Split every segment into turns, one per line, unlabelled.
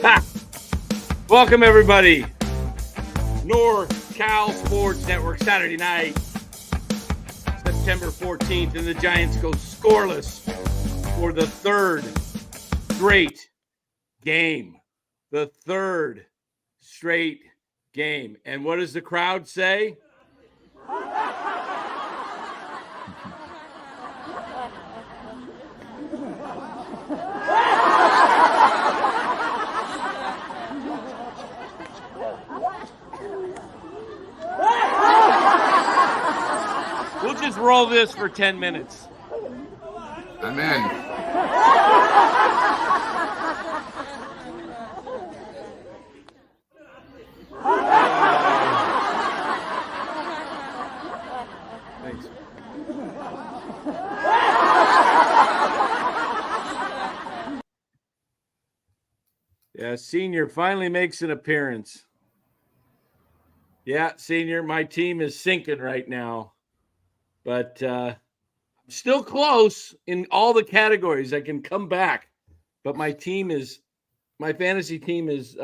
Ha! Welcome, everybody. North Cal Sports Network, Saturday night, September 14th, and the Giants go scoreless for the third straight game. The third straight game. And what does the crowd say? We'll just roll this for 10 minutes.
I'm in.
Thanks. Yeah, Senior finally makes an appearance. Yeah, Senior, my team is sinking right now. But still close in all the categories. I can come back. But my fantasy team has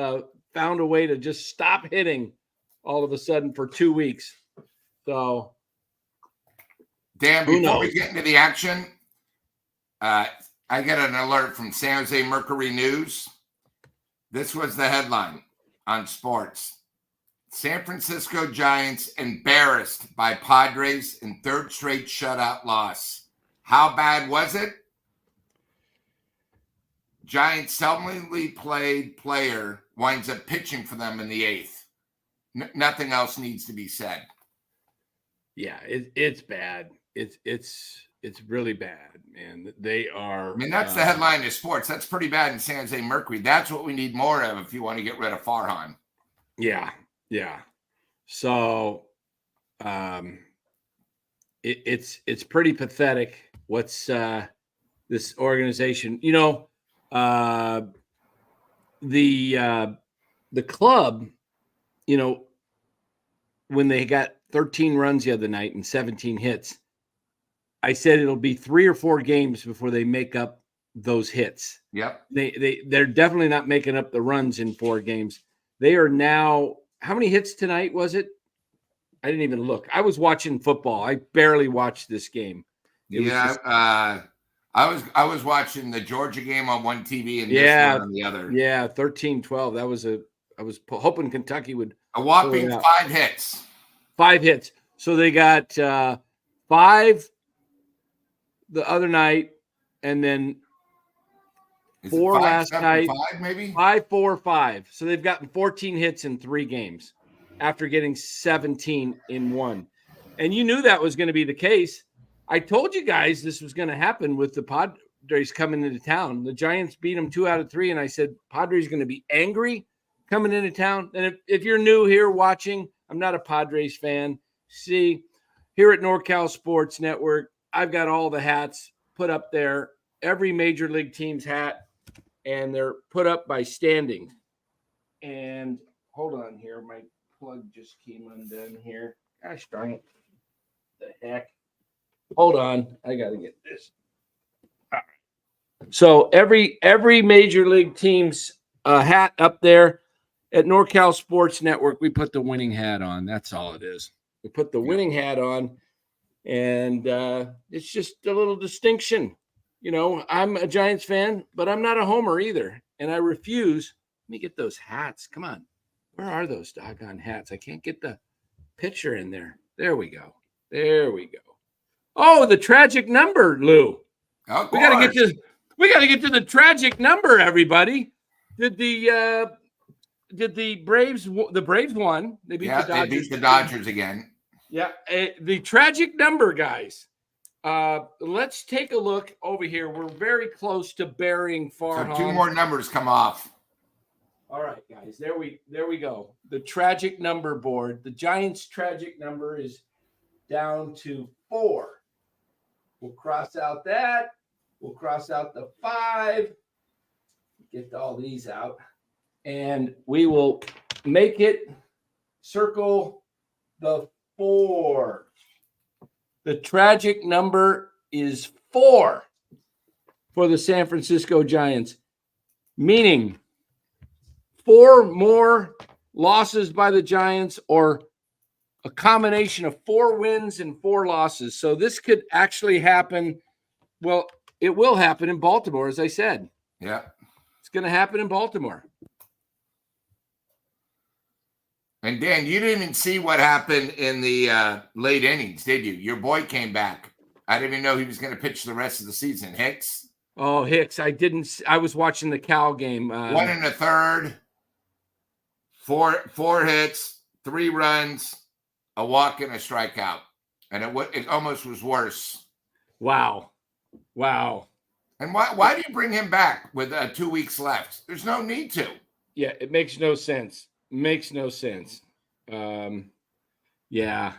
found a way to just stop hitting all of a sudden for 2 weeks. So,
Dan, before we get into the action, I get an alert from San Jose Mercury News. This was the headline on sports. San Francisco Giants embarrassed by Padres in third straight shutout loss. How bad was it? Giants seldomly played player winds up pitching for them in the eighth. Nothing else needs to be said.
Yeah, it's bad. It's really bad, man. They are.
I mean, that's the headline of sports. That's pretty bad in San Jose Mercury. That's what we need more of if you want to get rid of Farhan.
Yeah. Yeah. So it's pretty pathetic what's this organization. You know, the club, you know, when they got 13 runs the other night and 17 hits, I said it'll be 3 or 4 games before they make up those hits.
Yep.
They're definitely not making up the runs in 4 games. They are now. How many hits tonight was it? I didn't even look. I was watching football. I barely watched this game.
I was watching the Georgia game on one TV and this one on the other.
Yeah, 13-12. I was hoping Kentucky would.
A whopping 5 hits.
5 hits. So they got 5 the other night, and then 4 last night.
5, maybe
5, 4, 5. So they've gotten 14 hits in 3 games after getting 17 in 1. And you knew that was going to be the case. I told you guys this was going to happen with the Padres coming into town. The Giants beat them 2 out of 3, and I said Padres going to be angry coming into town. And if you're new here watching, I'm not a Padres fan. See, here at NorCal Sports Network, I've got all the hats put up there, every major league team's hat. And they're put up by standing. And hold on here. My plug just came undone here. Gosh darn it. The heck. Hold on. I got to get this. All right. So every major league team's hat up there at NorCal Sports Network, we put the winning hat on. That's all it is. We put the winning hat on. And it's just a little distinction. You know, I'm a Giants fan, but I'm not a homer either. And I refuse. Let me get those hats. Come on. Where are those doggone hats? I can't get the picture in there. There we go. There we go. Oh, the tragic number, Lew. We got to get to the tragic number, everybody. Did the Braves won? They beat the Dodgers.
They beat the Dodgers again.
Yeah, the tragic number, guys. Let's take a look over here. We're very close to burying Farhan.
So 2 more numbers come off.
All right, guys. There we go. The tragic number board. The Giants' tragic number is down to 4. We'll cross out that. We'll cross out the 5. Get all these out. And we will make it circle the 4. The tragic number is 4 for the San Francisco Giants, meaning 4 more losses by the Giants or a combination of 4 wins and 4 losses. So this could actually happen. Well, it will happen in Baltimore, as I said.
Yeah.
It's going to happen in Baltimore.
And Dan, you didn't even see what happened in the late innings, did you? Your boy came back. I didn't even know he was going to pitch the rest of the season. Hicks.
Oh, Hicks. I was watching the Cal game.
1 1/3, 4 hits, 3 runs, a walk and a strikeout. And it almost was worse.
Wow.
And why do you bring him back with 2 weeks left? There's no need to.
Yeah, it makes no sense. Makes no sense. Yeah,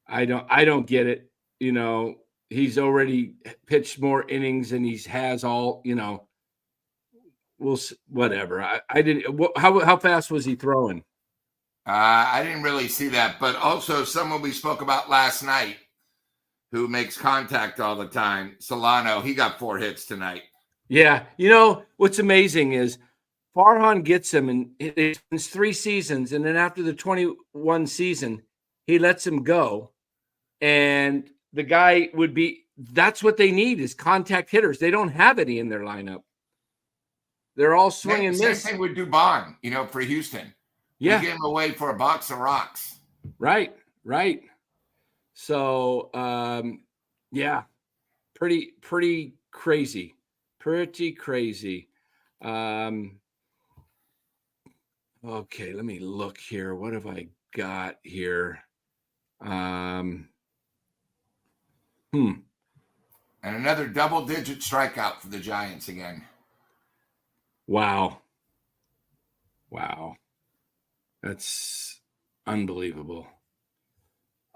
I don't get it. You know, he's already pitched more innings and he has all, you know, whatever. I didn't. How fast was he throwing?
I didn't really see that, but also someone we spoke about last night who makes contact all the time, Solano, he got 4 hits tonight.
Yeah. You know, what's amazing is Farhan gets him and it's 3 seasons. And then after the 21 season, he lets him go. And the guy that's what they need is contact hitters. They don't have any in their lineup. They're all swing and miss.
Same thing with Dubon, for Houston.
Yeah.
We gave him away for a box of rocks.
Right. So, yeah, pretty crazy. Pretty crazy. Okay, let me look here. What have I got here?
And another double-digit strikeout for the Giants again.
Wow. That's unbelievable.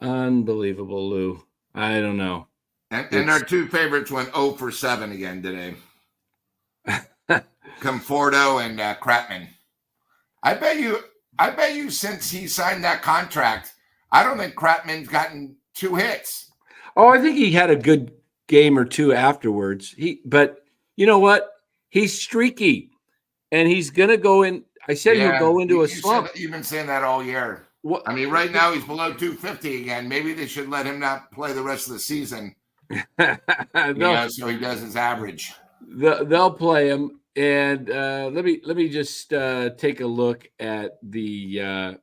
Unbelievable, Lou. I don't know.
And our 2 favorites went 0 for 7 again today. Conforto and Kratman. I bet you since he signed that contract, I don't think Kratman's gotten 2 hits.
Oh, I think he had a good game or 2 afterwards. But you know what? He's streaky, and he's gonna go in. I said he'll go into a slump.
You've been saying that all year. What? I mean, right now he's below 250 again. Maybe they should let him not play the rest of the season. So he does his average.
They'll play him, and let me just take a look at the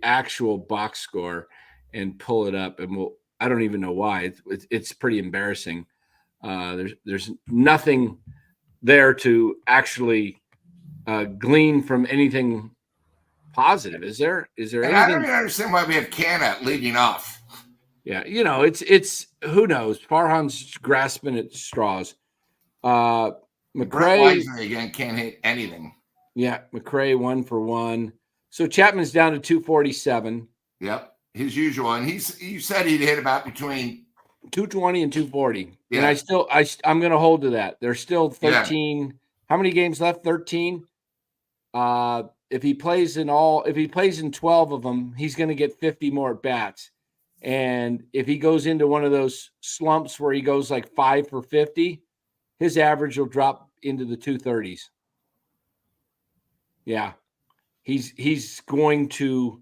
actual box score and pull it up, and I don't even know why. It's pretty embarrassing. There's nothing there to actually glean from anything positive. Is there anything?
I don't even understand why we have Canna leading off.
Yeah, it's who knows? Farhan's grasping at straws. McRae
again can't hit anything.
Yeah, McRae 1 for 1. So Chapman's down to 247.
Yep, his usual. And you said he'd hit about between
220 and 240. Yeah. And I'm going to hold to that. There's still 13. Yeah. How many games left? 13. If he plays in 12 of them, he's going to get 50 more at bats. And if he goes into one of those slumps where he goes like 5 for 50, his average will drop into the 230s. Yeah. He's going to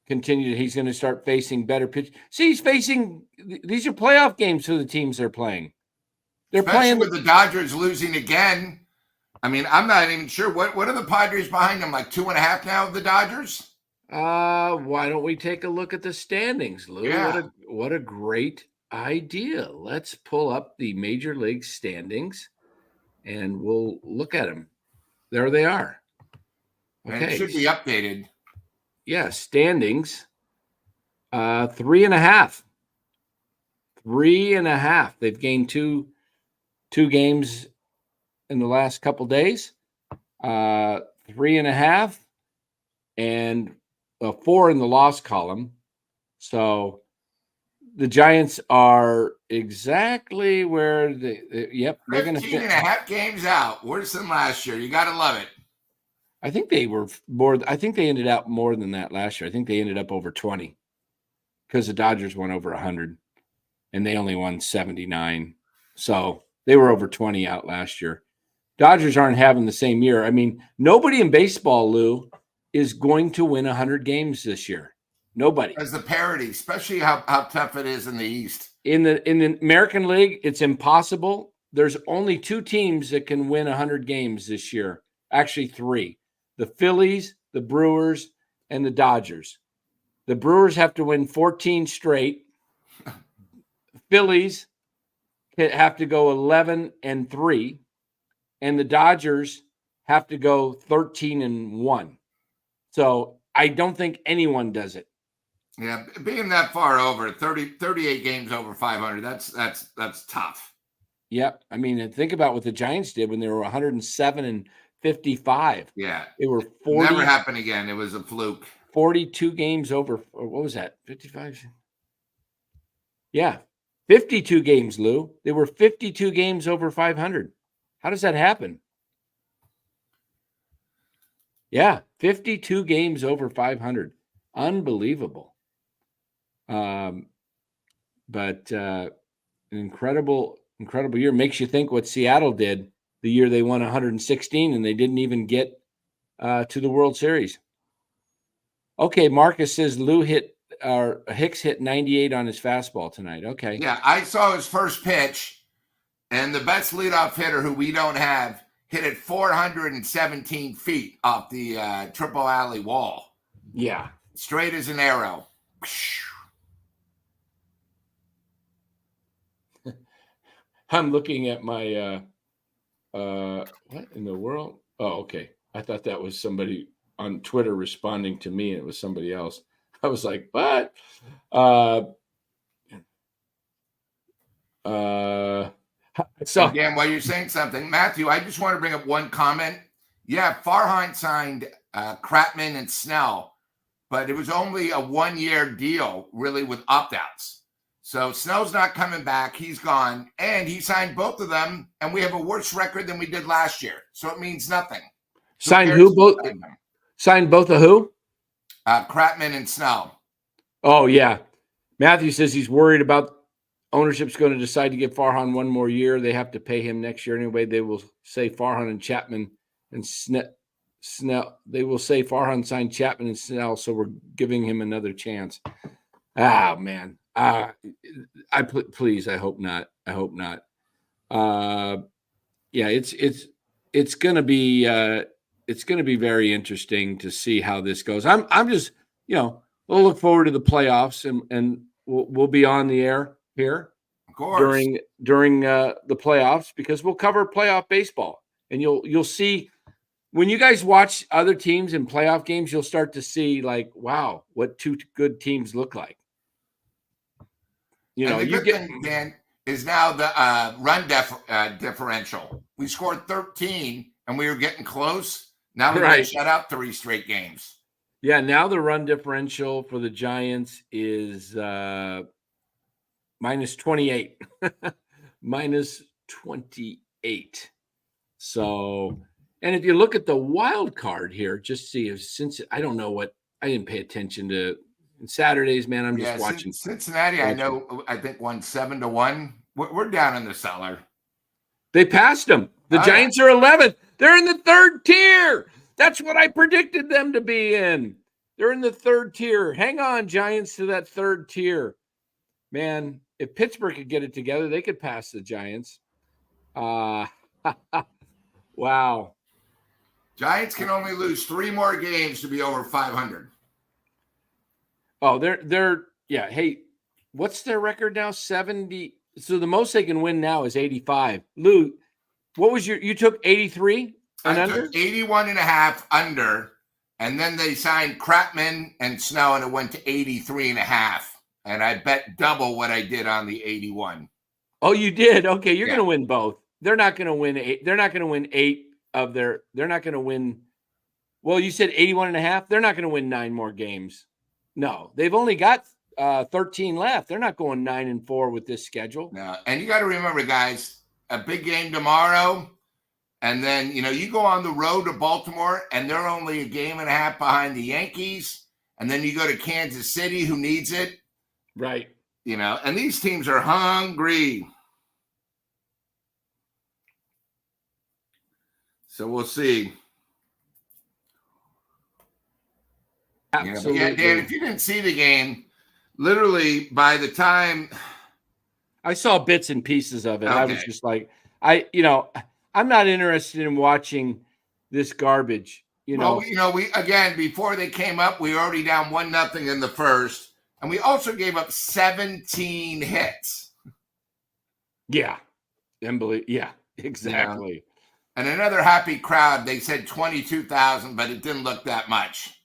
continue. He's going to start facing better pitch. See, these are playoff games for the teams they're playing. They're
Especially
playing
with the Dodgers losing again. I mean, I'm not even sure. What are the Padres behind them? Like 2.5 now of the Dodgers?
Why don't we take a look at the standings, Lou?
Yeah.
What a great idea. Let's pull up the Major League standings and we'll look at them. There they are.
Okay. And it should be updated.
Yeah, standings. 3.5. 3.5. They've gained two games in the last couple days. 3.5 and 4 in the loss column. So the Giants are exactly where they're going to fit.
15.5 games out. Worse than last year. You got to love it.
I think they were more. I think they ended up more than that last year. I think they ended up over 20 because the Dodgers won over 100 and they only won 79. So they were over 20 out last year. Dodgers aren't having the same year. I mean, nobody in baseball, Lou, is going to win 100 games this year. Nobody.
As the parity, especially how tough it is in the East.
In the American League, it's impossible. There's only 2 teams that can win 100 games this year. Actually, 3. The Phillies, the Brewers, and the Dodgers. The Brewers have to win 14 straight. Phillies have to go 11-3. And the Dodgers have to go 13-1. So I don't think anyone does it.
Yeah, being that far over, 38 games over 500, that's tough.
Yep. I mean, think about what the Giants did when they were 107-55.
Yeah.
They were 40.
Never happened again. It was a fluke.
42 games over. What was that? 55? Yeah. 52 games, Lou. They were 52 games over 500. How does that happen? Yeah. 52 games over 500. Unbelievable. But an incredible year. Makes you think what Seattle did the year they won 116 and they didn't even get to the World Series. Okay, Marcus says Hicks hit 98 on his fastball tonight. Okay.
Yeah, I saw his first pitch, and the best leadoff hitter who we don't have hit it 417 feet off the triple alley wall.
Yeah.
Straight as an arrow.
I'm looking at my what in the world? Oh, okay. I thought that was somebody on Twitter responding to me, and it was somebody else. I was like, what? So
again, while you're saying something, Matthew, I just want to bring up one comment. Yeah, Farhan signed Kratman and Snell, but it was only a 1-year deal, really, with opt-outs. So Snell's not coming back. He's gone. And he signed both of them, and we have a worse record than we did last year. So it means nothing.
Signed who? Signed both of who?
Kratman and Snell.
Oh, yeah. Matthew says he's worried about ownership's going to decide to give Farhan 1 more year. They have to pay him next year anyway. They will say Farhan and Chapman and Snell. They will say Farhan signed Chapman and Snell, so we're giving him another chance. Ah, man. Please. I hope not. Yeah, it's going to be very interesting to see how this goes. I'm just, we'll look forward to the playoffs and we'll be on the air here
of course
during the playoffs because we'll cover playoff baseball, and you'll see when you guys watch other teams in playoff games, you'll start to see like, wow, what 2 good teams look like.
The good thing, Dan, is now the run differential. We scored 13 and we were getting close. Now we're going to shut out 3 straight games.
Yeah, now the run differential for the Giants is minus 28. Minus 28. So, and if you look at the wild card here, just see since I don't know what I didn't pay attention to Saturdays, man. I'm just watching
Cincinnati. I think won 7-1. We're down in the cellar.
They passed them. The Giants are 11th. They're in the 3rd tier. That's what I predicted them to be in. They're in the 3rd tier. Hang on, Giants, to that 3rd tier. Man, if Pittsburgh could get it together, they could pass the Giants. Wow.
Giants can only lose 3 more games to be over 500.
Oh, they're yeah. Hey, what's their record now? 70. So the most they can win now is 85. Lou, what was you took 83 and under?
Took 81.5 under, and then they signed Kratman and Snell, and it went to 83.5. And I bet double what I did on the 81.
Oh, you did? Okay, you're going to win both. They're not going to win 8. They're not going to win 8 of their. They're not going to win. Well, you said 81.5. They're not going to win 9 more games. No, they've only got 13 left. They're not going 9-4 with this schedule.
No, and you got to remember, guys, a big game tomorrow, and then you go on the road to Baltimore, and they're only a game and a half behind the Yankees, and then you go to Kansas City, who needs it,
right?
And these teams are hungry. So we'll see.
Absolutely.
Yeah, Dan, if you didn't see the game, literally by the time
I saw bits and pieces of it,
okay.
I was just like, I'm not interested in watching this garbage.
We again before they came up, we were already down 1-0 in the first, and we also gave up 17 hits.
Yeah, yeah, exactly.
And another happy crowd. They said 22,000, but it didn't look that much.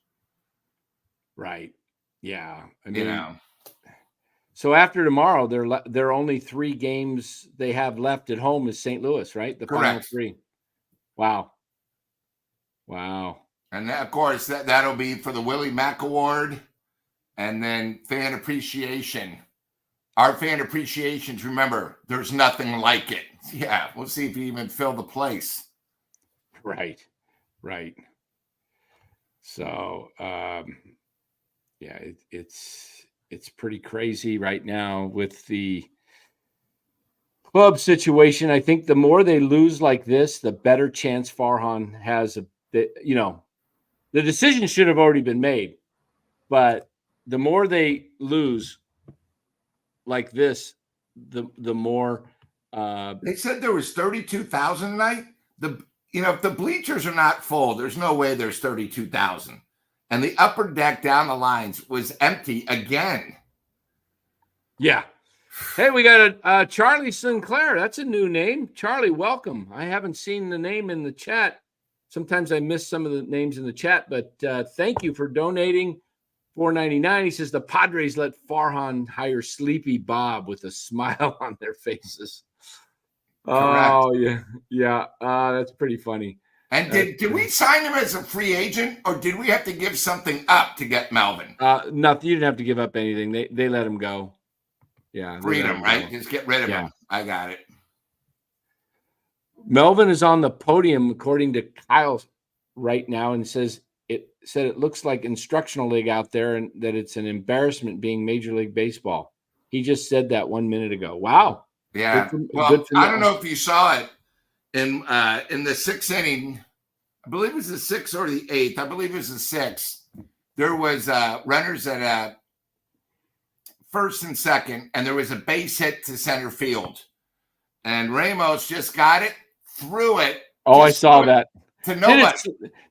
Right. Yeah. I mean, so after tomorrow, there are only 3 games they have left at home is St. Louis, right? The final 3. Wow.
And of course, that'll be for the Willie Mack Award, and then fan appreciation. Our fan appreciations, remember, there's nothing like it. Yeah, we'll see if you even fill the place.
Right. So, yeah, it's pretty crazy right now with the club situation. I think the more they lose like this, the better chance Farhan has. The decision should have already been made, but the more they lose like this, the more.
They said there was 32,000 tonight. If the bleachers are not full, there's no way there's 32,000. And the upper deck down the lines was empty again.
Yeah. Hey, we got a Charlie Sinclair. That's a new name. Charlie, welcome. I haven't seen the name in the chat. Sometimes I miss some of the names in the chat, but thank you for donating $4.99. He says the Padres let Farhan hire Sleepy Bob with a smile on their faces.
Correct.
Oh, yeah. That's pretty funny.
And did we sign him as a free agent, or did we have to give something up to get Melvin?
Nothing. You didn't have to give up anything. They let him go. Yeah.
Freedom, right? Just get rid of him. I got it.
Melvin is on the podium, according to Kyle right now, and said it looks like instructional league out there and that it's an embarrassment being Major League Baseball. He just said that 1 minute ago. Wow.
Yeah. I don't know if you saw it in the 6th inning. I believe it was the 6th or the 8th. I believe it was the 6th. There was runners at first and second, and there was a base hit to center field. And Ramos just got it, threw it.
Oh, I saw that.
To nobody.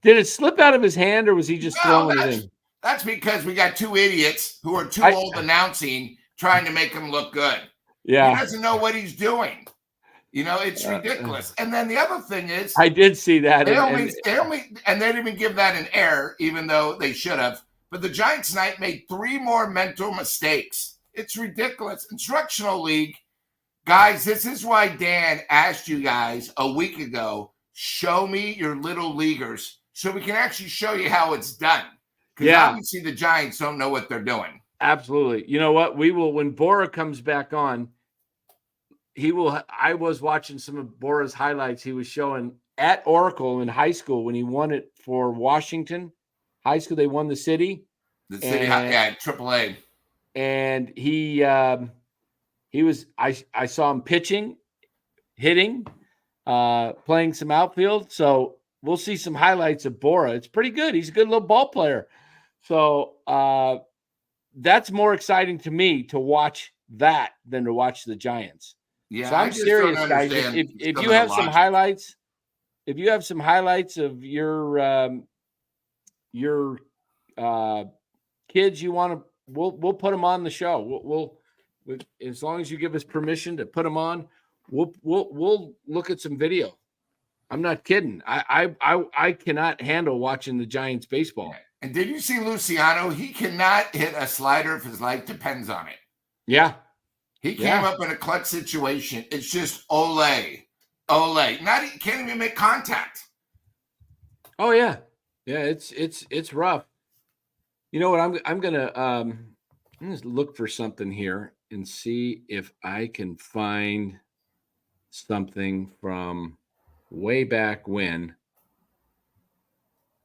Did it slip out of his hand, or was he just throwing it in?
That's because we got 2 idiots who are too old announcing, trying to make him look good.
Yeah.
He doesn't know what he's doing. It's ridiculous. And then the other thing is,
I did see that.
They didn't even give that an error, even though they should have. But the Giants tonight made 3 more mental mistakes. It's ridiculous. Instructional league, guys. This is why Dan asked you guys a week ago, show me your little leaguers, so we can actually show you how it's done. Because obviously the Giants don't know what they're doing.
Absolutely. You know what? We will, when Bora comes back on, I was watching some of Bora's highlights. He was showing at Oracle in high school when he won it for Washington High School. They won the city.
AAA.
And he was, I saw him pitching, hitting, playing some outfield. So we'll see some highlights of Bora. It's pretty good. He's a good little ball player. So that's more exciting to me to watch that than to watch the Giants.
Yeah,
so I'm serious, guys. If you have some highlights, of your kids you want to, we'll put them on the show. We'll as long as you give us permission to put them on, we'll look at some video. I'm not kidding. I cannot handle watching the Giants baseball.
And did you see Luciano? He cannot hit a slider if his life depends on it.
Yeah.
He came up in a clutch situation. It's just ole. Can't even make contact.
Oh yeah. Yeah, it's rough. You know what? I'm gonna look for something here and see if I can find something from way back when.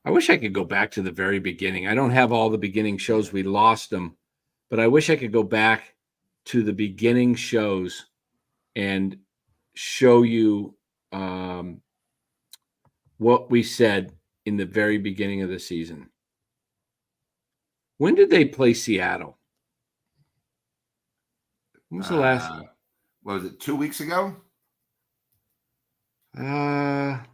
I wish I could go back to the very beginning. I don't have all the beginning shows. We lost them, but I wish I could go back to the beginning shows and show you what we said in the very beginning of the season. When did they play Seattle? When was the last?
What was it, 2 weeks ago?
Wow,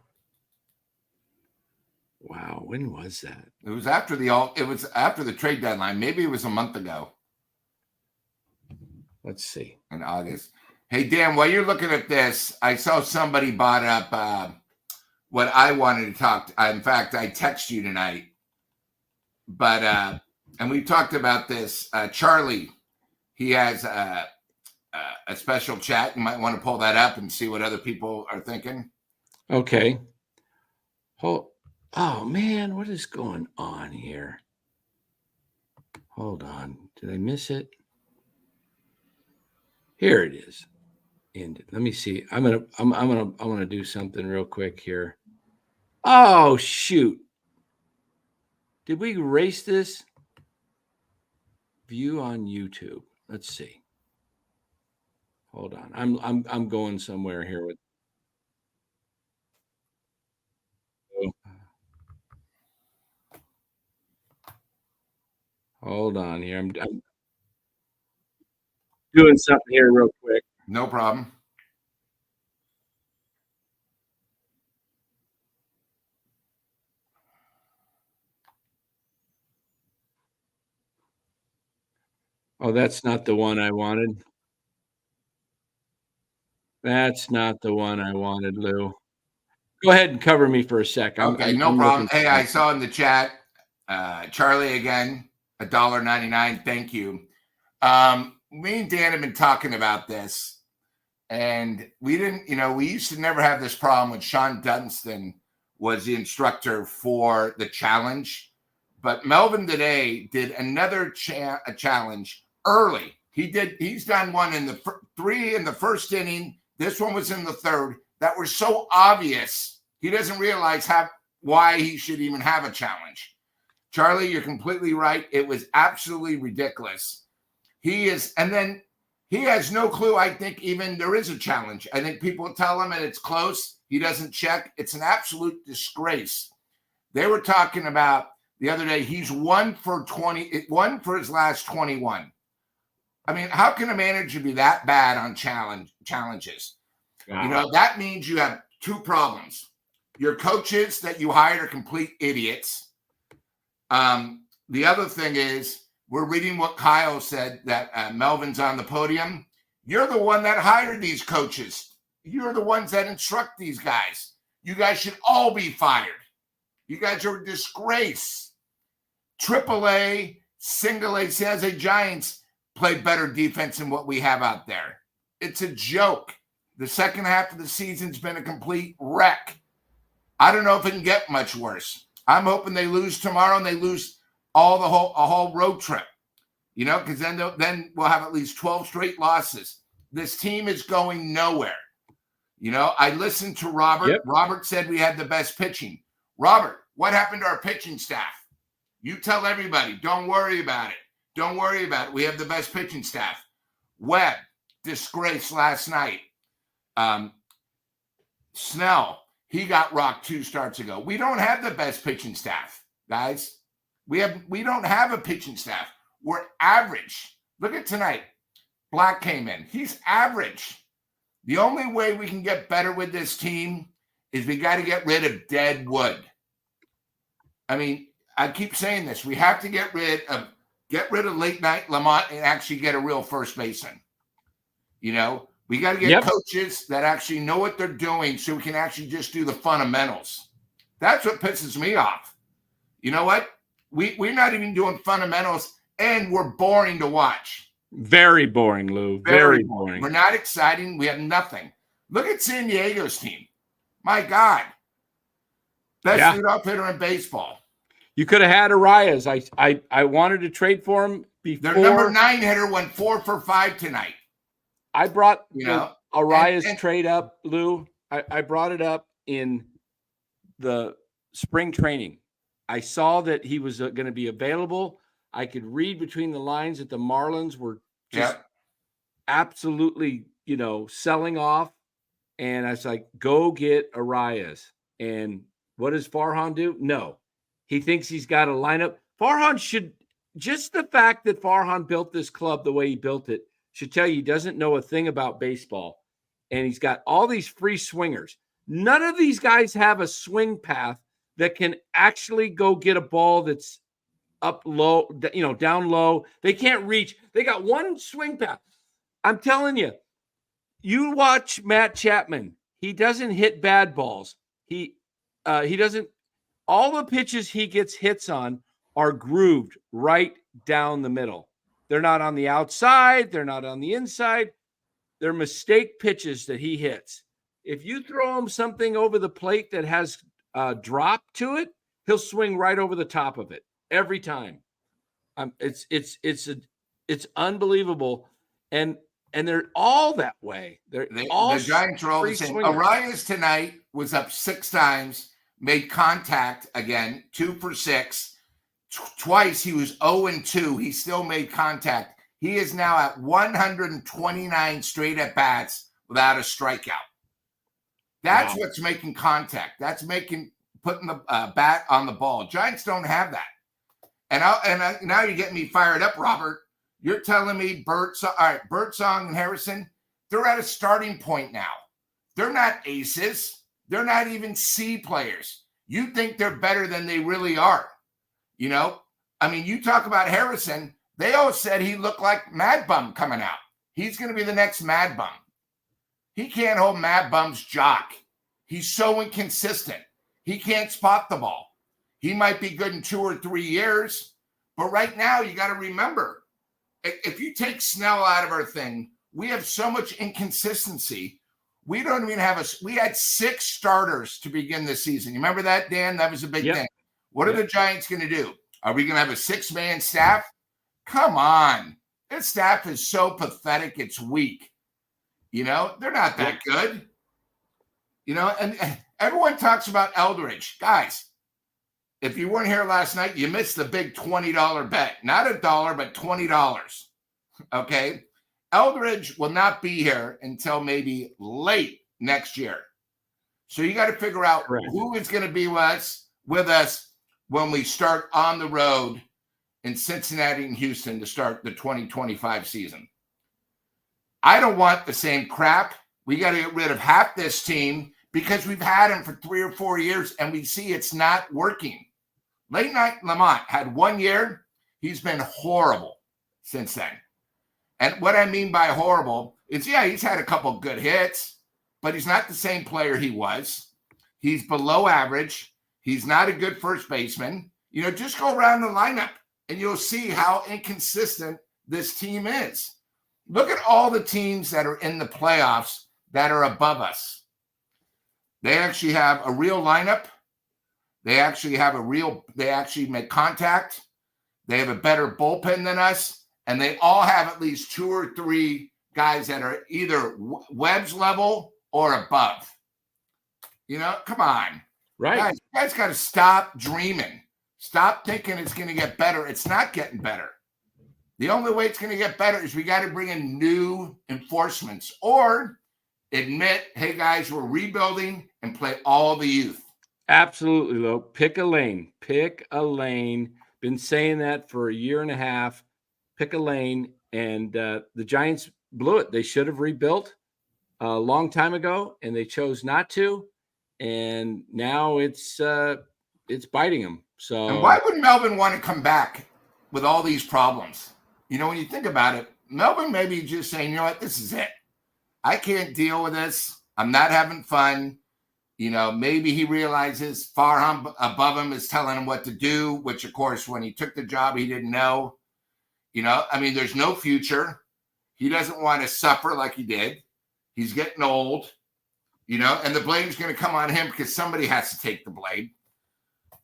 when was that?
It was after the trade deadline. Maybe it was a month ago.
Let's see.
In August. Hey, Dan, while you're looking at this, I saw somebody brought up what I wanted to talk. In fact, I text you tonight. But and we talked about this. Charlie, he has a special chat. You might want to pull that up and see what other people are thinking.
Okay. Oh man, what is going on here? Hold on. Did I miss it? Here it is. Ended. Let me see. I'm gonna do something real quick here. Oh shoot. Did we erase this? View on YouTube. Let's see. Hold on. I'm going somewhere here with. Hold on here. I'm doing something here real quick.
No problem.
Oh, that's not the one I wanted. That's not the one I wanted, Lou. Go ahead and cover me for a sec.
Okay, no problem. Hey, I saw in the chat, Charlie again, $1.99. Thank you. Me and Dan have been talking about this, and we didn't, we used to never have this problem when Sean Dunston was the instructor for the challenge. But Melvin today did another challenge early. He's done one in the 3 in the first inning. This one was in the 3rd. That were so obvious. He doesn't realize why he should even have a challenge. Charlie, you're completely right. It was absolutely ridiculous. And then he has no clue, I think, even there is a challenge. I think people tell him and it's close. He doesn't check. It's an absolute disgrace. They were talking about the other day, he's 1 for his last 21. I mean, how can a manager be that bad on challenges? Wow. That means you have 2 problems. Your coaches that you hired are complete idiots. The other thing is, we're reading what Kyle said, that Melvin's on the podium. You're the one that hired these coaches. You're the ones that instruct these guys. You guys should all be fired. You guys are a disgrace. AAA, single A, San Jose Giants play better defense than what we have out there. It's a joke. The second half of the season's been a complete wreck. I don't know if it can get much worse. I'm hoping they lose tomorrow and they lose a whole road trip. Because then we'll have at least 12 straight losses. This team is going nowhere. I listened to Robert. Yep. Robert said we had the best pitching. Robert, what happened to our pitching staff? You tell everybody, don't worry about it. Don't worry about it. We have the best pitching staff. Webb, disgrace last night. Snell, he got rocked 2 starts ago. We don't have the best pitching staff, guys. We don't have a pitching staff. We're average. Look at tonight. Black came in. He's average. The only way we can get better with this team is we got to get rid of dead wood. I mean, I keep saying this. We have to get rid of late night Lamont and actually get a real first baseman. We got to get coaches that actually know what they're doing so we can actually just do the fundamentals. That's what pisses me off. You know what? We're not even doing fundamentals, and we're boring to watch.
Very boring, Lou. Very boring.
We're not exciting. We have nothing. Look at San Diego's team. My God. Best leadoff hitter in baseball.
You could have had Arias. I wanted to trade for him before.
Their number 9 hitter went 4 for 5 tonight.
I brought Arias trade up, Lou. I brought it up in the spring training. I saw that he was going to be available. I could read between the lines that the Marlins were just absolutely, selling off. And I was like, go get Arias. And What does Farhan do? No. He thinks he's got a lineup. Farhan should, just the fact that Farhan built this club the way he built it should tell you he doesn't know a thing about baseball. And he's got all these free swingers. None of these guys have a swing path that can actually go get a ball that's up low, down low. They can't reach. They got one swing path. I'm telling you, you watch Matt Chapman. He doesn't hit bad balls. He doesn't. All the pitches he gets hits on are grooved right down the middle. They're not on the outside. They're not on the inside. They're mistake pitches that he hits. If you throw him something over the plate that has a drop to it, he'll swing right over the top of it every time. It's unbelievable, and they're all that way.
The Giants are all the same. Arias tonight was up 6 times, made contact again, 2 for 6. Twice he was 0-2. He still made contact. He is now at 129 straight at bats without a strikeout. That's what's making contact. That's putting the bat on the ball. Giants don't have that. And now you're getting me fired up, Robert. You're telling me Birdsong and Harrison, they're at a starting point now. They're not aces. They're not even C players. You think they're better than they really are. You talk about Harrison. They all said he looked like Mad Bum coming out. He's going to be the next Mad Bum. He can't hold Mad Bum's jock. He's so inconsistent. He can't spot the ball. He might be good in 2 or 3 years, but right now you got to remember, if you take Snell out of our thing, we have so much inconsistency. We don't even we had 6 starters to begin this season. You remember that, Dan? That was a big thing. What are the Giants going to do? Are we going to have a 6-man staff? Come on. This staff is so pathetic, it's weak. They're not that good. And everyone talks about Eldridge. Guys, if you weren't here last night, you missed the big $20 bet. Not $1, but $20. Okay? Eldridge will not be here until maybe late next year. So you got to figure out who is going to be with us when we start on the road in Cincinnati and Houston to start the 2025 season. I don't want the same crap. We got to get rid of half this team because we've had him for 3 or 4 years and we see it's not working. Late Night Lamont had 1 year. He's been horrible since then. And what I mean by horrible is, he's had a couple good hits, but he's not the same player he was. He's below average. He's not a good first baseman. Just go around the lineup and you'll see how inconsistent this team is. Look at all the teams that are in the playoffs that are above us. They actually have a real lineup. They actually make contact. They have a better bullpen than us. And they all have at least 2 or 3 guys that are either Webb's level or above. Come on.
Right.
You guys got to stop dreaming. Stop thinking it's going to get better. It's not getting better. The only way it's going to get better is we got to bring in new enforcements or admit, hey, guys, we're rebuilding and play all the youth.
Absolutely, Lo. Pick a lane. Pick a lane. Been saying that for 1.5 years. Pick a lane. And the Giants blew it. They should have rebuilt a long time ago, and they chose not to. And now it's biting them. So,
and why would Melvin want to come back with all these problems? When you think about it, Melvin may be just saying, this is it. I can't deal with this. I'm not having fun. Maybe he realizes Farhan above him is telling him what to do, which, of course, when he took the job, he didn't know. There's no future. He doesn't want to suffer like he did. He's getting old, and the blame's going to come on him because somebody has to take the blame,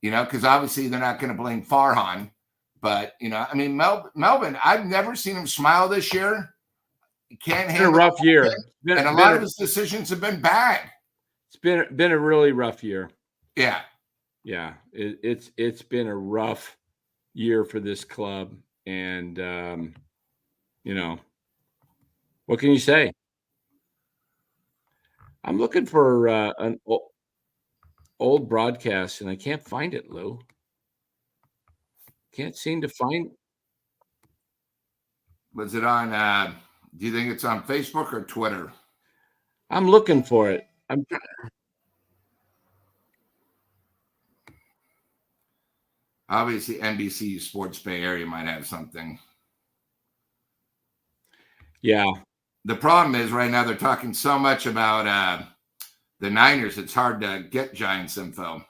because obviously they're not going to blame Farhan. But, Melvin, I've never seen him smile this year. He can't handle
a rough year.
And a lot of his decisions have been bad.
It's been a really rough year.
Yeah.
Yeah. It's been a rough year for this club. And, what can you say? I'm looking for an old broadcast, and I can't find it, Lou. Can't seem to find.
Was it on? Do you think it's on Facebook or Twitter?
I'm looking for it.
Obviously, NBC Sports Bay Area might have something.
Yeah.
The problem is right now they're talking so much about the Niners, it's hard to get Giants info.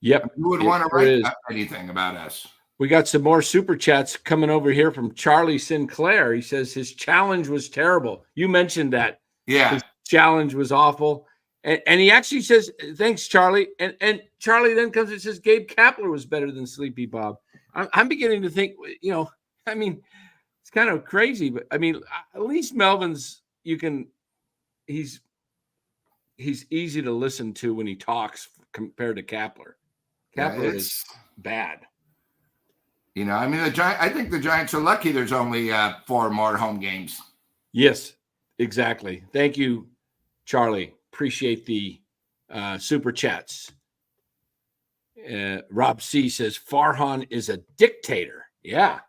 Yep.
You would want to write anything about us.
We got some more super chats coming over here from Charlie Sinclair. He says his challenge was terrible. You mentioned that.
Yeah.
His challenge was awful. And he actually says, thanks, Charlie. And Charlie then comes and says Gabe Kapler was better than Sleepy Bob. I'm beginning to think, I mean, it's kind of crazy, but I mean, at least Melvin's, he's easy to listen to when he talks compared to Kapler. Kapler is bad.
I mean, I think the Giants are lucky there's only 4 more home games.
Yes, exactly. Thank you, Charlie. Appreciate the super chats. Rob C says Farhan is a dictator. Yeah.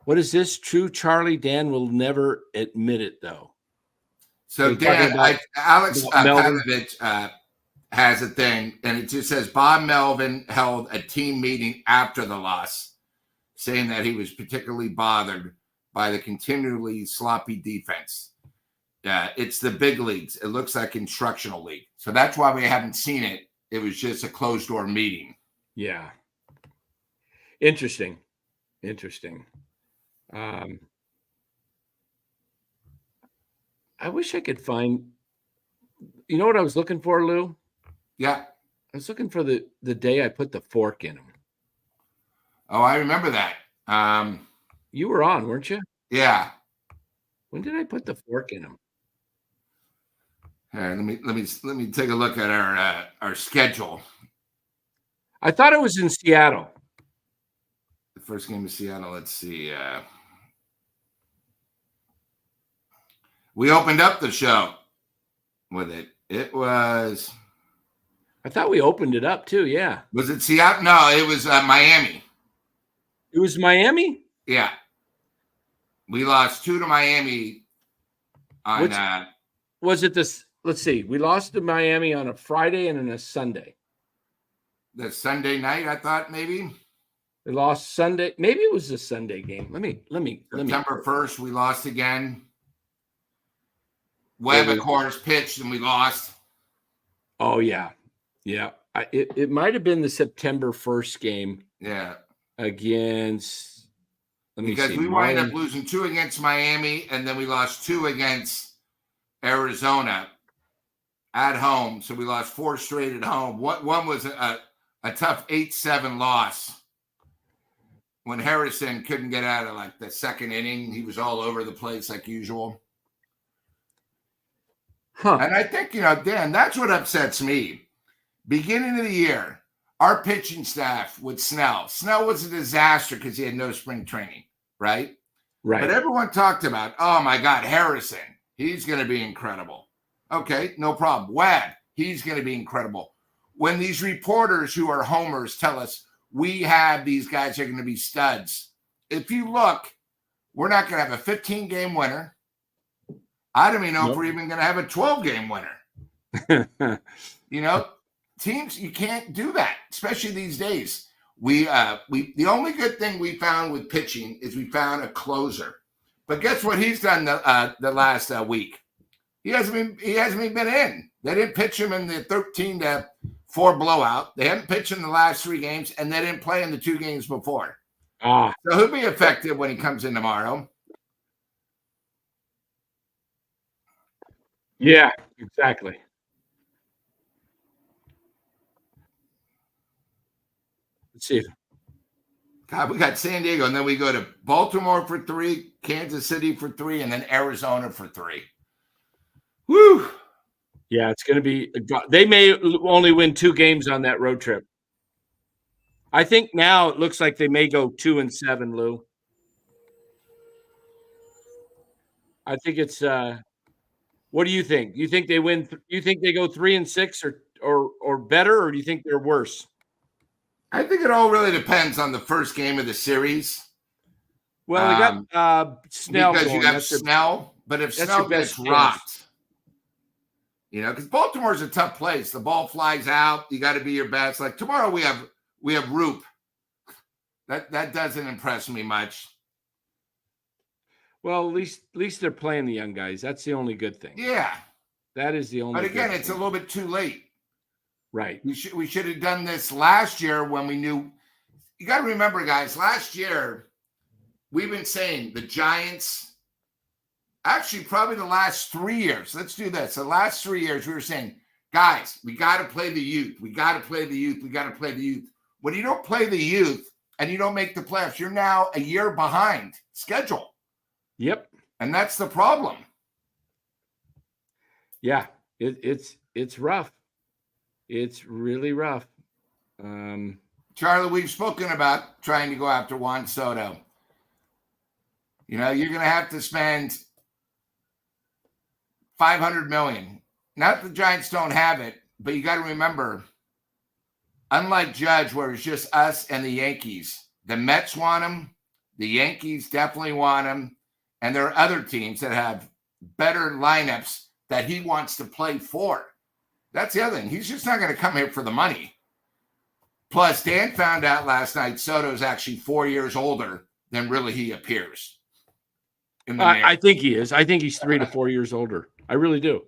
What is this? True, Charlie? Dan will never admit it, though.
So, Dan, Alex Panovich has a thing, and it just says Bob Melvin held a team meeting after the loss, saying that he was particularly bothered by the continually sloppy defense. It's the big leagues. It looks like instructional league. So that's why we haven't seen it. It was just a closed-door meeting.
Yeah. Interesting. I wish I could find, you know what I was looking for, Lou?
Yeah.
I was looking for the day I put the fork in him.
Oh, I remember that.
You were on, weren't you?
Yeah.
When did I put the fork in him?
Let me take a look at our schedule.
I thought it was in Seattle.
The first game of Seattle. Let's see. We opened up the show with it. It was.
I thought we opened it up too. Yeah.
Was it Seattle? No, it was Miami.
It was Miami?
Yeah. We lost 2 to Miami on.
Was it this? Let's see. We lost to Miami on a Friday and on a Sunday.
The Sunday night, I thought maybe.
They lost Sunday. Maybe it was a Sunday game. Let me.
September 1st, we lost again. Webb, of course, pitched and we lost.
Oh, yeah. Yeah. It might have been the September 1st game.
Yeah.
Against.
Because we wind up losing 2 against Miami, and then we lost 2 against Arizona at home. So we lost 4 straight at home. One was a tough 8-7 loss when Harrison couldn't get out of like the second inning. He was all over the place like usual.
Huh.
And I think, Dan, that's what upsets me. Beginning of the year, our pitching staff with Snell. Snell was a disaster because he had no spring training, right?
Right.
But everyone talked about, oh, my God, Harrison. He's going to be incredible. Okay, no problem. Webb, he's going to be incredible. When these reporters who are homers tell us we have these guys are going to be studs, if you look, we're not going to have a 15-game winner. I don't even know if we're even going to have a 12-game winner. Teams, you can't do that, especially these days. The only good thing we found with pitching is we found a closer. But guess what he's done the last week? He hasn't even been in. They didn't pitch him in the 13-4 blowout. They haven't pitched in the last 3 games, and they didn't play in the 2 games before. So he'll be effective when he comes in tomorrow.
Yeah, exactly. Let's see.
God, we got San Diego, and then we go to Baltimore for 3, Kansas City for 3, and then Arizona for 3. Woo!
Yeah, it's going to be – they may only win 2 games on that road trip. I think now it looks like they may go 2-7, Lou. I think it's What do you think? You think they win? You think they go 3-6 or better, or do you think they're worse?
I think it all really depends on the first game of the series.
Well, they got Snell
because
going.
you have Snell, but if Snell gets
chance.
rocked, because Baltimore's a tough place. The ball flies out. You got to be your best. Like tomorrow, we have Roop. That doesn't impress me much.
Well, at least they're playing the young guys. That's the only good thing.
Yeah,
that is the only.
But again,
good
it's
thing.
a little bit too late.
Right.
We should have done this last year when we knew. You got to remember, guys. Last year, we've been saying the Giants. Actually, probably the last 3 years. Let's do this. The last 3 years, we were saying, guys, we got to play the youth. We got to play the youth. We got to play the youth. When you don't play the youth and you don't make the playoffs, you're now a year behind schedule.
Yep.
And that's the problem.
Yeah, it's rough. It's really rough.
Charlie, we've spoken about trying to go after Juan Soto. You're going to have to spend $500 million. Not that the Giants don't have it, but you got to remember, unlike Judge, where it's just us and the Yankees, the Mets want him, the Yankees definitely want him, and there are other teams that have better lineups that he wants to play for. That's the other thing. He's just not going to come here for the money. Plus, Dan found out last night Soto's actually 4 years older than really he appears.
I think he is. I think he's 3 to 4 years older. I really do.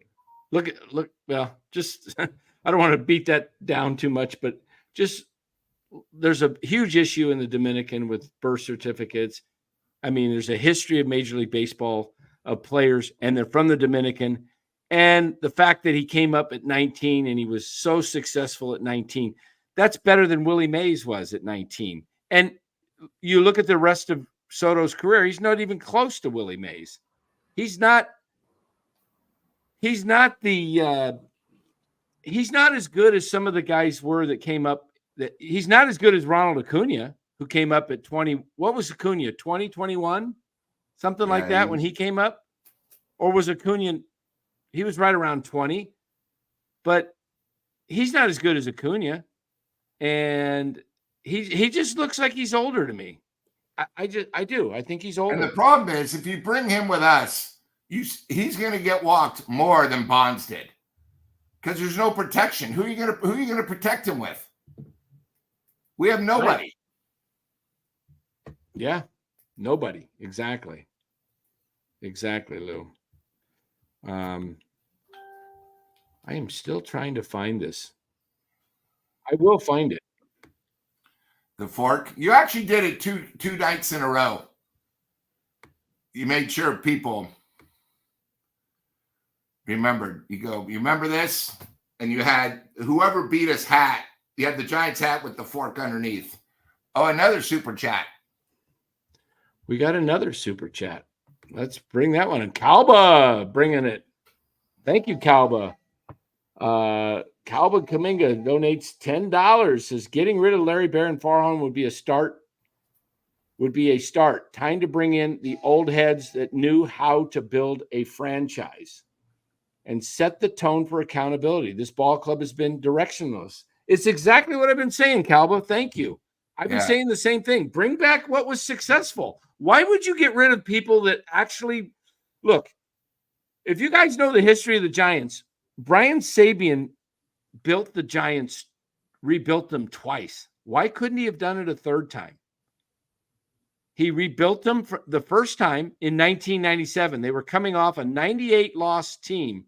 Look. Well, just I don't want to beat that down too much, but just there's a huge issue in the Dominican with birth certificates. I mean, there's a history of Major League Baseball of players, and they're from the Dominican. And the fact that he came up at 19 and he was so successful at 19, that's better than Willie Mays was at 19. And you look at the rest of Soto's career, he's not even close to Willie Mays. He's not as good as some of the guys were that came up. He's not as good as Ronald Acuna, who came up at 20. What was Acuna, 20, 21? Something like that when he came up? Or was Acuna, he was right around 20. But he's not as good as Acuna. And he just looks like he's older to me. I do. I think he's older.
And the problem is, if you bring him with us, he's going to get walked more than Bonds did, because there's no protection. Who are you going to protect him with? We have nobody.
Right. Yeah, nobody. Exactly, Lou. I am still trying to find this. I will find it.
The fork. You actually did it two nights in a row. You made sure people remembered. You remember this? And you had whoever beat us hat. You had the Giants hat with the fork underneath. Oh, another super chat.
We got another super chat. Let's bring that one in. Kalba bringing it. Thank you, Kalba. Kalba Kaminga donates $10. Says getting rid of Larry Bear and Farhan would be a start. Time to bring in the old heads that knew how to build a franchise and set the tone for accountability. This ball club has been directionless. It's exactly what I've been saying, Kalba. Thank you. I've been saying the same thing. Bring back what was successful. Why would you get rid of people that actually look? If you guys know the history of the Giants, Brian Sabean built the Giants, rebuilt them twice. Why couldn't he have done it a third time? He rebuilt them for the first time in 1997. They were coming off a 98-loss team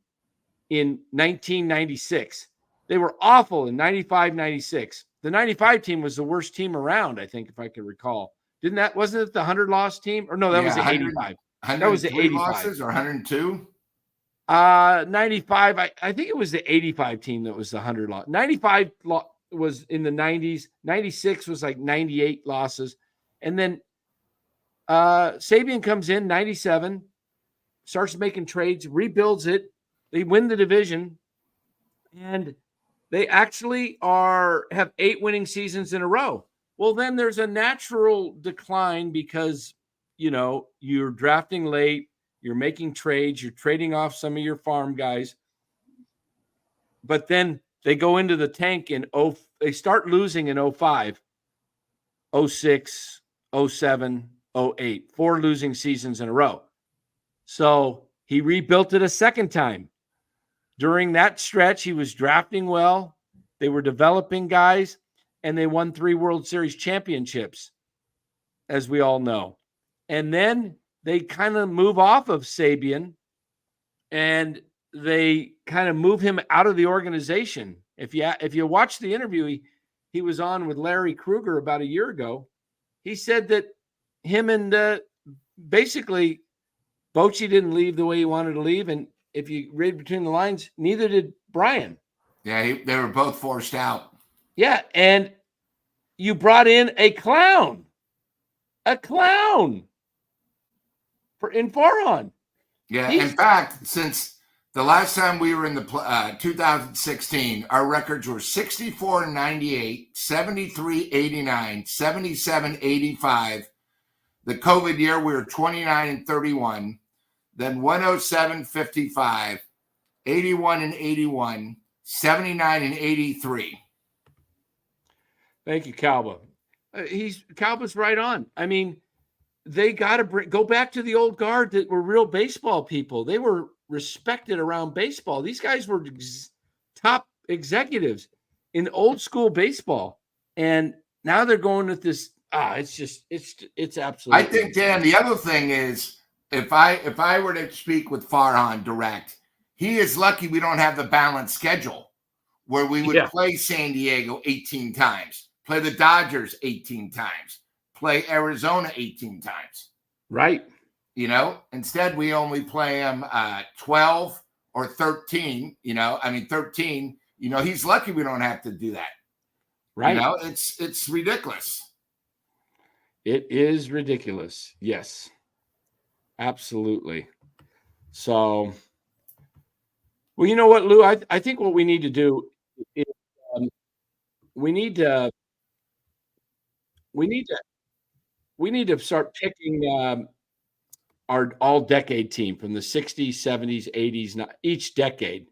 in 1996. They were awful in 95, 96. The 95 team was the worst team around, I think, if I can recall. Wasn't it the 100-loss team? Or no, that was the 85. That was the 85.
Losses or 102?
95. I think it was the 85 team that was the 100 loss. 95 was in the 90s. 96 was like 98 losses. And then Sabean comes in 97, starts making trades, rebuilds it. They win the division, and they actually have 8 winning seasons in a row. Well, then there's a natural decline because, you're drafting late. You're making trades. You're trading off some of your farm guys. But then they go into the tank they start losing in 05, 06, 07, 08, 4 losing seasons in a row. So he rebuilt it a second time. During that stretch, he was drafting well. They were developing guys, and they won 3 World Series championships, as we all know. And then they kind of move off of Sabian, and they kind of move him out of the organization. If you watch the interview he was on with Larry Krueger about a year ago, he said that him and basically Bochy didn't leave the way he wanted to leave, and if you read between the lines, neither did Brian.
Yeah, they were both forced out.
Yeah, and you brought in a clown in Farhan.
Yeah, in fact, since the last time we were in the 2016, our records were 64-98, 73-89, 77-85. The COVID year, we were 29-31. Then 107-55, 81-81, 79-83.
Thank you, Calba. Calba's right on. I mean, they got to go back to the old guard that were real baseball people. They were respected around baseball. These guys were top executives in old school baseball, and now they're going with this. It's absolutely.
I think, Dan, the other thing is, if I were to speak with Farhan direct, he is lucky we don't have the balanced schedule where we would play San Diego 18 times, play the Dodgers 18 times, play Arizona 18 times.
Right.
Instead we only play them 12 or 13, 13. He's lucky we don't have to do that.
Right.
It's ridiculous.
It is ridiculous. Yes. Absolutely. So, well, you know what, Lou? I think what we need to do is we need to start picking our all-decade team from the 60s, 70s, 80s, each decade.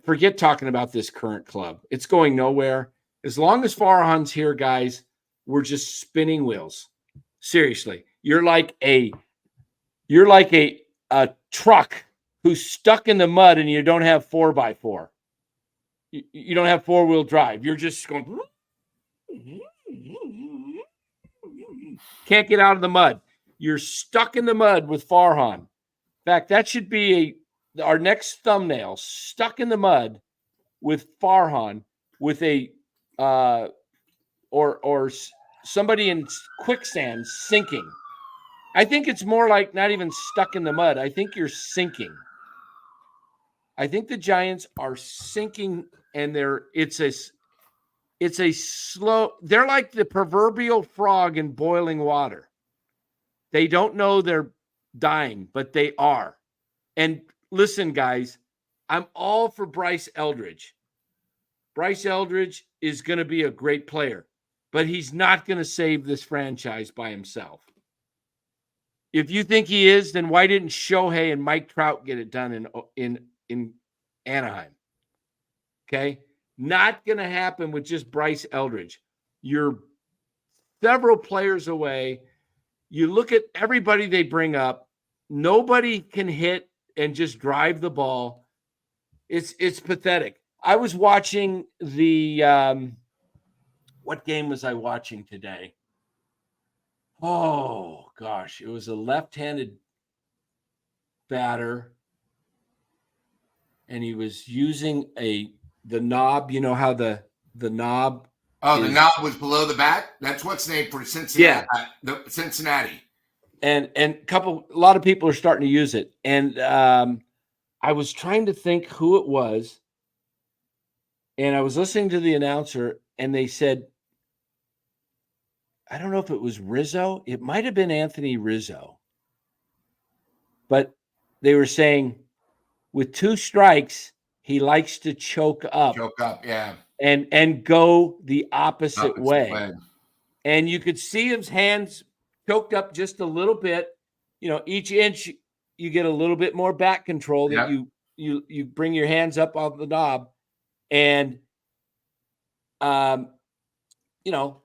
Forget talking about this current club. It's going nowhere. As long as Farhan's here, guys, we're just spinning wheels. Seriously. You're like a truck who's stuck in the mud and you don't have 4x4. You don't have 4-wheel drive. You're just going. Can't get out of the mud. You're stuck in the mud with Farhan. In fact, that should be our next thumbnail. Stuck in the mud with Farhan with a or somebody in quicksand sinking. I think it's more like not even stuck in the mud. I think you're sinking. I think the Giants are sinking, and it's a slow. They're like the proverbial frog in boiling water. They don't know they're dying, but they are. And listen, guys, I'm all for Bryce Eldridge. Bryce Eldridge is going to be a great player, but he's not going to save this franchise by himself. If you think he is, then why didn't Shohei and Mike Trout get it done in Anaheim? Okay? Not going to happen with just Bryce Eldridge. You're several players away. You look at everybody they bring up. Nobody can hit and just drive the ball. It's pathetic. I was watching what game was I watching today? Oh, gosh. It was a left-handed batter, and he was using the knob. You know how the knob.
Oh, the knob was below the bat? That's what's named for Cincinnati. Yeah. Cincinnati.
And a lot of people are starting to use it. And I was trying to think who it was. And I was listening to the announcer, and they said, I don't know if it was Rizzo. It might have been Anthony Rizzo. But they were saying with 2 strikes, he likes to choke up.
Choke up, yeah.
And go the opposite way. And you could see his hands choked up just a little bit. Each inch you get a little bit more back control that
Yep.
you bring your hands up on the knob, and you know,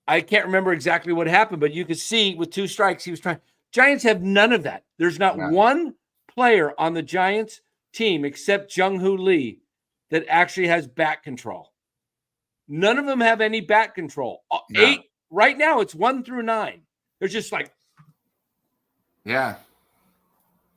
I can't remember exactly what happened, but you could see with 2 strikes he was trying. Giants have none of that. There's not one player on the Giants team except Jung-Hoo Lee that actually has back control. None of them have any back control. 8 right now, it's 1 through 9. They're just like,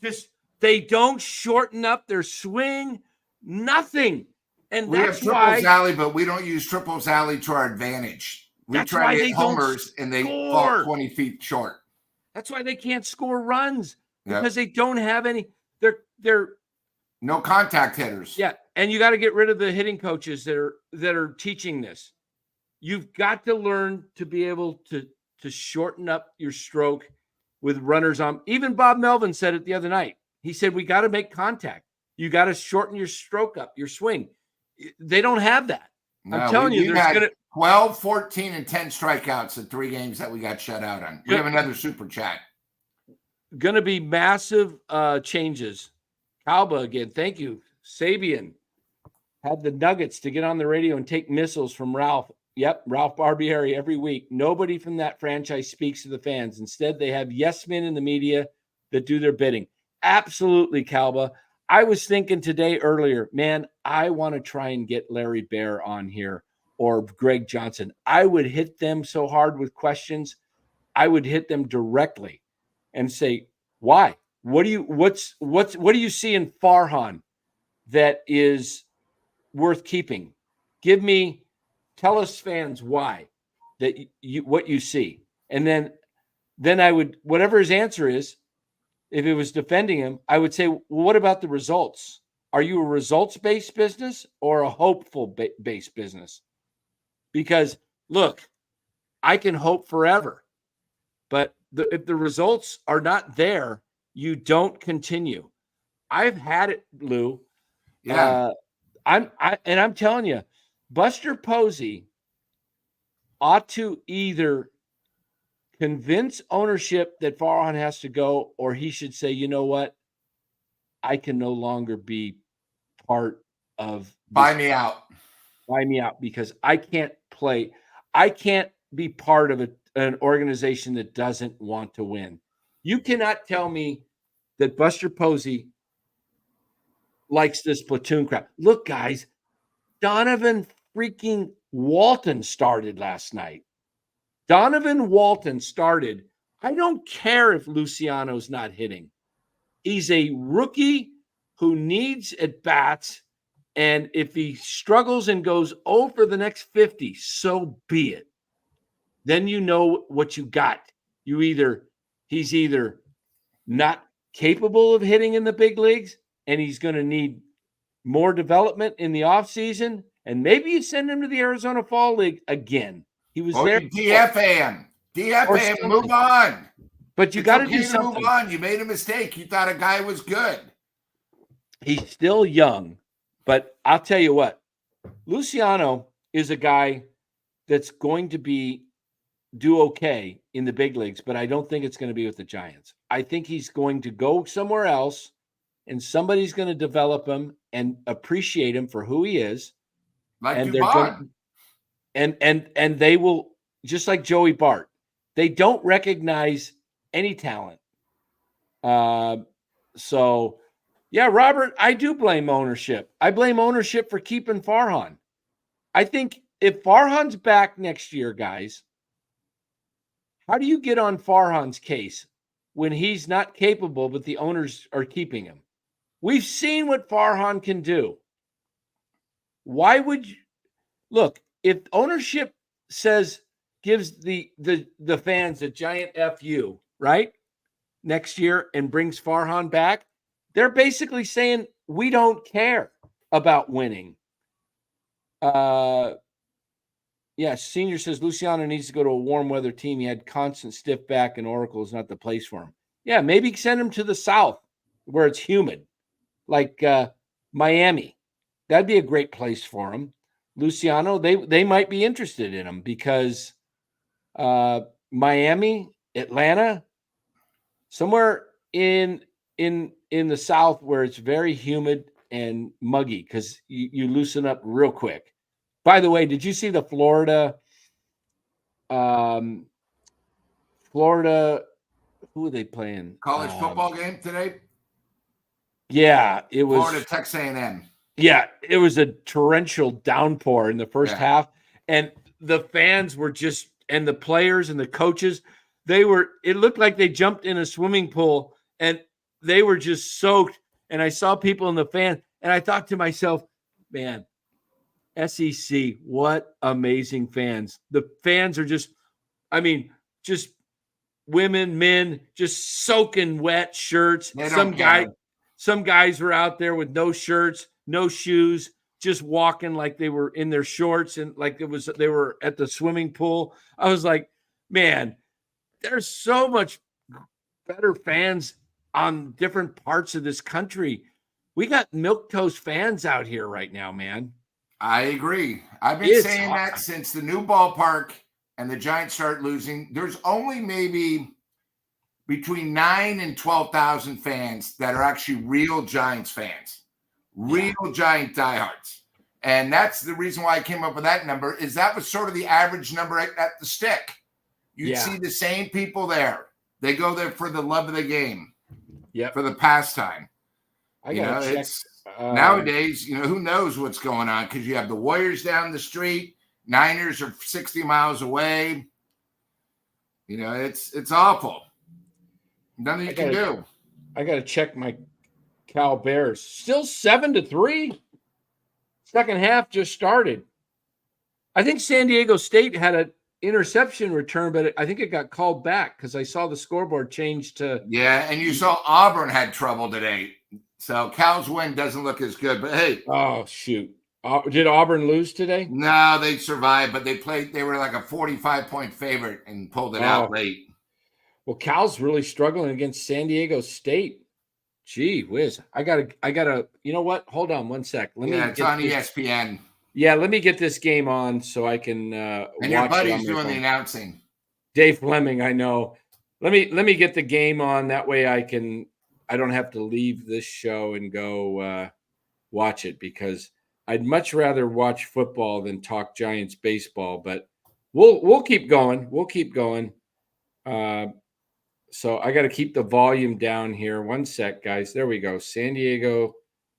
just they don't shorten up their swing, nothing. And
we have triples alley, but we don't use triples alley to our advantage. We try to hit homers and they fall 20 feet short.
That's why they can't score runs, because they don't have any. They're
no contact hitters.
Yeah, and you got to get rid of the hitting coaches that are teaching this. You've got to learn to be able to shorten up your stroke with runners on. Even Bob Melvin said it the other night. He said, we got to make contact. You got to shorten your stroke up, your swing. They don't have that. No, I'm telling you, there's going to
12, 14, and 10 strikeouts in 3 games that we got shut out on. We have another super chat.
Going to be massive changes. Calba again. Thank you. Sabian had the nuggets to get on the radio and take missiles from Ralph. Yep, Ralph Barbieri every week. Nobody from that franchise speaks to the fans. Instead, they have yes men in the media that do their bidding. Absolutely, Calba. I was thinking today earlier, man, I want to try and get Larry Bear on here or Greg Johnson. I would hit them so hard with questions. I would hit them directly and say, why? What do you see in Farhan that is worth keeping? Tell us fans why what you see. And then I would, whatever his answer is, if it was defending him, I would say, well, what about the results? Are you a results-based business or a hopeful-based business? Because, look, I can hope forever. But if the results are not there, you don't continue. I've had it, Lou.
Yeah.
I'm telling you, Buster Posey ought to either convince ownership that Farhan has to go, or he should say, you know what? I can no longer be part of
Buy me out
because I can't play. I can't be part of an organization that doesn't want to win. You cannot tell me that Buster Posey likes this platoon crap. Look, guys, Donovan freaking Walton started last night. Donovan Walton started. I don't care if Luciano's not hitting. He's a rookie who needs at-bats, and if he struggles and goes 0 for the next 50, so be it. Then you know what you got. He's either not capable of hitting in the big leagues, and he's going to need more development in the offseason, and maybe you send him to the Arizona Fall League again. He was there.
DFA him. Move on.
But you got to do something.
Move on. You made a mistake. You thought a guy was good.
He's still young, but I'll tell you what. Luciano is a guy that's going to do okay in the big leagues, but I don't think it's going to be with the Giants. I think he's going to go somewhere else, and somebody's going to develop him and appreciate him for who he is.
And
they will, just like Joey Bart, they don't recognize any talent. So, yeah, Robert, I do blame ownership. I blame ownership for keeping Farhan. I think if Farhan's back next year, guys, how do you get on Farhan's case when he's not capable, but the owners are keeping him? We've seen what Farhan can do. Why would you look if ownership gives the fans a giant FU, right? Next year and brings Farhan back? They're basically saying we don't care about winning. Senior says Luciano needs to go to a warm weather team. He had constant stiff back, and Oracle is not the place for him. Yeah, maybe send him to the south where it's humid, like Miami. That'd be a great place for him. Luciano, they might be interested in him because Miami, Atlanta, somewhere in in the South where it's very humid and muggy because you loosen up real quick. By the way, did you see the Florida? Florida, who are they playing?
College football game today.
Yeah, it was
Florida Texas A&M.
Yeah, it was a torrential downpour in the first half, and the fans were just, and the players and the coaches, it looked like they jumped in a swimming pool and they were just soaked. And I saw people in the fan, and I thought to myself, man, SEC, what amazing fans. The fans are just, I mean, just women, men, just soaking wet shirts. Some guys were out there with no shirts, no shoes, just walking like they were in their shorts and like they were at the swimming pool. I was like, man, there's so much better fans on different parts of this country. We got milquetoast fans out here right now, man.
I agree. I've been saying that since the new ballpark and the Giants start losing. There's only maybe between 9,000 and 12,000 fans that are actually real Giants fans, real Giant diehards. And that's the reason why I came up with that number, is that was sort of the average number at the stick. You'd see the same people there. They go there for the love of the game, for the pastime. It's nowadays, who knows what's going on, because you have the Warriors down the street, Niners are 60 miles away. It's awful. Nothing you can do.
I got to check my Cal Bears. Still 7-3. Second half just started. I think San Diego State had an interception return, but I think it got called back because I saw the scoreboard change to.
Yeah, and you saw Auburn had trouble today. So Cal's win doesn't look as good, but hey.
Oh, shoot. Did Auburn lose today?
No, they survived, but they were like a 45-point favorite and pulled it out late.
Well, Cal's really struggling against San Diego State. Gee whiz. I gotta, you know what? Hold on one sec.
It's on ESPN.
Yeah, let me get this game on so I can
and your buddy's doing the announcing.
Dave Fleming, I know. Let me get the game on. That way I don't have to leave this show and go watch it, because I'd much rather watch football than talk Giants baseball, but we'll keep going. We'll keep going. So I got to keep the volume down here. One sec, guys. There we go. San Diego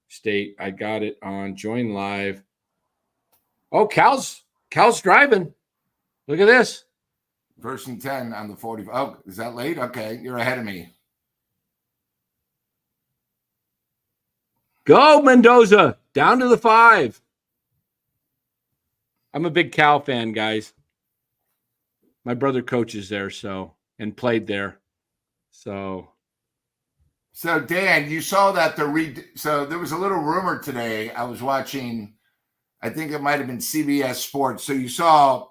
State. I got it on join live. Oh, Cal's driving. Look at this.
1st and 10 on the 40. Oh, is that late? Okay, you're ahead of me.
Go, Mendoza. Down to the 5. I'm a big Cal fan, guys. My brother coaches there, and played there. So
Dan, you saw that so there was a little rumor today. I was watching, I think it might have been CBS Sports. So you saw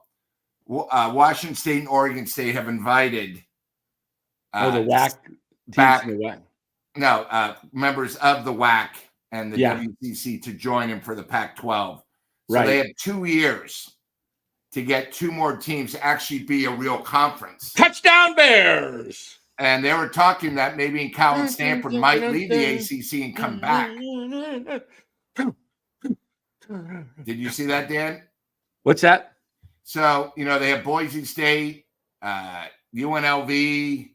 Washington State and Oregon State have invited
the WAC
back. Members of the WAC and the WCC to join him for the Pac-12. So they have 2 years to get 2 more teams to actually be a real conference.
Touchdown Bears!
And they were talking that maybe Cal and Stanford might leave the ACC and come back. Did you see that, Dan?
What's that?
So, they have Boise State, UNLV,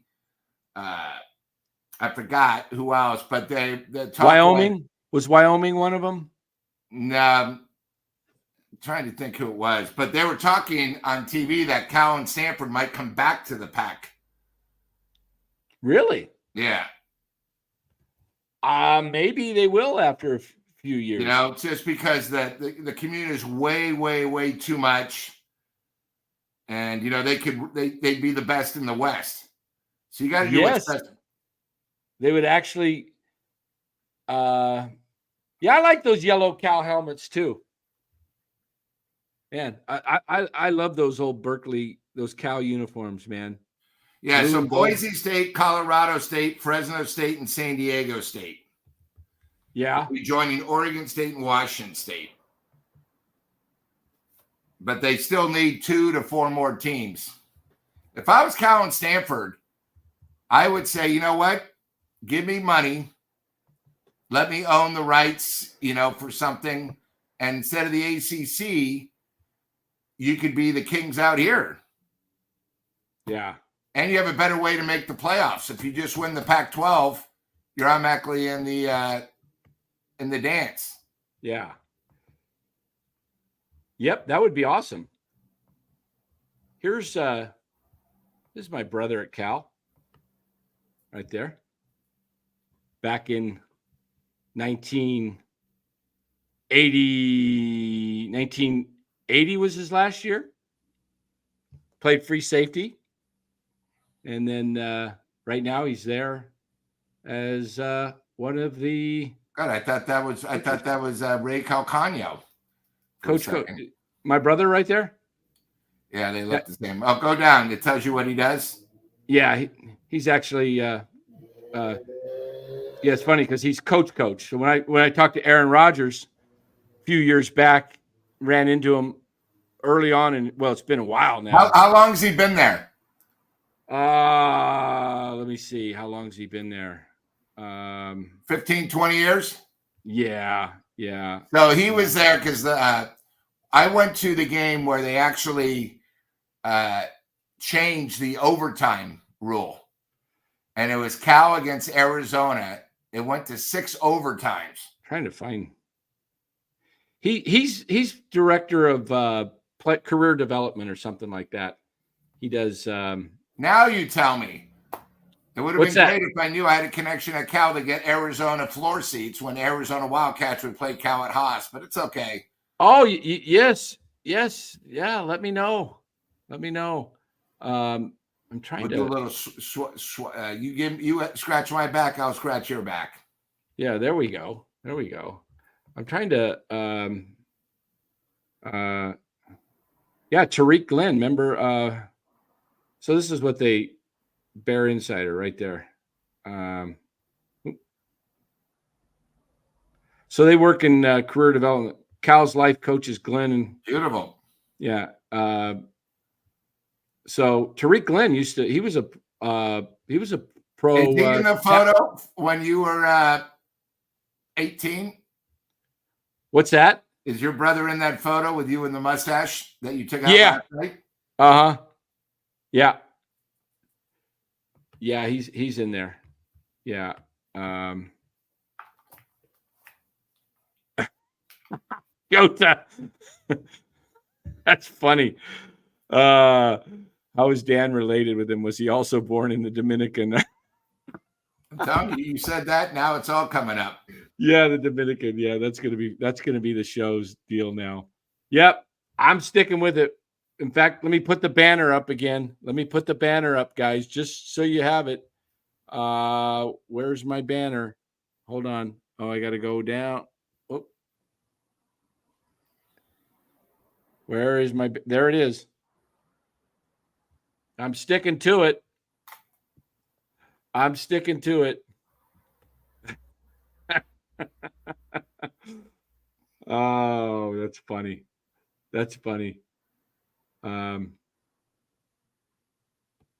I forgot who else, but they're
Wyoming? Was Wyoming one of them?
No, I'm trying to think who it was, but they were talking on TV that Cal and Stanford might come back to the Pac.
Really?
Yeah.
Maybe they will after a few years.
Just because the community is way, way, way too much, and they'd be the best in the West. So you got to do what's best.
They would actually. I like those yellow Cal helmets too. Man, I love those old Berkeley, those Cal uniforms, man.
Yeah, Blue so Boise State, Colorado State, Fresno State, and San Diego State.
Yeah.
We're joining Oregon State and Washington State. But they still need 2 to 4 more teams. If I was Cal and Stanford, I would say, you know what? give me money. Let me own the rights, for something. And instead of the ACC, you could be the Kings out here.
Yeah.
And you have a better way to make the playoffs. If you just win the Pac-12, you're automatically in the dance.
Yeah. Yep, that would be awesome. Here's this is my brother at Cal. Right there. Back in 1980 was his last year. Played free safety. And then right now he's there as one of the
God, I thought that was Ray Calcagno.
Coach. My brother right there.
Yeah, they look the same. Oh, go down. It tells you what he does.
Yeah, he's actually. Yeah, it's funny because he's coach. So when I talked to Aaron Rodgers a few years back, ran into him early on, and it's been a while now.
How long has he been there?
Let me see. How long has he been there?
15, 20 years?
Yeah.
So he was there because I went to the game where they actually changed the overtime rule. And it was Cal against Arizona. It went to 6 overtimes.
Trying to find. He's director of career development or something like that. He does.
Now you tell me. It would have been great if I knew I had a connection at Cal to get Arizona floor seats when Arizona Wildcats would play Cal at Haas, but it's okay.
Oh, yes. Yeah, let me know. I'm trying to
do a little. You scratch my back, I'll scratch your back.
Yeah, there we go. I'm trying to. Tariq Glenn. Remember? So this is what they. Bear Insider right there. So they work in career development. Cal's life coaches Glenn and
beautiful.
Yeah. So Tariq Glenn he was a pro.
Is he in the photo when you were 18?
What's that?
Is your brother in that photo with you and the mustache that you took out last night?
Uh-huh. Yeah. Yeah, he's in there. Yeah. Yota. That's funny. How is Dan related with him? Was he also born in the Dominican?
I'm telling you, you said that. Now it's all coming up.
Yeah, the Dominican. Yeah, that's gonna be the show's deal now. Yep, I'm sticking with it. In fact, let me put the banner up again. Let me put the banner up, guys, just so you have it. Where's my banner? Hold on. Oh, I got to go down. Oh, where is my? There it is. I'm sticking to it. Oh, that's funny.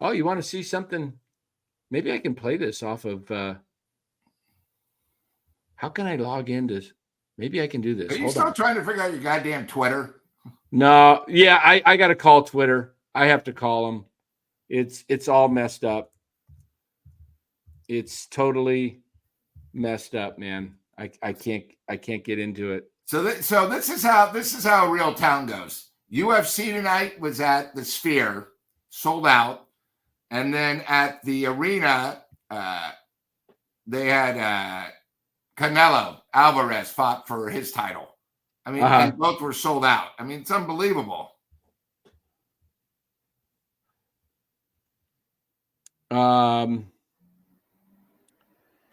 Oh, you want to see something? Maybe I can play this off of. How can I log into? Maybe I can do this.
Are you still trying to figure out your goddamn Twitter?
No, yeah, I got to call Twitter. I have to call them. It's all messed up. It's totally messed up, man. I can't get into it.
So this is how real town goes. UFC tonight was at the Sphere, sold out, and then at the arena, they had Canelo Alvarez fought for his title. I mean, and both were sold out. I mean, it's unbelievable.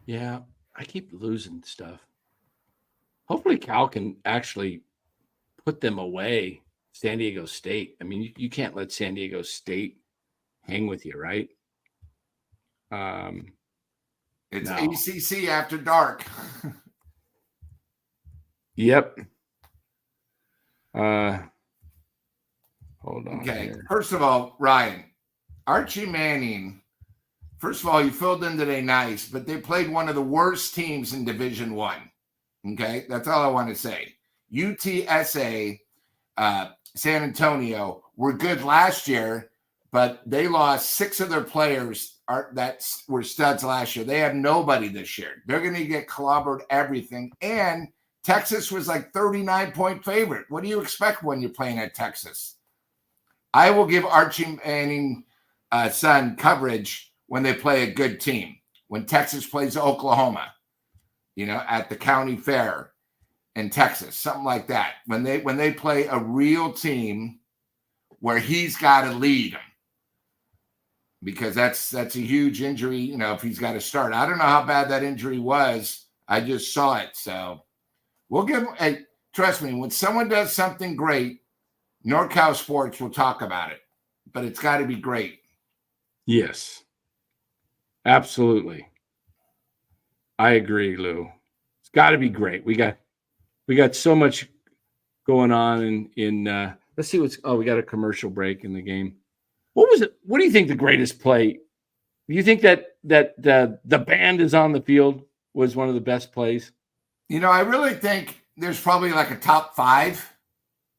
Yeah, I keep losing stuff. Hopefully Cal can actually put them away. San Diego State. I mean, you can't let San Diego State hang with you, right?
It's no. ACC after dark.
Yep. Hold on.
Okay.
Here.
First of all, Ryan, Archie Manning First of all, you filled in today nice, but they played one of the worst teams in Division I. Okay, that's all I want to say. UTSA, San Antonio were good last year, but they lost 6 of their players that were studs last year. They have nobody this year. They're going to get clobbered everything. And Texas was like 39-point favorite. What do you expect when you're playing at Texas? I will give Archie Manning son coverage when they play a good team. When Texas plays Oklahoma, at the county fair in Texas, something like that. When they play a real team where he's got to lead them. Because that's a huge injury, if he's got to start. I don't know how bad that injury was. I just saw it. So we'll give him trust me, when someone does something great, NorCal Sports will talk about it. But it's got to be great.
Yes. Absolutely. I agree, Lou. It's got to be great. We got so much going on in let's see we got a commercial break in the game. What was it? What do you think the greatest play? Do you think that the band is on the field was one of the best plays?
I really think there's probably like a top 5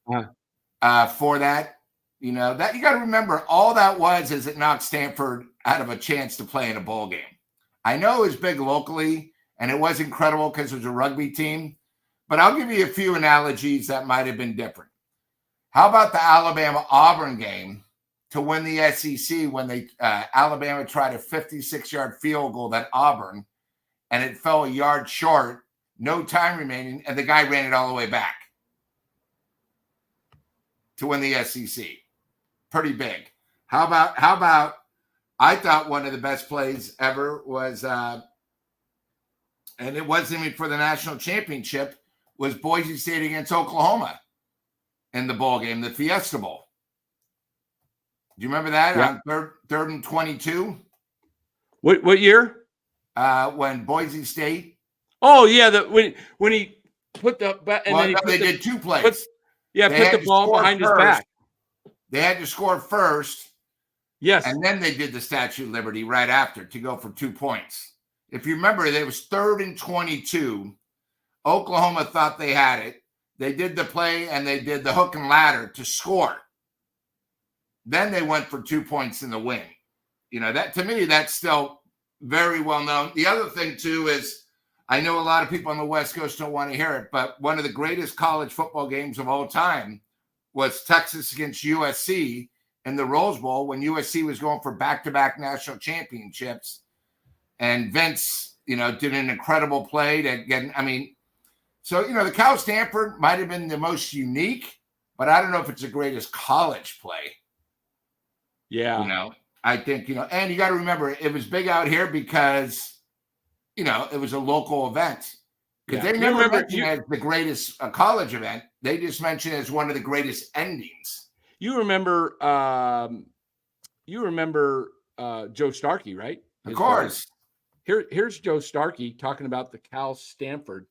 for that. That you got to remember, all that was is it knocked Stanford out of a chance to play in a bowl game. I know it was big locally, and it was incredible because it was a rugby team, but I'll give you a few analogies that might have been different. How about the Alabama-Auburn game to win the SEC when Alabama tried a 56-yard field goal at Auburn, and it fell a yard short, no time remaining, and the guy ran it all the way back to win the SEC. Pretty big. How about I thought one of the best plays ever was, and it wasn't even for the national championship, was Boise State against Oklahoma in the bowl game, the Fiesta Bowl. Do you remember that?
Yeah.
On third and 22?
What year?
When Boise State.
Oh yeah, when he put the and
well,
then
they did 2 plays.
Put the ball behind his back.
They had to score first.
Yes.
And then they did the Statue of Liberty right after to go for 2 points. If you remember, it was 3rd and 22. Oklahoma thought they had it. They did the play and they did the hook and ladder to score. Then they went for 2 points in the win. That to me, that's still very well known. The other thing, too, is I know a lot of people on the West Coast don't want to hear it, but one of the greatest college football games of all time was Texas against USC in the Rose Bowl when USC was going for back-to-back national championships. And Vince, did an incredible play to get, so, the Cal Stanford might have been the most unique, but I don't know if it's the greatest college play.
Yeah.
I think, and you got to remember, it was big out here because, it was a local event. Because they never mentioned it as the greatest college event. They just mentioned it as one of the greatest endings.
You remember Joe Starkey, right?
Of course.
Here's Joe Starkey talking about the Cal-Stanford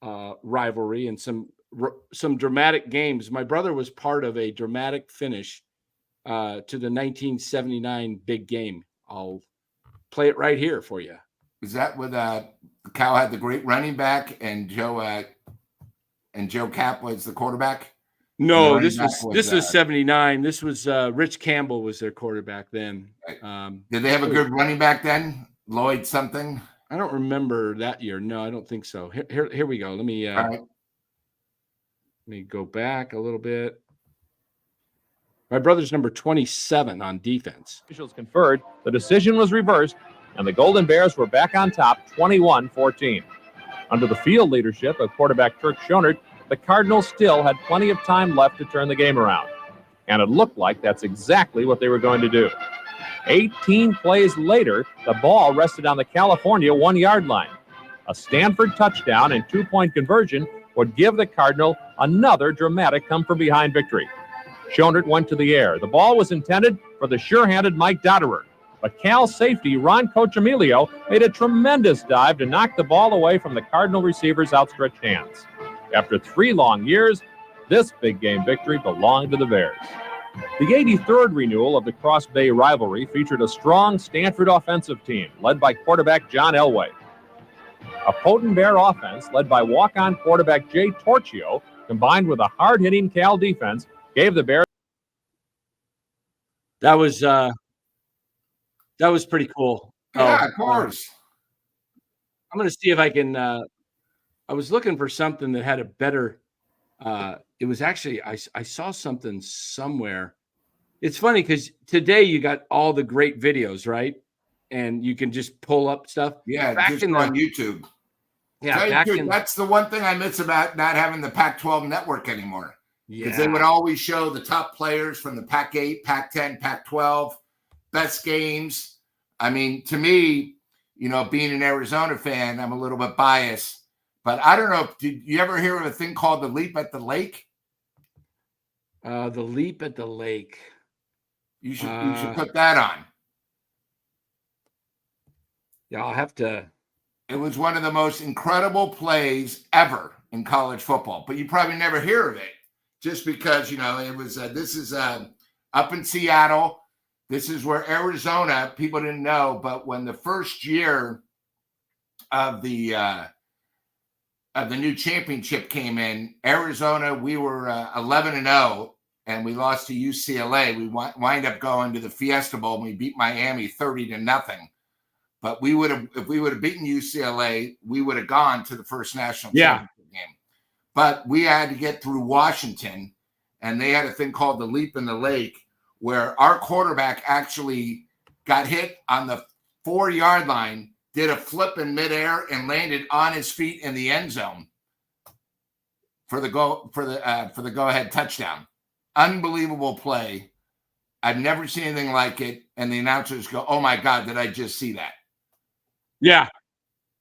rivalry and some dramatic games. My brother was part of a dramatic finish to the 1979 big game. I'll play it right here for you.
Is that with Cal had the great running back and Joe Cap was the quarterback?
No, this was 79. This was Rich Campbell was their quarterback then.
Did they have a good running back then? Lloyd something?
I don't remember that year. No, I don't think so. Here we go. Let me go back a little bit. My brother's number 27 on defense.
Officials conferred, the decision was reversed, and the Golden Bears were back on top 21-14. Under the field leadership of quarterback Kirk Schonert, the Cardinals still had plenty of time left to turn the game around. And it looked like that's exactly what they were going to do. 18 plays later, the ball rested on the California 1-yard line. A Stanford touchdown and 2-point conversion would give the Cardinal another dramatic come-from-behind victory. Schonert went to the air. The ball was intended for the sure-handed Mike Dotterer, but Cal safety Ron Cochemilio made a tremendous dive to knock the ball away from the Cardinal receiver's outstretched hands. After 3 long years, this big game victory belonged to the Bears. The 83rd renewal of the Cross Bay rivalry featured a strong Stanford offensive team led by quarterback John Elway. A potent Bear offense led by walk-on quarterback Jay Torchio, combined with a hard-hitting Cal defense, gave the Bears.
That was pretty cool.
Yeah, of course.
I'm going to see if I can. I was looking for something that had a better. It was actually I saw something somewhere. It's funny because today you got all the great videos, right? And you can just pull up stuff.
Yeah,
back
just
in
on YouTube.
Yeah,
that's the one thing I miss about not having the Pac-12 network anymore. Because they would always show the top players from the Pac-8, Pac-10, Pac-12, best games. I mean, to me, being an Arizona fan, I'm a little bit biased. But I don't know. Did you ever hear of a thing called the Leap at the Lake?
The Leap at the Lake.
You should put that on.
Yeah, I'll have to.
It was one of the most incredible plays ever in college football, but you probably never hear of it just because, it was, this is up in Seattle. This is where Arizona, people didn't know, but when the first year of the new championship came in, Arizona, we were 11-0 and we lost to UCLA. We wind up going to the Fiesta Bowl and we beat Miami 30-0. But if we would have beaten UCLA, we would have gone to the first national championship game. But we had to get through Washington, and they had a thing called the Leap in the Lake, where our quarterback actually got hit on the 4-yard line, did a flip in midair, and landed on his feet in the end zone for the go-ahead touchdown. Unbelievable play. I've never seen anything like it. And the announcers go, "Oh my God, did I just see that?"
Yeah.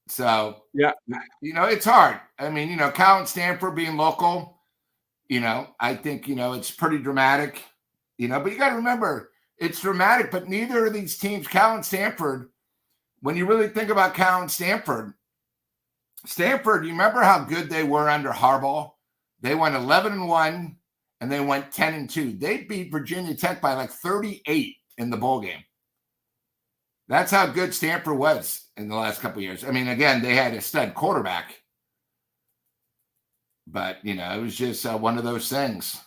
So,
yeah,
it's hard. I mean, Cal and Stanford being local, I think, it's pretty dramatic, but you got to remember it's dramatic, but neither of these teams, Cal and Stanford, when you really think about Cal and Stanford, you remember how good they were under Harbaugh? They went 11-1 and they went 10-2. They beat Virginia Tech by like 38 in the bowl game. That's how good Stanford was in the last couple of years. I mean, again, they had a stud quarterback, but it was just one of those things.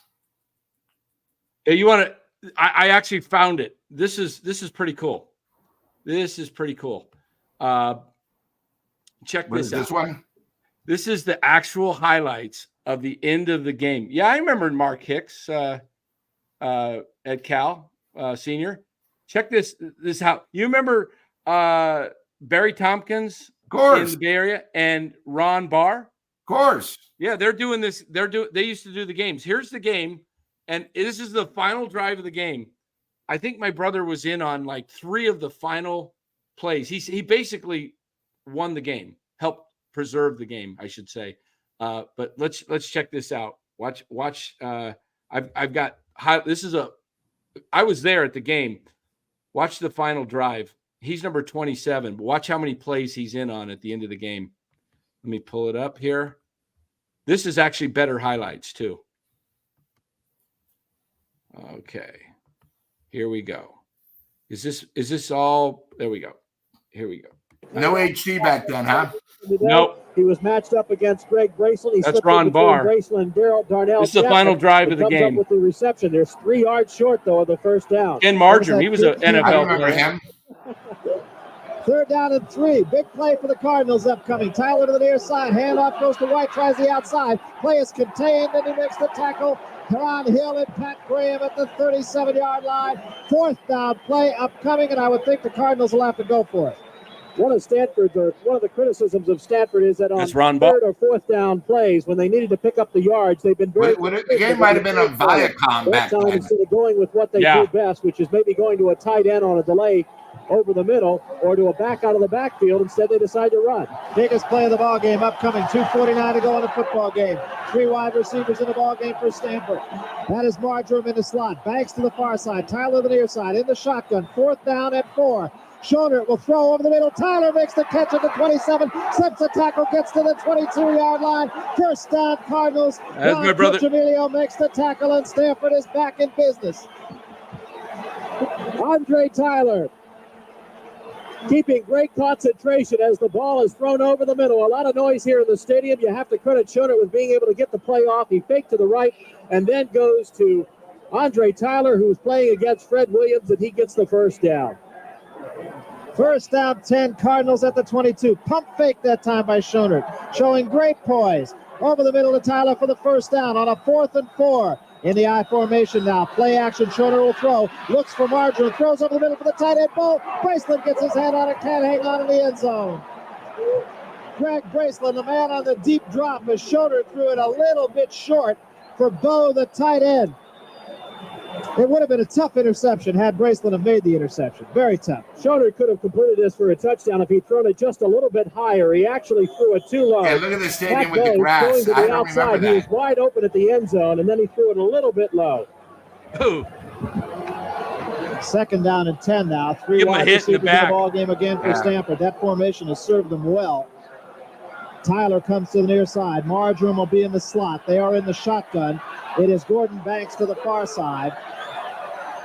Hey, you want to? I actually found it. This is pretty cool. This is pretty cool. Check this out.
This one.
This is the actual highlights of the end of the game. Yeah, I remember Mark Hicks at Cal Senior. Check this. This is how you remember Barry Tompkins in the Bay Area and Ron Barr.
Of course.
Yeah, they're doing this. They used to do the games. Here's the game, and this is the final drive of the game. I think my brother was in on like 3 of the final plays. He basically won the game, helped preserve the game, I should say. But let's check this out. Watch. I've got I was there at the game. Watch the final drive. He's number 27. But watch how many plays he's in on at the end of the game. Let me pull it up here. This is actually better highlights too. Okay. Here we go. Is this all? There we go. Here we go.
No HD back then, huh?
Nope.
He was matched up against Greg Bracelet.
That's Ron Barr.
Bracelet and Darnell.
This is the final drive of the game.
Up with the reception. There's 3 yards short though of the first down.
Ken Marjoram, he was an NFL player.
Him.
3rd down and 3. Big play for the Cardinals upcoming. Tyler to the near side. Handoff goes to White. Tries the outside. Play is contained and he makes the tackle. Teron Hill and Pat Graham at the 37-yard line. 4th down play upcoming, and I would think the Cardinals will have to go for it. One of the criticisms of Stanford is that on 3rd or 4th down plays, when they needed to pick up the yards, they've been very.
The game might have been on Viacom back then.
Instead of going with what they do best, which is maybe going to a tight end on a delay over the middle or to a back out of the backfield, instead they decide to run. Biggest play of the ball game upcoming. 2:49 to go in the football game. 3 wide receivers in the ball game for Stanford. That is Marjoram in the slot. Banks to the far side. Tyler to the near side in the shotgun. 4th down at 4. Schoner will throw over the middle. Tyler makes the catch at the 27. Slips the tackle, gets to the 22-yard line. 1st down Cardinals.
That's my brother.
Emilio makes the tackle, and Stanford is back in business. Andre Tyler keeping great concentration as the ball is thrown over the middle. A lot of noise here in the stadium. You have to credit Shonert with being able to get the play off. He faked to the right and then goes to Andre Tyler, who's playing against Fred Williams, and he gets the first down.
First down, 10, Cardinals at the 22. Pump fake that time by Shonert, showing great poise. Over the middle to Tyler for the first down on a 4th and 4. In the I formation now. Play action. Shonert will throw. Looks for Marjorie. Throws over the middle for the tight end. Bo Braceland gets his hand on it. Can't hang on in the end zone. Greg Braceland, the man on the deep drop, as Shonert threw it a little bit short for Bo, the tight end. It would have been a tough interception had Braceland have made the interception. Very tough.
Shonert could have completed this for a touchdown if he'd thrown it just a little bit higher. He actually threw it too low.
Yeah, look at the stadium with the grass.
Going to
I
the
don't
outside.
remember
He was
that.
wide open at the end zone, and then he threw it a little bit low.
Ooh.
Second down and 10 now. Three
Give him a
wide
hit in the
receivers in the
back.
ball game again for Stanford. That formation has served them well. Tyler comes to the near side. Marjoram will be in the slot. They are in the shotgun. It is Gordon Banks to the far side.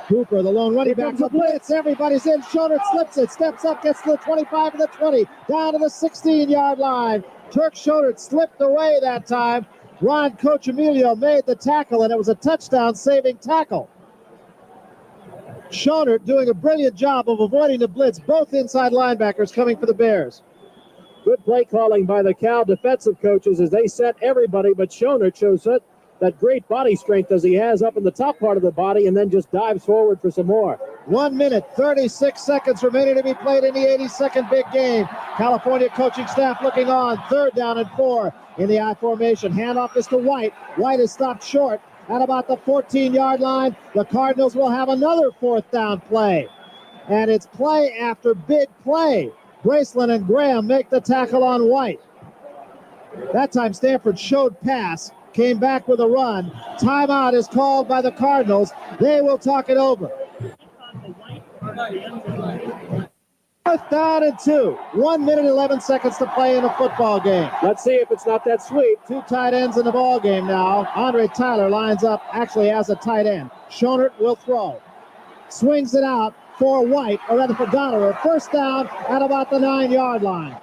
Hooper, the lone running back, a blitz. Everybody's in. Shonert slips it, steps up, gets to the 25 to the 20, down to the 16-yard line. Turk Shonert slipped away that time. Ron Cochemilio made the tackle, and it was a touchdown-saving tackle. Shonert doing a brilliant job of avoiding the blitz. Both inside linebackers coming for the Bears.
Good play calling by the Cal defensive coaches as they set everybody, but Shonert shows that great body strength as he has up in the top part of the body and then just dives forward for some more.
1 minute, 36 seconds remaining to be played in the 82nd big game. California coaching staff looking on. 3rd down and 4 in the I formation. Handoff is to White. White is stopped short at about the 14-yard line. The Cardinals will have another 4th down play. And it's play after big play. Braceland and Graham make the tackle on White. That time Stanford showed pass. Came back with a run. Timeout is called by the Cardinals. They will talk it over. 4th down and 2. 1 minute, 11 seconds to play in a football game.
Let's see if it's not that sweet.
Two tight ends in the ball game now. Andre Tyler lines up actually as a tight end. Shonert will throw. Swings it out for White, or rather for Donnerer. First down at about the 9-yard line.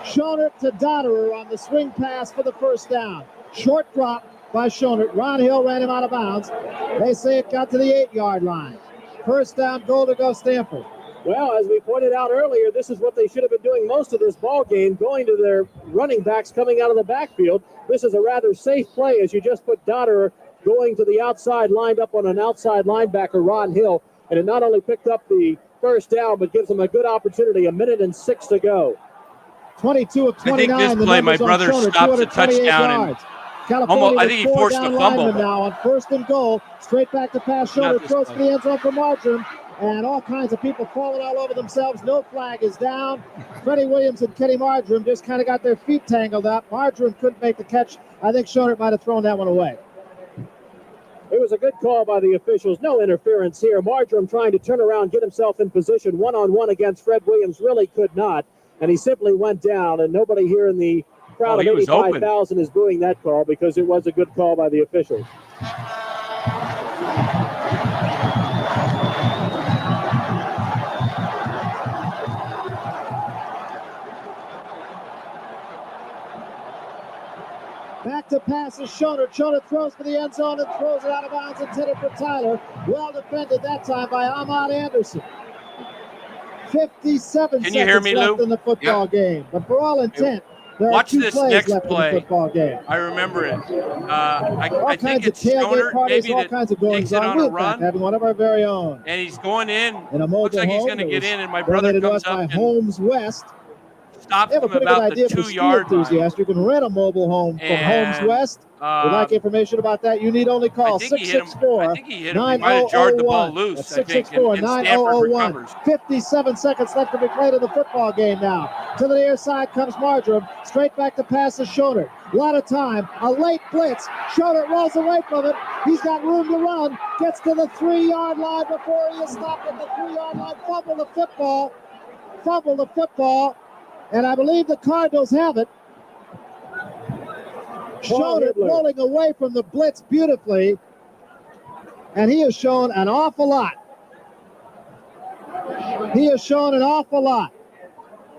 Shonert to Donnerer on the swing pass for the first down. Short drop by Shonert. Ron Hill ran him out of bounds. They say it got to the 8-yard line. First down, goal to go Stanford.
Well, as we pointed out earlier, this is what they should have been doing most of this ball game, going to their running backs coming out of the backfield. This is a rather safe play as you just put Donnerer going to the outside, lined up on an outside linebacker, Ron Hill. And it not only picked up the first down, but gives them a good opportunity. 1 minute and 6 to go.
22 of 29.
I think this play, my brother stops a touchdown.
California
I think he forced a fumble.
Now on 1st and goal, straight back to pass. Shonert throws for the end zone for Marjoram, and all kinds of people falling all over themselves. No flag is down. Freddie Williams and Kenny Marjoram just kind of got their feet tangled up. Marjoram couldn't make the catch. I think Shonert might have thrown that one away.
It was a good call by the officials. No interference here. Marjoram trying to turn around, get himself in position one-on-one against Fred Williams. Really could not. And he simply went down, and nobody here in the crowd of 85,000 is booing that call because it was a good call by the officials.
Back to pass is Shonert. Shonert throws for the end zone and throws it out of bounds, intended for Tyler. Well defended that time by Ahmad Anderson. 57
Can you hear me,
seconds left
Lou?
in the football game. But for all intent, there
Watch
are 2
this
plays
next
left
play.
in the football game.
I remember it.
All
I think
kinds of
it's
tailgate
Shonert
parties,
maybe
all
that
kinds of
takes
goings
it
on.
on
We,
a
in fact,
run,
having one of our very own.
and he's going in.
In a mobile
Looks like he's
home
going to
that
get
was
in, and my brother
donated to
comes
us by
up and
Homes West.
stops
They have a
him
pretty good
about
idea
the
for ski
2-yard line.
enthusiasts. You can rent a mobile home from Homes West. Would like information about that? You need only call 664-9001.
I think he hit him. He might have jarred the ball loose.
That's
I think, and Stanford
664-9001.
recovers.
57 seconds left to be played in the football game now. To the near side comes Marjoram. Straight back to pass to Shonert. A lot of time. A late blitz. Shonert rolls away from it. He's got room to run. Gets to the 3-yard line before he is stopped at the 3-yard line. Fumble the football. And I believe the Cardinals have it. Shonert rolling away from the blitz beautifully. And he has shown an awful lot He has shown an awful lot.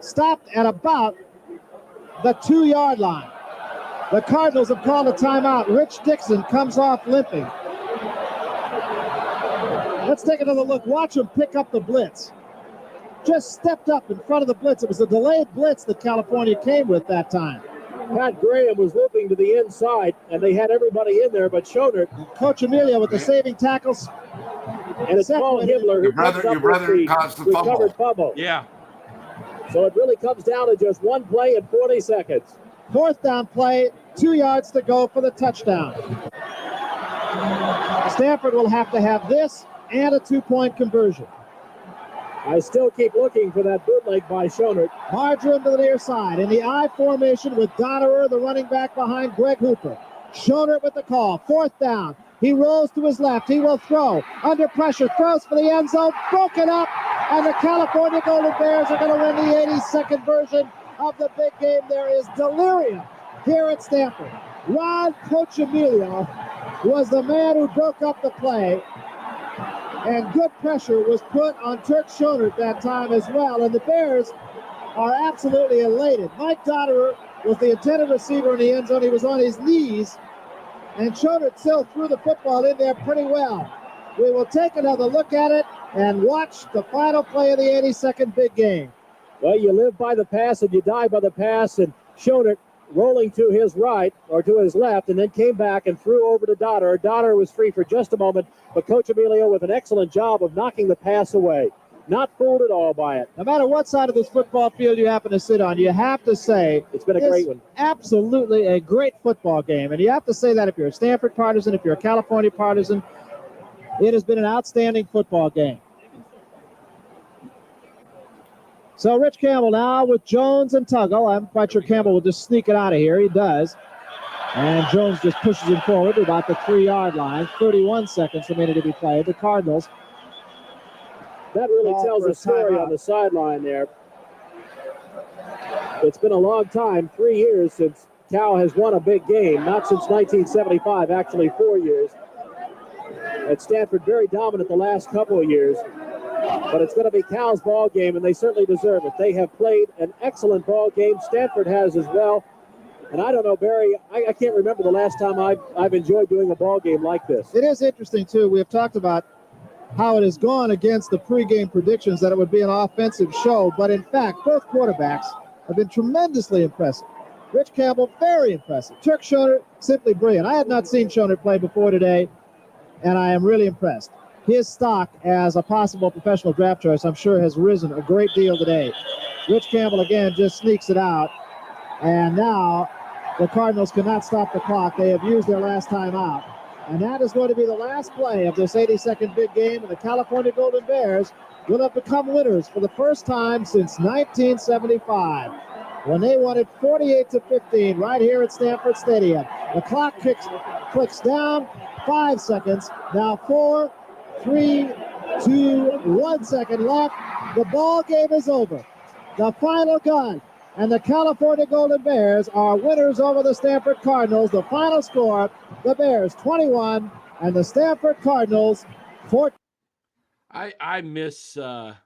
Stopped at about the 2-yard line. The Cardinals have called a timeout. Rich Dixon comes off limping. Let's take another look. Watch him pick up the blitz. Just stepped up in front of the blitz. It was a delayed blitz that California came with that time.
Pat Graham was looping to the inside, and they had everybody in there but Schonert.
Coach Emilio with the saving tackles.
And it's Paul Himmler who comes up with the recovered fumble.
Yeah.
So it really comes down to just one play in 40 seconds.
4th down play, 2 yards to go for the touchdown. Stanford will have to have this and a 2-point conversion.
I still keep looking for that bootleg by Schonert.
Marjoram to the near side in the I formation with Donnerer, the running back behind Greg Hooper. Schonert with the call. 4th down. He rolls to his left. He will throw. Under pressure. Throws for the end zone. Broken up. And the California Golden Bears are going to win the 82nd version of the big game. There is delirium here at Stanford. Coach Emilio was the man who broke up the play. And good pressure was put on Turk Schonert that time as well. And the Bears are absolutely elated. Mike Donnerer was the intended receiver in the end zone. He was on his knees. And Schonert still threw the football in there pretty well. We will take another look at it and watch the final play of the 82nd big game.
Well, you live by the pass and you die by the pass. And Schonert rolling to his right or to his left and then came back and threw over to Donnerer. Donnerer was free for just a moment, but Coach Emilio with an excellent job of knocking the pass away. Not fooled at all by it.
No matter what side of this football field you happen to sit on, you have to say
it's been a great one.
Absolutely a great football game. And you have to say that if you're a Stanford partisan, if you're a California partisan, it has been an outstanding football game. So Rich Campbell now with Jones and Tuggle. I'm quite sure Campbell will just sneak it out of here. He does. And Jones just pushes him forward to about the 3-yard line. 31 seconds remaining to be played. The Cardinals.
That really tells a story on the sideline there. It's been a long time, 3 years since Cal has won a big game. Not since 1975, actually 4 years. At Stanford, very dominant the last couple of years. But it's going to be Cal's ball game, and they certainly deserve it. They have played an excellent ball game. Stanford has as well. And I don't know, Barry, I can't remember the last time I've enjoyed doing a ball game like this.
It is interesting, too. We have talked about how it has gone against the pregame predictions that it would be an offensive show. But, in fact, both quarterbacks have been tremendously impressive. Rich Campbell, very impressive. Turk Schonert, simply brilliant. I had not seen Schonert play before today, and I am really impressed. His stock as a possible professional draft choice, I'm sure, has risen a great deal today. Rich Campbell, again, just sneaks it out. And now the Cardinals cannot stop the clock. They have used their last time out. And that is going to be the last play of this 82nd big game. And the California Golden Bears will have become winners for the first time since 1975, when they won it 48-15 right here at Stanford Stadium. The clock clicks down. 5 seconds. Now 4, 3, 2, 1 second left. The ball game is over. The final gun. And the California Golden Bears are winners over the Stanford Cardinals. The final score, the Bears 21 and the Stanford Cardinals 14.
I miss the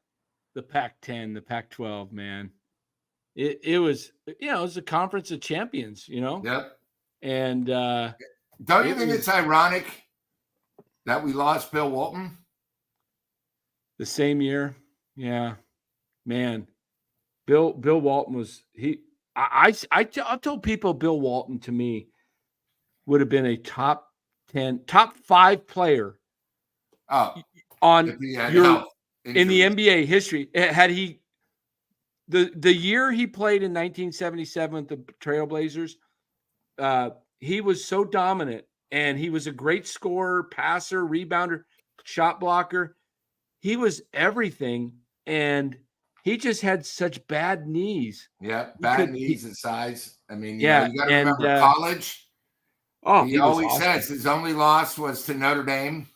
Pac-10, the Pac-12, man. It was, it was a conference of champions,
Yep.
And
don't you think it's ironic that we lost Bill Walton?
The same year? Yeah. Man. Bill Walton was I told people Bill Walton to me would have been a top 5 player in the NBA history. Had he the year he played in 1977 with the Trailblazers, he was so dominant, and he was a great scorer, passer, rebounder, shot blocker. He was everything, and he just had such bad knees.
Yeah, bad knees and size. I mean, you got to remember college. He always says his only loss was to Notre Dame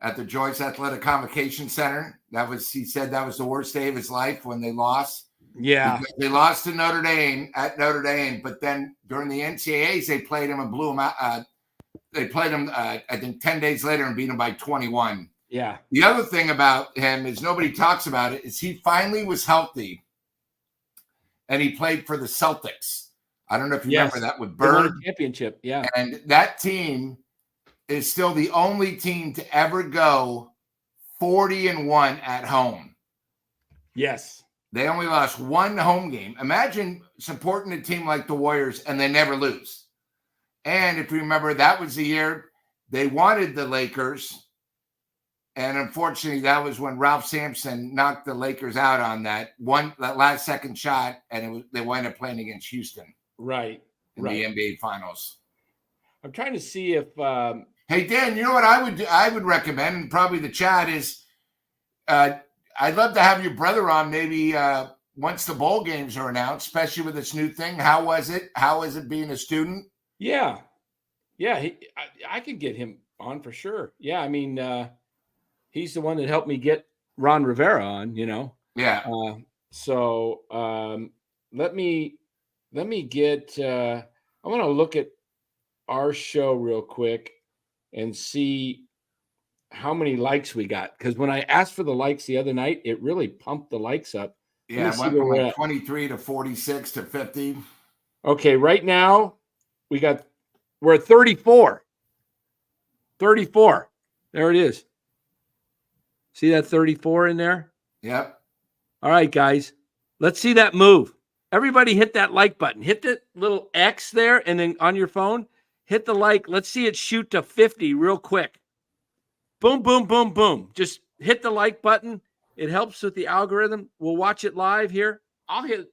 at the Joyce Athletic Convocation Center. He said that was the worst day of his life when they lost.
Yeah.
Because they lost to Notre Dame at Notre Dame, but then during the NCAAs, they played him and blew him out. They played him, I think, 10 days later and beat him by 21.
Yeah.
The other thing about him is nobody talks about it, is he finally was healthy and he played for the Celtics. I don't know if you remember that with
They won
Bird.
a championship. Yeah.
And that team is still the only team to ever go 40-1 at home.
Yes.
They only lost one home game. Imagine supporting a team like the Warriors and they never lose. And if you remember, that was the year they wanted the Lakers. And unfortunately, that was when Ralph Sampson knocked the Lakers out on that last second shot, and they wound up playing against Houston.
Right.
In the NBA Finals.
I'm trying to see if.
Hey Dan, you know what I would recommend, and probably the chat is, I'd love to have your brother on maybe once the bowl games are announced, especially with this new thing. How was it? How is it being a student?
Yeah. I could get him on for sure. Yeah, I mean, he's the one that helped me get Ron Rivera on.
Yeah.
So let me get. I want to look at our show real quick and see how many likes we got, because when I asked for the likes the other night, it really pumped the likes up.
Yeah, it went from like 23 to 46 to 50.
Okay, right now we're at 34. 34. There it is. See that 34 in there?
Yep.
All right, guys. Let's see that move. Everybody hit that like button. Hit the little X there, and then on your phone, hit the like. Let's see it shoot to 50 real quick. Boom, boom, boom, boom. Just hit the like button. It helps with the algorithm. We'll watch it live here. I'll hit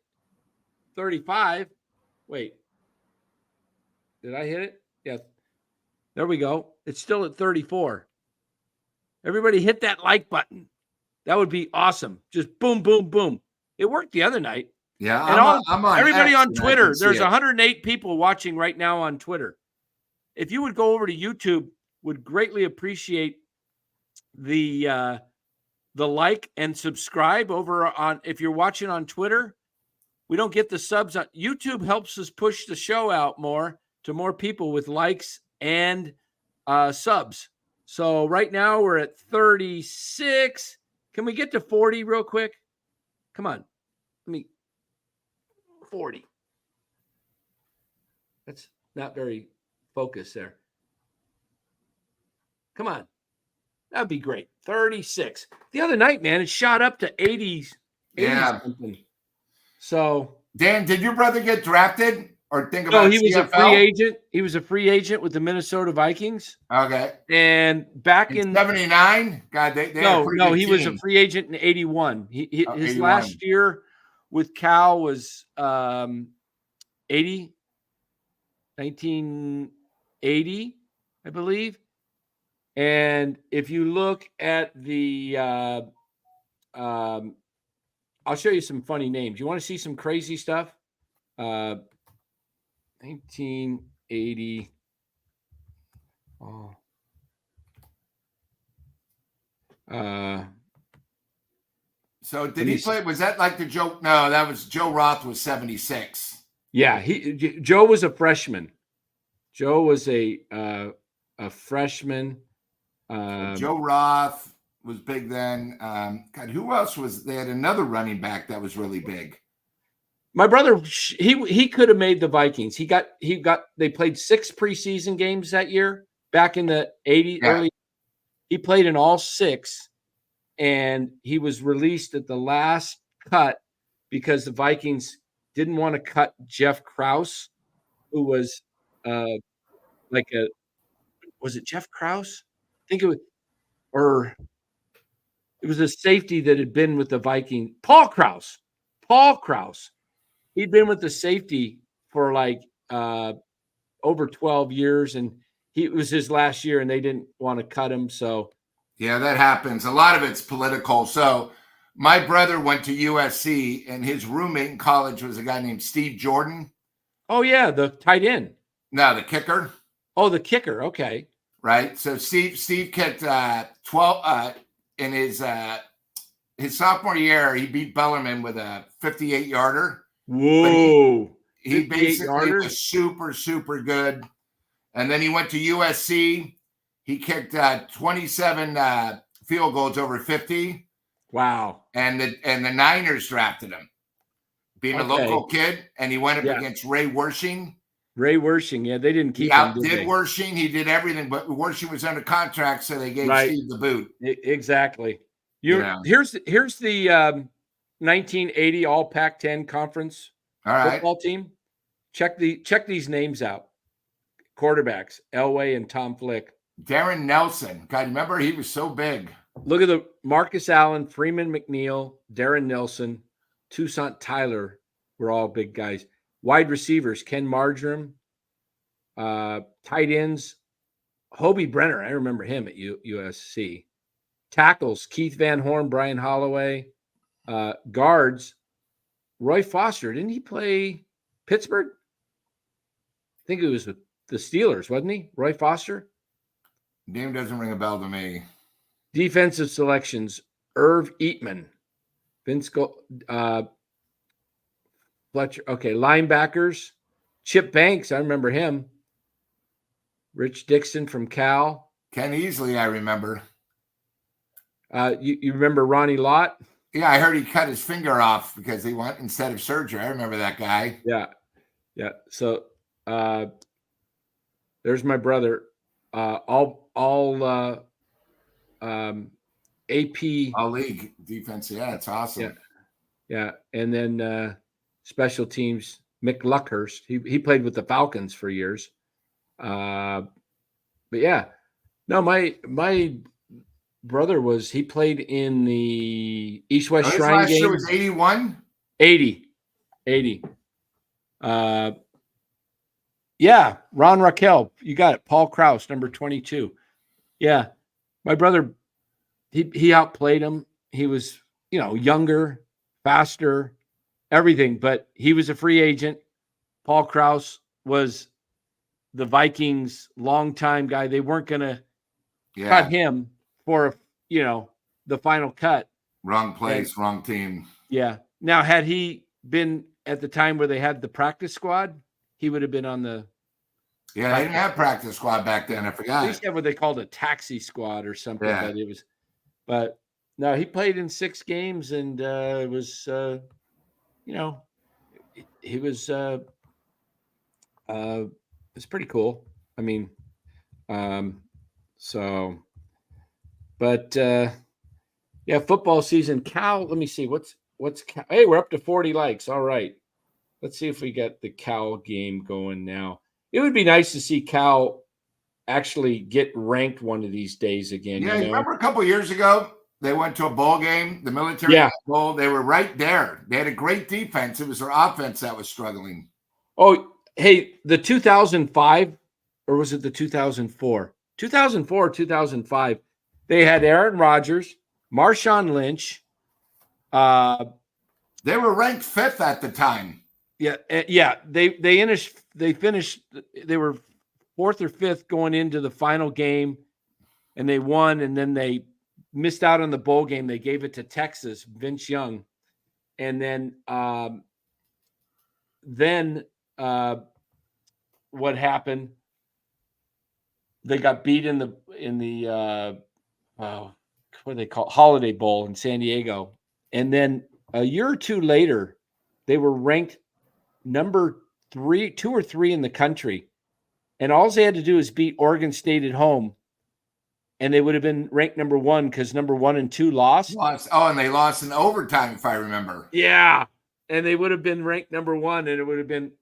35. Wait. Did I hit it? Yes. There we go. It's still at 34. Everybody hit that like button. That would be awesome. Just boom, boom, boom. It worked the other night.
Yeah,
and
I'm on
everybody
X
on Twitter. There's
108
108 people watching right now on Twitter. If you would go over to YouTube, would greatly appreciate the like and subscribe over on. If you're watching on Twitter, we don't get the subs on YouTube. Helps us push the show out more to more people with likes and subs. So right now we're at 36. Can we get to 40 real quick? Come on. 40. That's not very focused there. Come on. That'd be great. 36. The other night, man, it shot up to 80s.
Yeah.
Something. So
Dan, did your brother get drafted or think about?
No, he was
CFL?
a free agent. He was a free agent with the Minnesota Vikings.
Okay.
And back in
79, God, they
no, he was a free agent in 81. His
81.
last year with Cal was 1980, I believe. And if you look at the I'll show you some funny names. You want to see some crazy stuff? 1980. Oh.
So did he play? Was that like the Joe? No, that was Joe Roth was 76.
Yeah, Joe was a freshman. Joe was a freshman.
Joe Roth was big then. God, who else was? They had another running back that was really big.
My brother, he could have made the Vikings. They played 6 preseason games that year back in the 80s.
Yeah.
Early. He played in all 6, and he was released at the last cut because the Vikings didn't want to cut Jeff Krause, who was was it Jeff Krause? I think it was, or it was a safety that had been with the Vikings. Paul Krause. He'd been with the safety for over 12 years, and it was his last year, and they didn't want to cut him. So,
yeah, that happens. A lot of it's political. So, my brother went to USC, and his roommate in college was a guy named Steve Jordan.
Oh yeah, the tight end.
No, the kicker.
Oh, the kicker. Okay.
Right. So Steve kicked 12 in his sophomore year. He beat Bellarmine with a 58-yarder.
Whoa.
He basically was super, super good. And then he went to USC. He kicked 27 field field goals over 50.
Wow.
And the Niners drafted him, being a local kid, and he went up against Ray Wershing.
Ray Wershing, yeah, they didn't keep
him.
He
outdid Wershing. He did everything, but Wershing was under contract, so they gave Steve the boot.
Exactly. Here's the 1980 All Pac-10 Conference football team. Check these names out. Quarterbacks: Elway and Tom Flick.
Darren Nelson. God, remember he was so big.
Look at the Marcus Allen, Freeman McNeil, Darren Nelson, Toussaint Tyler were all big guys. Wide receivers: Ken Marjoram. Tight ends: Hobie Brenner. I remember him at USC. Tackles: Keith Van Horn, Brian Holloway. Guards: Roy Foster. Didn't he play Pittsburgh? I think it was with the Steelers, wasn't he? Roy Foster?
Name doesn't ring a bell to me.
Defensive selections: Irv Eatman, Vince Fletcher. Okay, linebackers: Chip Banks. I remember him. Rich Dixon from Cal.
Ken Easley, I remember.
You remember Ronnie Lott?
Yeah, I heard he cut his finger off because he went instead of surgery. I remember that guy.
Yeah. So there's my brother. All AP,
all league defense. Yeah, it's awesome.
Yeah. And then special teams, Mick Luckhurst. He played with the Falcons for years. But yeah, no, my brother he played in the East-West Shrine game.
Last year was 81?
80. Yeah, Ron Raquel. You got it. Paul Krause, number 22. Yeah. My brother, he outplayed him. He was, younger, faster, everything, but he was a free agent. Paul Krause was the Vikings' longtime guy. They weren't going to cut him for, the final cut.
Wrong place, wrong team.
Yeah. Now, had he been at the time where they had the practice squad, he would have been on the.
Yeah, they didn't have practice squad back then. I forgot.
They used to have what they called a taxi squad or something. Yeah. But no, he played in 6 games and it was, he was, it's pretty cool. I mean, yeah, football season. Cal, let me see. What's Cal? Hey, we're up to 40 likes. All right. Let's see if we get the Cal game going now. It would be nice to see Cal actually get ranked one of these days again.
Yeah, remember a couple of years ago, they went to a bowl game, the military bowl. They were right there. They had a great defense. It was their offense that was struggling.
Oh, hey, the 2005, or was it the 2004? 2004, 2005. They had Aaron Rodgers, Marshawn Lynch.
They were ranked 5th at the time.
Yeah. They finished. They were 4th or 5th going into the final game, and they won. And then they missed out on the bowl game. They gave it to Texas, Vince Young, and then what happened? They got beat in the what do they call it? Holiday Bowl in San Diego, and then a year or two later, they were ranked number 2 or 3 in the country, and all they had to do is beat Oregon State at home, and they would have been ranked number 1 because number 1 and 2 lost.
Oh, and they lost in overtime, if I remember.
Yeah, and they would have been ranked number 1, and it would have been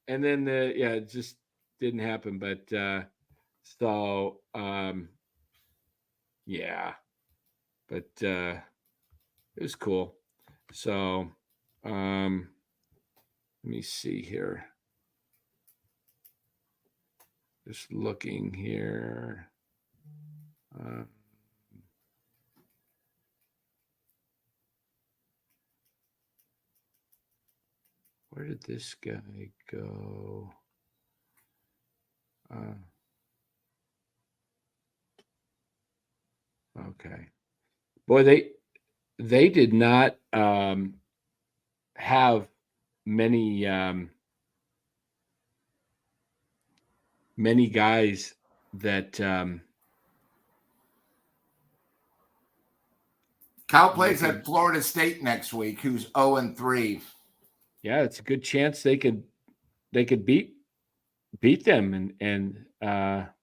and then it just didn't happen. But but it was cool. So let me see here. Just looking here. Where did this guy go? Okay. Boy, they did not have many guys that
Cal plays at Florida State next week, who's 0-3.
Yeah, it's a good chance they could beat them, and that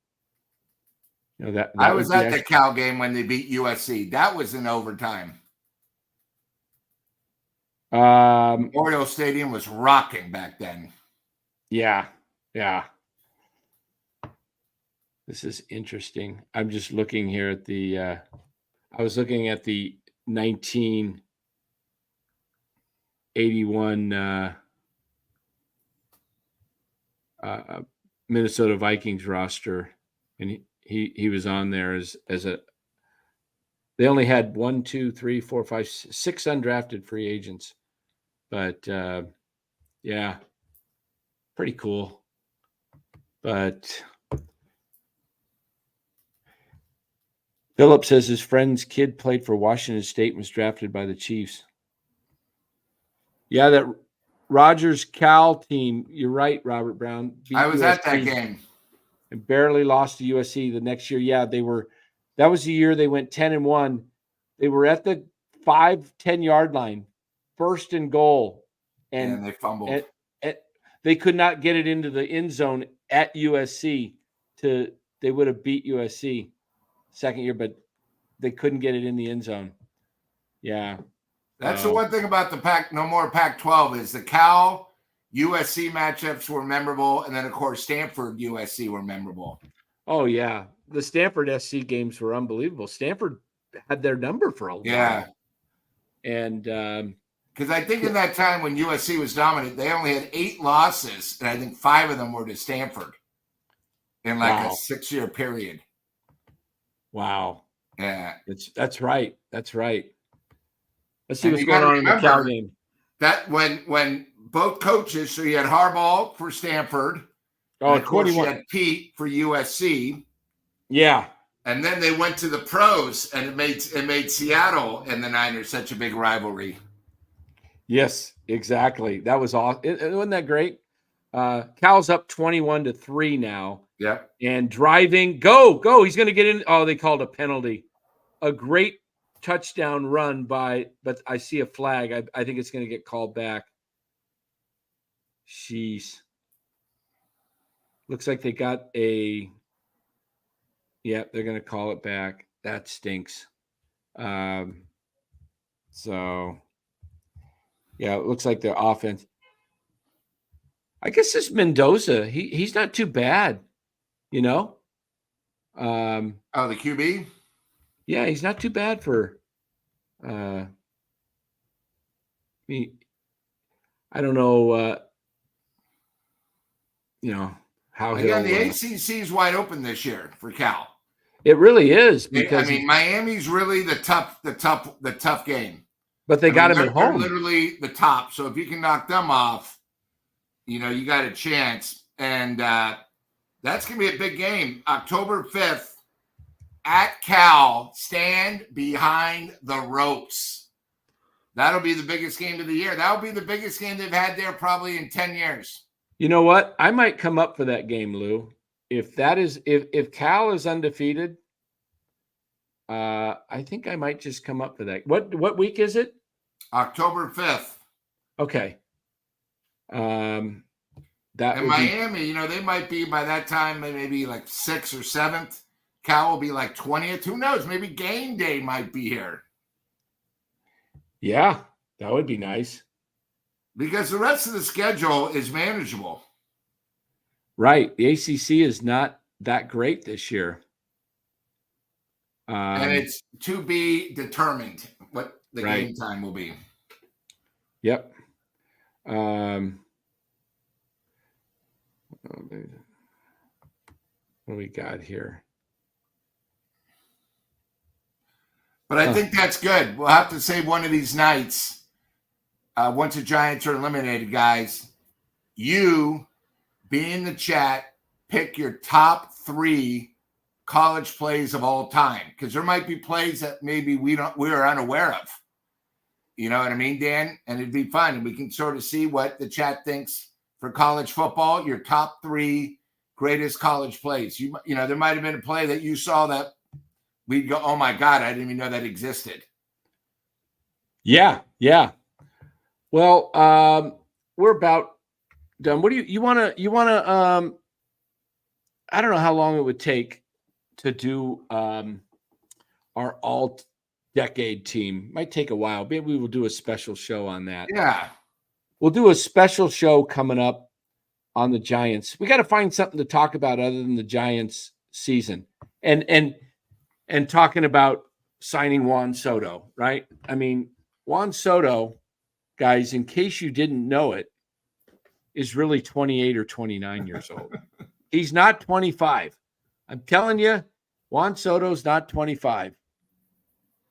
I was at the Cal game when they beat USC. That was in overtime. Memorial Stadium was rocking back then.
Yeah. This is interesting. I'm just looking here at the I was looking at the 1981 Minnesota Vikings roster, and he was on there as a. They only had 6 undrafted free agents, but yeah, pretty cool. But Philip says his friend's kid played for Washington State and was drafted by the Chiefs. Yeah, that Rogers Cal team. You're right, Robert Brown.
I was at that game
and barely lost to USC the next year. Yeah, they were. That was the year they went 10-1. They were at the 5-10 yard line, first and goal, and
they fumbled.
They could not get it into the end zone at USC. They would have beat USC second year, but they couldn't get it in the end zone. Yeah.
That's the one thing about the Pac-12 is the Cal USC matchups were memorable, and then of course Stanford USC were memorable.
Oh yeah, the Stanford SC games were unbelievable. Stanford had their number for a while.
Yeah,
and
because I think in that time when USC was dominant, they only had 8 losses, and I think 5 of them were to Stanford in like a 6-year period.
Wow.
Yeah,
that's right. That's right. Let's see what's going on in the Cal game.
That when both coaches, so you had Harbaugh for Stanford,
and
of course you had Pete for USC.
Yeah.
And then they went to the pros, and it made Seattle and the Niners such a big rivalry.
Yes, exactly. That was awesome. Wasn't that great? Cal's up 21-3 now.
Yep.
And driving, go. He's going to get in. Oh, they called a penalty. A great touchdown run but I see a flag. I think it's going to get called back. Jeez. Looks like they got a. Yeah, they're going to call it back. That stinks. So, yeah, it looks like their offense. I guess this Mendoza, he's not too bad,
the QB?
Yeah, he's not too bad for I don't know how
again, the ACC is wide open this year for Cal.
It really is, because
Miami's really the tough game.
But they got him at home.
They're literally the top. So if you can knock them off, you got a chance. And that's going to be a big game. October 5th at Cal, stand behind the ropes. That'll be the biggest game of the year. That'll be the biggest game they've had there probably in 10 years.
You know what? I might come up for that game, Lou. If Cal is undefeated, I think I might just come up for that. What week is it?
October 5th.
Okay.
Miami, they might be by that time maybe like 6th or 7th. Cal will be like 20th. Who knows? Maybe game day might be here.
Yeah, that would be nice.
Because the rest of the schedule is manageable.
Right. The ACC is not that great this year.
And it's to be determined what the game time will be.
Yep. What do we got here?
But I think that's good. We'll have to save one of these nights. Once the Giants are eliminated, guys, you be in the chat, pick your top 3 college plays of all time, because there might be plays that maybe we are unaware of. You know what I mean, Dan? And it'd be fun, and we can sort of see what the chat thinks for college football. Your top 3 greatest college plays. There might have been a play that you saw that we'd go, oh my God, I didn't even know that existed.
Yeah. Well, we're about done. What do you want to, I don't know how long it would take to do our all-decade team. Might take a while. Maybe we will do a special show on that.
Yeah.
We'll do a special show coming up on the Giants. We got to find something to talk about other than the Giants season and talking about signing Juan Soto, right? I mean, Juan Soto, guys, in case you didn't know it, is really 28 or 29 years old. He's not 25. I'm telling you, Juan Soto's not 25.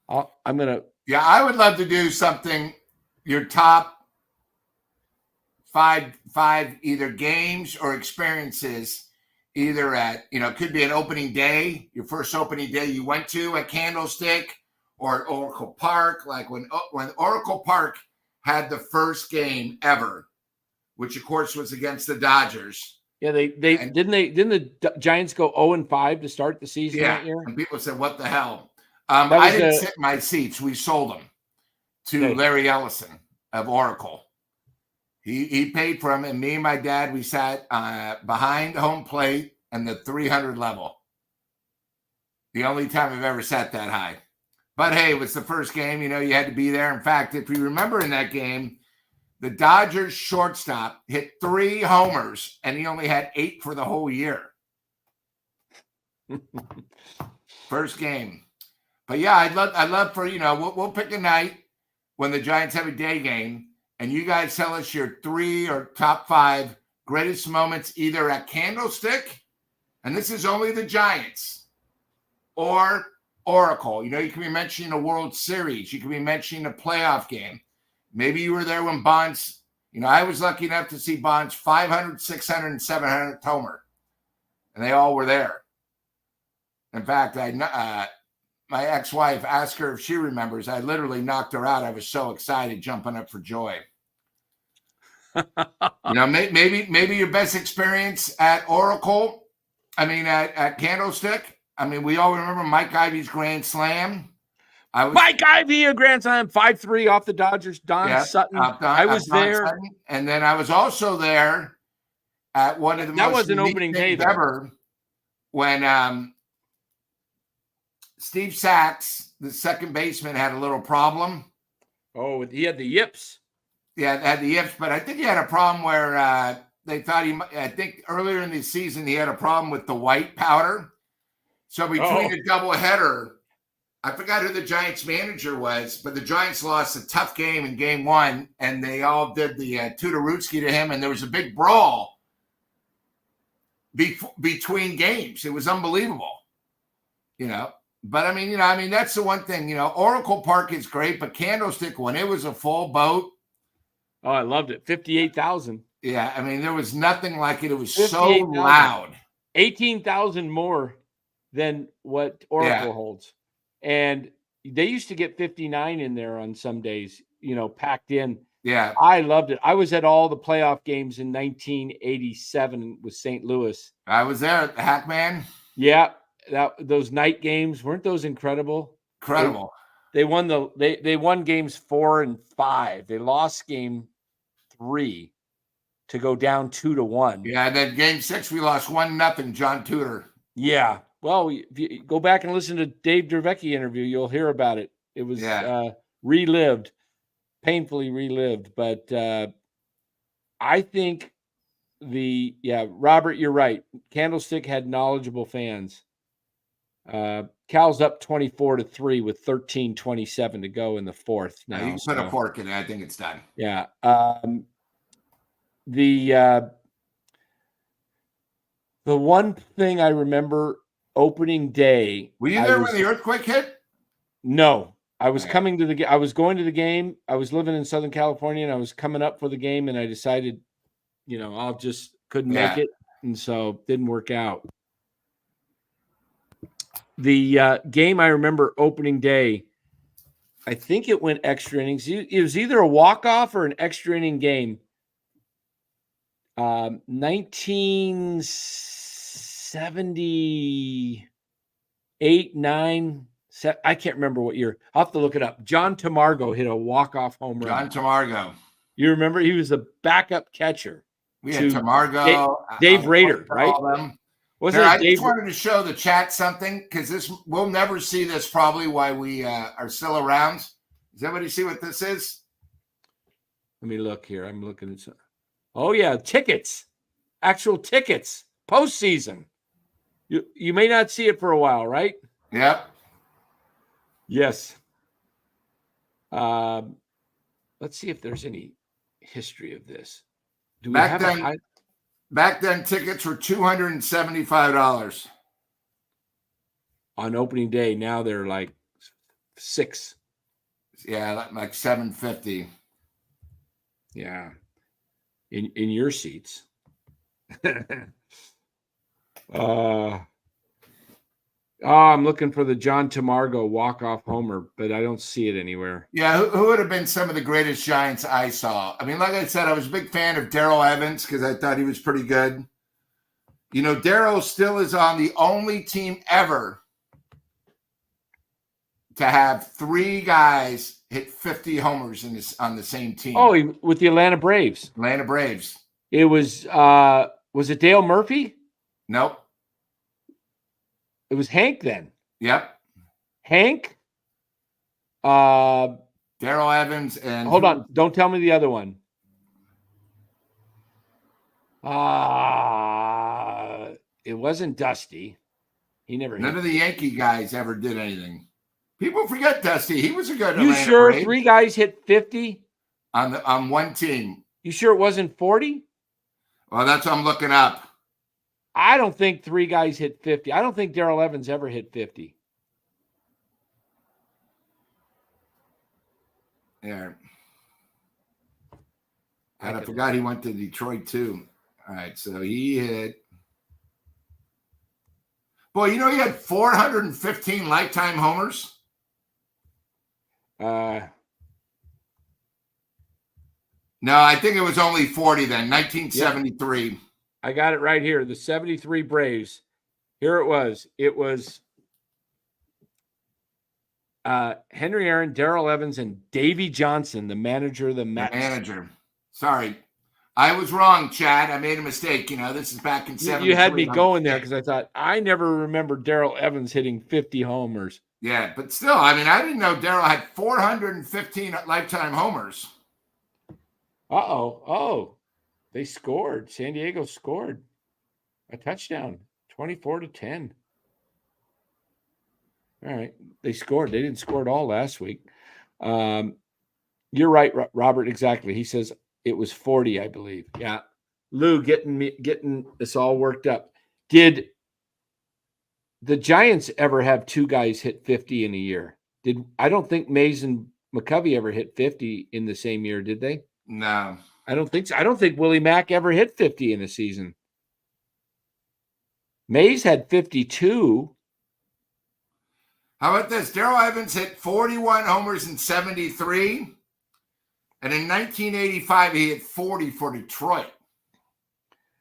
I'm going to.
Yeah, I would love to do something, your top five either games or experiences, either at, it could be an opening day, your first opening day you went to at Candlestick or at Oracle Park, like when Oracle Park had the first game ever, which of course was against the Dodgers.
Yeah, didn't the Giants go 0-5 to start the season that year?
And people said, "What the hell?" I didn't sit in my seats. We sold them to Larry Ellison of Oracle. He paid for them, and me and my dad, we sat behind home plate and the 300 level. The only time I've ever sat that high. But hey, it was the first game. You had to be there. In fact, if you remember in that game, the Dodgers shortstop hit 3 homers, and he only had 8 for the whole year. First game. But yeah, I'd love for, we'll pick a night when the Giants have a day game, and you guys tell us your 3 or top 5 greatest moments either at Candlestick, and this is only the Giants, or Oracle. You can be mentioning a World Series. You can be mentioning a playoff game. Maybe you were there when Bonds, I was lucky enough to see Bonds 500, 600, and 700 homer, and they all were there. In fact, my ex-wife asked her if she remembers. I literally knocked her out. I was so excited, jumping up for joy. Maybe your best experience at Oracle. At Candlestick. We all remember Mike Ivy's grand slam.
Mike Ivy, a grand slam, 5-3 off the Dodgers. Sutton. I was there.
Sutton. And then I was also there at one of the
that
most
was an opening day
ever when Steve Sachs, the second baseman, had a little problem.
Oh, he had the yips.
Yeah, had the yips, but I think he had a problem where they thought I think earlier in the season he had a problem with the white powder. So between a doubleheader, I forgot who the Giants manager was, but the Giants lost a tough game in game 1, and they all did the Tutorutski to him, and there was a big brawl between games. It was unbelievable, But that's the one thing, Oracle Park is great, but Candlestick, when it was a full boat.
Oh, I loved it. 58,000.
Yeah, there was nothing like it. It was so loud.
18,000 more than what Oracle holds. And they used to get 59 in there on some days, packed in.
Yeah.
I loved it. I was at all the playoff games in 1987 with St. Louis.
I was there at the Hackman.
Yeah. Those night games, weren't those incredible?
Incredible.
They won they won games 4 and 5. They lost game 3 to go down 2-1.
Yeah, and then game 6 we lost 1-0, John Tudor.
Yeah. Well, if you go back and listen to Dave Dervecki interview, you'll hear about it. It was relived, painfully relived. But I think Robert, you're right. Candlestick had knowledgeable fans. Cal's up 24-3 with 13:27 to go in the 4th. Now
you can put a fork in it. I think it's done.
Yeah. The one thing I remember opening day.
Were you there when the earthquake hit?
No, I was coming to the. I was going to the game. I was living in Southern California, and I was coming up for the game, and I decided, I'll just couldn't make it, and so didn't work out. The game I remember opening day, I think it went extra innings. It was either a walk-off or an extra inning game. 1978, 9, I can't remember what year. I'll have to look it up. John Tamargo hit a walk-off home run.
John Tamargo.
You remember? He was a backup catcher.
We had Tamargo.
Dave Rader, right?
I just wanted to show the chat something because we'll never see this probably while we are still around. Does everybody see what this is?
Let me look here. I'm looking at some. Oh, yeah, tickets. Actual tickets. Postseason. You may not see it for a while, right?
Yep.
Yes. Let's see if there's any history of this. Do we
Back then, tickets were $275
on opening day. Now they're like $6.
Yeah, like $750.
Yeah, in your seats. I'm looking for the John Tamargo walk-off homer, but I don't see it anywhere.
Yeah, who would have been some of the greatest Giants I saw? I mean, like I said, I was a big fan of Darrell Evans because I thought he was pretty good. You know, Darrell still is on the only team ever to have 3 guys hit 50 homers on the same team.
Oh, with the Atlanta Braves.
Atlanta Braves.
It was it Dale Murphy?
Nope.
It was Hank then.
Yep.
Hank.
Darrell Evans and
hold on. Don't tell me the other one. It wasn't Dusty. He never.
None of the Yankee guys ever did anything. People forget Dusty. He was a good.
You
Atlanta
sure
Brave
3 guys hit 50
on one team?
You sure it wasn't 40?
Well, that's what I'm looking up.
I don't think 3 guys hit 50. I don't think Darrell Evans ever hit 50.
Yeah. God, I forgot he went to Detroit too. All right, so he hit. Boy, you know he had 415 lifetime homers.
No,
I think it was only 40 then. 1973.
Yep. I got it right here. The 73 Braves. Here it was. It was Henry Aaron, Darrell Evans, and Davey Johnson, the manager of the Mets.
Sorry. I was wrong, Chad. I made a mistake. You know, this is back in 73.
You had me going there because I thought, I never remember Darrell Evans hitting 50 homers.
Yeah, but still, I mean, I didn't know Darrell had 415 lifetime homers.
Oh, they scored. San Diego scored a touchdown, 24-10. All right, they scored. They didn't score at all last week. You're right, Robert. Exactly. He says it was 40, I believe. Yeah, Lou getting us all worked up. Did the Giants ever have 2 guys hit 50 in a year? I don't think Mays and McCovey ever hit 50 in the same year, did they?
No.
I don't think so. I don't think Willie Mack ever hit 50 in a season. Mays had 52.
How about this? Darrell Evans hit 41 homers in 73. And in 1985, he hit 40 for Detroit.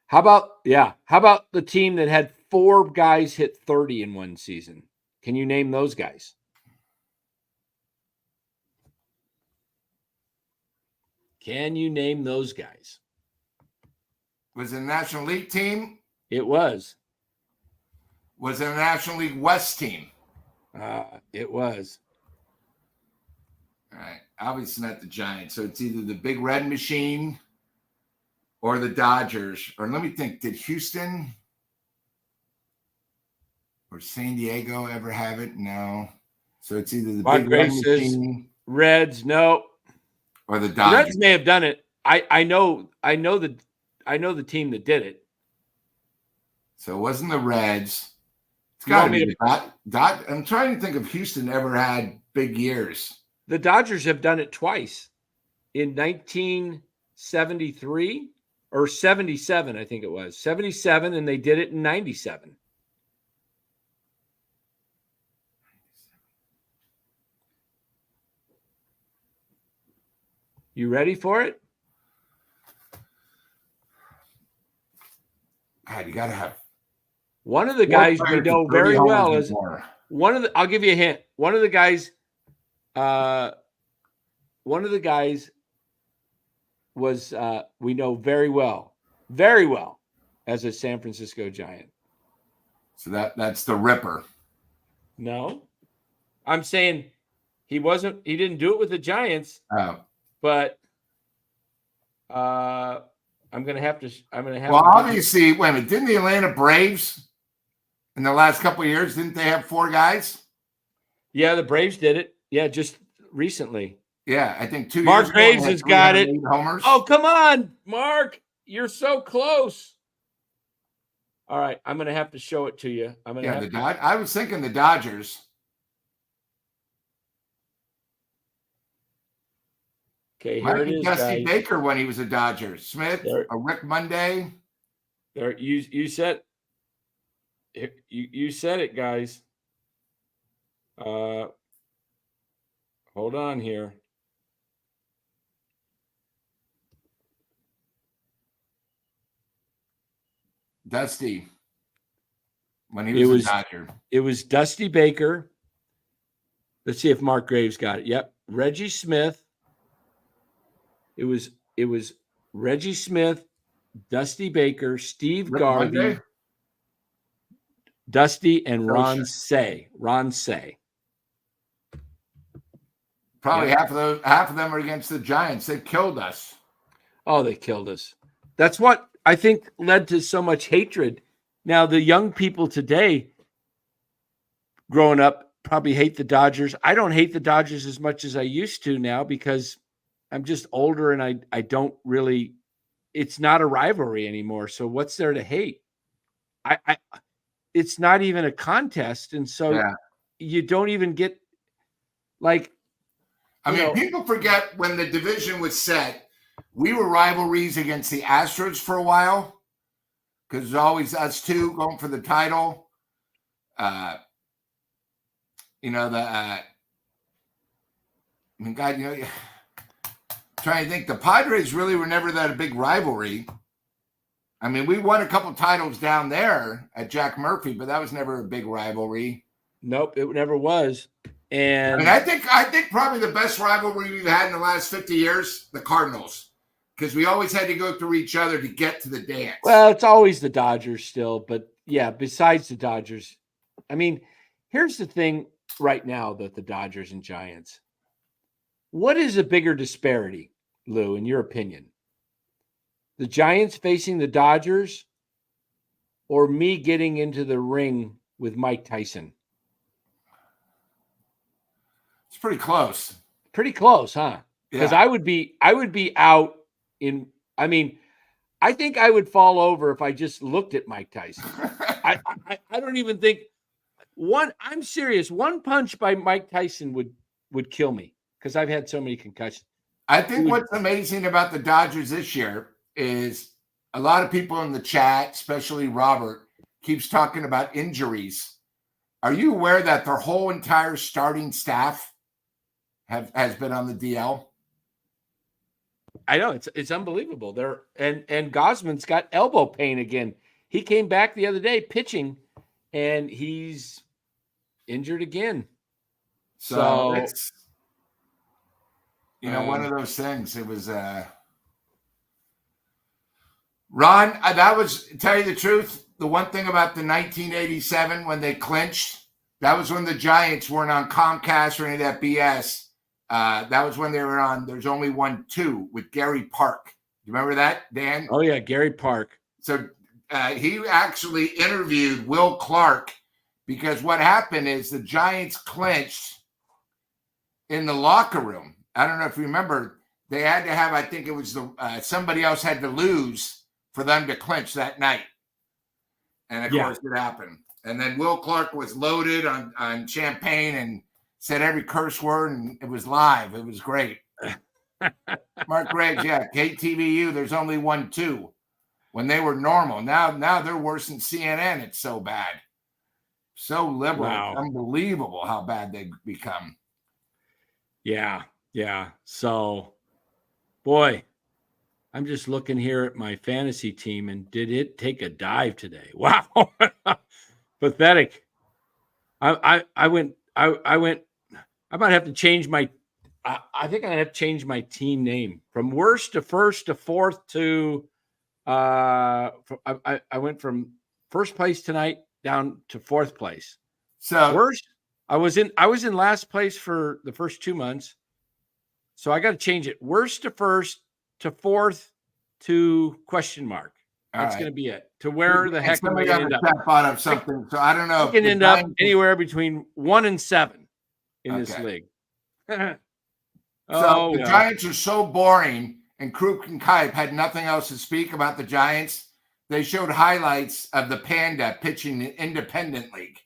How about the team that had 4 guys hit 30 in one season? Can you name those guys? Can you name those guys?
Was it a National League team?
It was.
Was it a National League West team?
It was.
All right. Obviously not the Giants. So it's either the Big Red Machine or the Dodgers. Or let me think. Did Houston or San Diego ever have it? No. So it's either the Big Red Machine.
Reds, no.
Or the Dodgers.
The Reds may have done it. I know the team that did it.
So it wasn't the Reds. It's got to be I'm trying to think if Houston ever had big years.
The Dodgers have done it twice. In 1973 or 77, I think it was. 77, and they did it in 97. You ready for it?
God, you got to have
one of the guys we know very well is I'll give you a hint. One of the guys was we know very well as a San Francisco Giant.
So that's the Ripper.
No, I'm saying he didn't do it with the Giants.
Oh.
But I'm gonna have to.
Well, obviously, wait a minute. Didn't the Atlanta Braves in the last couple of years, didn't they have 4 guys?
Yeah, the Braves did it. Yeah, just recently.
Yeah, I think 2 years
Mark
ago.
Graves has got it.
Homers.
Oh, come on, Mark. You're so close. All right, I'm gonna have to show it to you.
I was thinking the Dodgers.
Okay, here it is,
Dusty
guys.
Baker when he was a Dodger. Smith, a Rick Monday.
There, you said you said it, guys. Hold on here.
Dusty when he was a Dodger.
It was Dusty Baker. Let's see if Mark Graves got it. Yep, Reggie Smith. It was Reggie Smith, Dusty Baker, Steve Garvey,
Monday?
Dusty, and Ron Say.
Probably half of them are against the Giants. They killed us.
Oh, they killed us. That's what I think led to so much hatred. Now, the young people today growing up probably hate the Dodgers. I don't hate the Dodgers as much as I used to now because I'm just older and I don't really, it's not a rivalry anymore. So what's there to hate? It's not even a contest. And so you don't even get like,
I mean, people forget when the division was set, we were rivalries against the Astros for a while because it's always us two going for the title. I mean, God, trying to think, the Padres really were never that a big rivalry. I mean, we won a couple titles down there at Jack Murphy, but that was never a big rivalry.
Nope, it never was. And
I mean, I think probably the best rivalry we've had in the last 50 years, the Cardinals, because we always had to go through each other to get to the dance.
Well, it's always the Dodgers still, but yeah, besides the Dodgers, I mean, here's the thing right now that the Dodgers and Giants, what is a bigger disparity, Lou, in your opinion? The Giants facing the Dodgers or me getting into the ring with Mike Tyson?
It's pretty close.
Pretty close, huh? Because I would be out in, I mean, I think I would fall over if I just looked at Mike Tyson. I don't even think I'm serious. One punch by Mike Tyson would kill me because I've had so many concussions.
I think what's amazing about the Dodgers this year is a lot of people in the chat, especially Robert, keeps talking about injuries. Are you aware that their whole entire starting staff has been on the DL?
I know it's unbelievable. And Gosman's got elbow pain again. He came back the other day pitching, and he's injured again.
So it's one of those things. It was Ron. That was, tell you the truth, the one thing about the 1987 when they clinched, that was when the Giants weren't on Comcast or any of that BS. That was when they were on There's Only One 2 with Gary Park. You remember that, Dan?
Oh, yeah, Gary Park.
So he actually interviewed Will Clark because what happened is the Giants clinched in the locker room. I don't know if you remember. They had to have, I think it was somebody else had to lose for them to clinch that night. And, of course, it happened. And then Will Clark was loaded on champagne and said every curse word, and it was live. It was great. Mark Graves, KTVU, There's Only One 2. When they were normal. Now they're worse than CNN. It's so bad. So liberal. Wow. It's unbelievable how bad they've become.
Yeah. So, boy, I'm just looking here at my fantasy team, and did it take a dive today? Wow. Pathetic. I went. I might have to change my. I think I have to change my team name from worst to first to fourth to. I went from first place tonight down to fourth place.
So
worst. I was in last place for the first 2 months. So I got to change it. Worst to first to fourth to question mark. That's going to be it. To where the heck am I going to end up?
Out of something. So I don't know.
I can end up anywhere between 1 and 7 in this league.
The Giants are so boring, and Kruk and Kipe had nothing else to speak about the Giants. They showed highlights of the Panda pitching the independent league.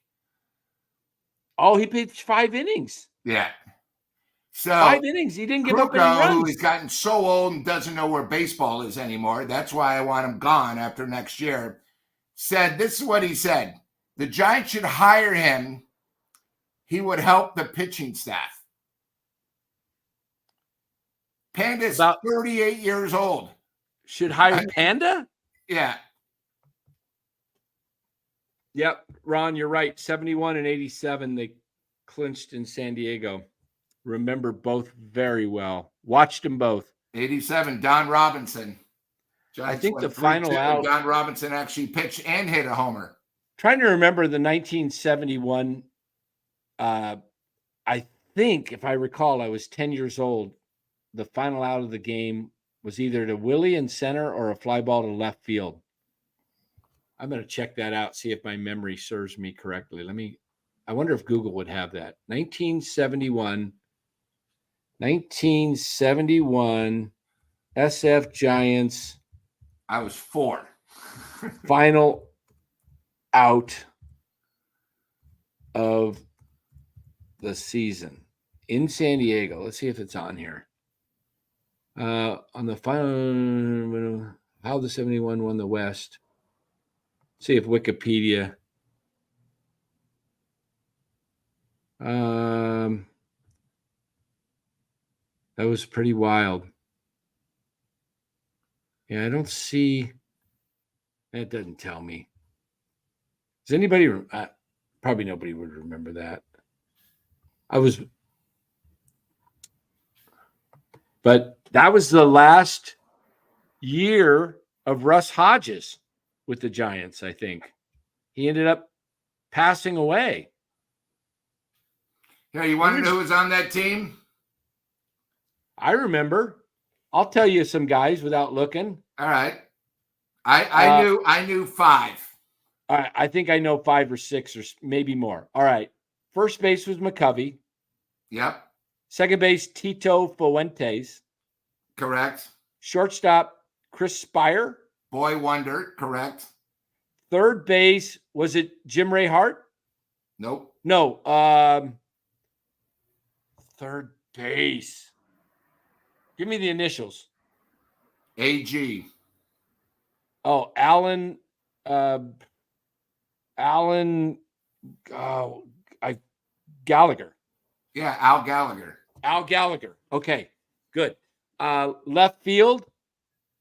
Oh, he pitched 5 innings.
Yeah. So
5 innings. He didn't give up any runs.
Who has gotten so old and doesn't know where baseball is anymore. That's why I want him gone after next year. Said, this is what he said. The Giants should hire him. He would help the pitching staff. Panda's about 38 years old.
Should hire Panda?
Yeah.
Yep, Ron, you're right. 71 and 87, they clinched in San Diego. Remember both very well. Watched them both.
87, Don Robinson. Giants
I think the final out.
Don Robinson actually pitched and hit a homer.
Trying to remember the 1971. I think, if I recall, I was 10 years old. The final out of the game was either to Willie in center or a fly ball to left field. I'm going to check that out, see if my memory serves me correctly. I wonder if Google would have that. 1971 SF Giants.
I was 4.
Final out of the season in San Diego. Let's see if it's on here. On the final, how the 71 won the West. See if Wikipedia. That was pretty wild. Yeah, I don't see. That doesn't tell me. Does anybody? Probably nobody would remember that. But that was the last year of Russ Hodges with the Giants, I think. He ended up passing away.
Yeah, you want to know who was on that team?
I remember. I'll tell you some guys without looking.
All right. I knew 5.
All right, I think I know 5 or 6 or maybe more. All right. First base was McCovey.
Yep.
Second base, Tito Fuentes.
Correct.
Shortstop, Chris Spire.
Boy wonder. Correct.
Third base, was it Jim Ray Hart?
Nope.
No. Third base. Give me the initials.
AG.
Oh, Alan. Gallagher.
Yeah, Al Gallagher.
Al Gallagher. Okay, good. Left field,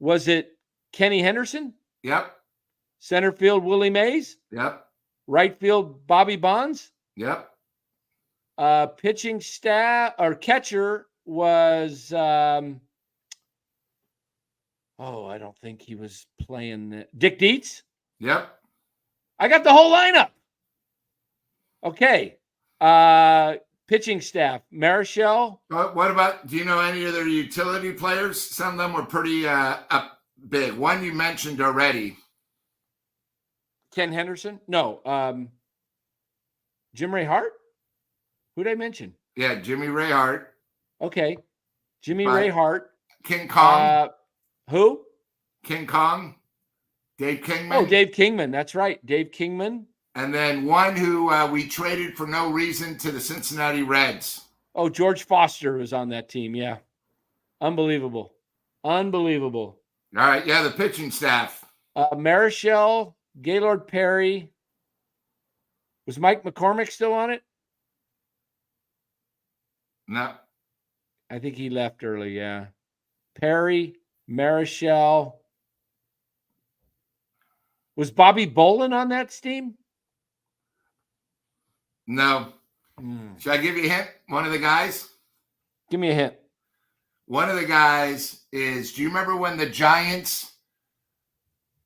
was it Kenny Henderson?
Yep.
Center field, Willie Mays?
Yep.
Right field, Bobby Bonds?
Yep.
Pitching staff or catcher was I don't think he was playing Dick Dietz?
Yep.
I got the whole lineup. Okay. Pitching staff, Marichal.
What about, do you know any of their utility players? Some of them were pretty up big. One you mentioned already.
Ken Henderson? No. Jim Ray Hart? Who did I mention?
Yeah, Jimmy Ray Hart.
Okay. Jimmy Ray Hart.
King Kong.
Who?
King Kong. Dave Kingman.
Oh, Dave Kingman. That's right. Dave Kingman.
And then one who we traded for no reason to the Cincinnati Reds.
Oh, George Foster was on that team. Yeah. Unbelievable. Unbelievable.
All right. Yeah, the pitching staff.
Marichal, Gaylord Perry. Was Mike McCormick still on it?
No.
I think he left early, yeah. Perry, Marichal. Was Bobby Bolin on that team?
No. Should I give you a hint? One of the guys?
Give me a hint.
One of the guys is, do you remember when the Giants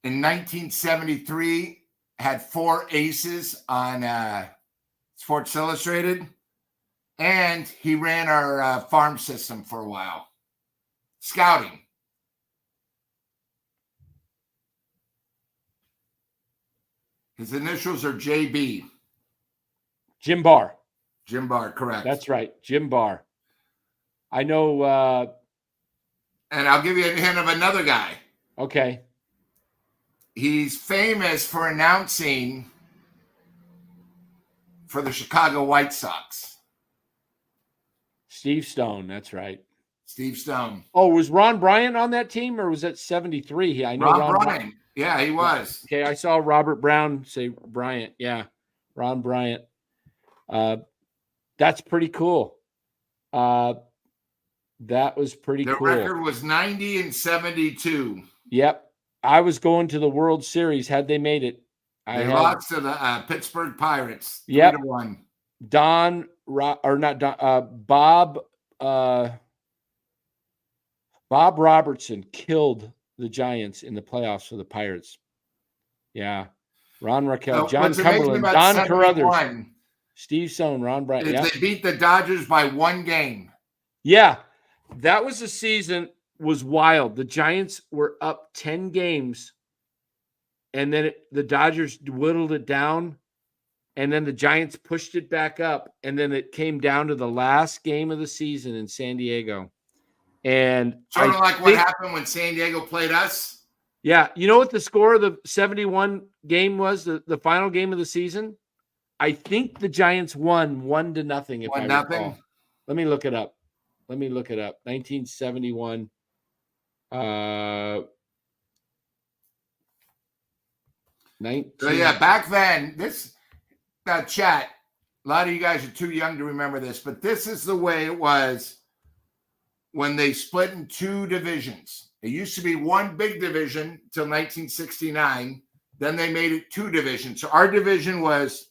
in 1973 had 4 aces on Sports Illustrated? And he ran our farm system for a while. Scouting. His initials are JB.
Jim Barr.
Jim Barr, correct.
That's right. Jim Barr. I know.
And I'll give you a hint of another guy.
Okay.
He's famous for announcing for the Chicago White Sox.
Steve Stone. That's right.
Steve Stone.
Oh, was Ron Bryant on that team, or was that 73? I know
Ron Bryant. Yeah, he was.
Okay, I saw Robert Brown say Bryant. Yeah, Ron Bryant. That's pretty cool. That was pretty cool.
The record was 90-72.
Yep. I was going to the World Series had they made it.
They lost to the Pittsburgh Pirates.
Yep.
3-1.
Bob Robertson killed the Giants in the playoffs for the Pirates. Yeah. Ron Raquel, John Cumberland, Don Carruthers, Steve Stone, Ron Bryant.
They beat the Dodgers by 1 game.
Yeah. That was a season was wild. The Giants were up 10 games, and then the Dodgers whittled it down, and then the Giants pushed it back up, and then it came down to the last game of the season in San Diego. And
sort of like what happened when San Diego played us?
Yeah. You know what the score of the 71 game was, the final game of the season? I think the Giants won 1-0. If
1-0?
Let me look it up. 1971.
So yeah, back then, chat, a lot of you guys are too young to remember this, but this is the way it was when they split in 2 divisions. It used to be 1 big division till 1969. Then they made it 2 divisions. So our division was,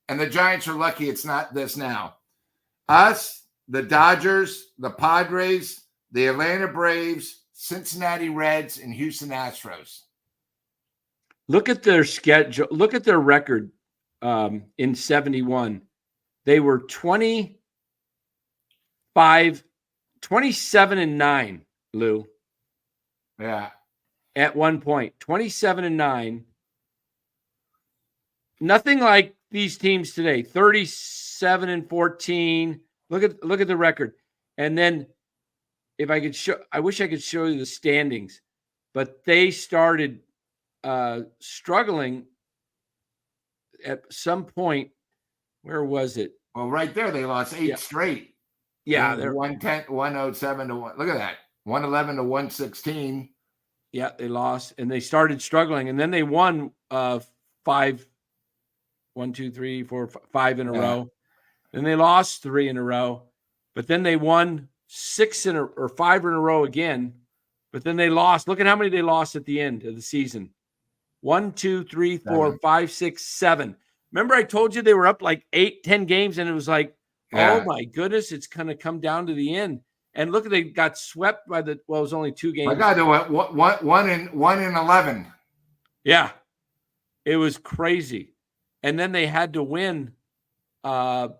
and the Giants are lucky it's not this now, us, the Dodgers, the Padres, the Atlanta Braves, Cincinnati Reds, and Houston Astros.
Look at their schedule. Look at their record in 71. They were 27-9, Lou.
Yeah.
At one point, 27-9. Nothing like these teams today. 37-14. Look at the record. And then if I could I wish I could show you the standings, but they started struggling at some point. Where was it?
Well, right there, they lost 8 straight.
Yeah, they're
110, 107 to 1. Look at that. 111 to 116.
Yeah, they lost and they started struggling, and then they won 5 in a row. Then they lost 3 in a row, but then they won 5 in a row again. But then they lost. Look at how many they lost at the end of the season. 1, 2, 3, 4, 5, 6, 7. Remember, I told you they were up like 8, 10 games, and it was like, oh my goodness, it's going to come down to the end. And look, they got swept by it was only 2 games.
My God, they went 1 in 11.
Yeah, it was crazy. And then they had to win the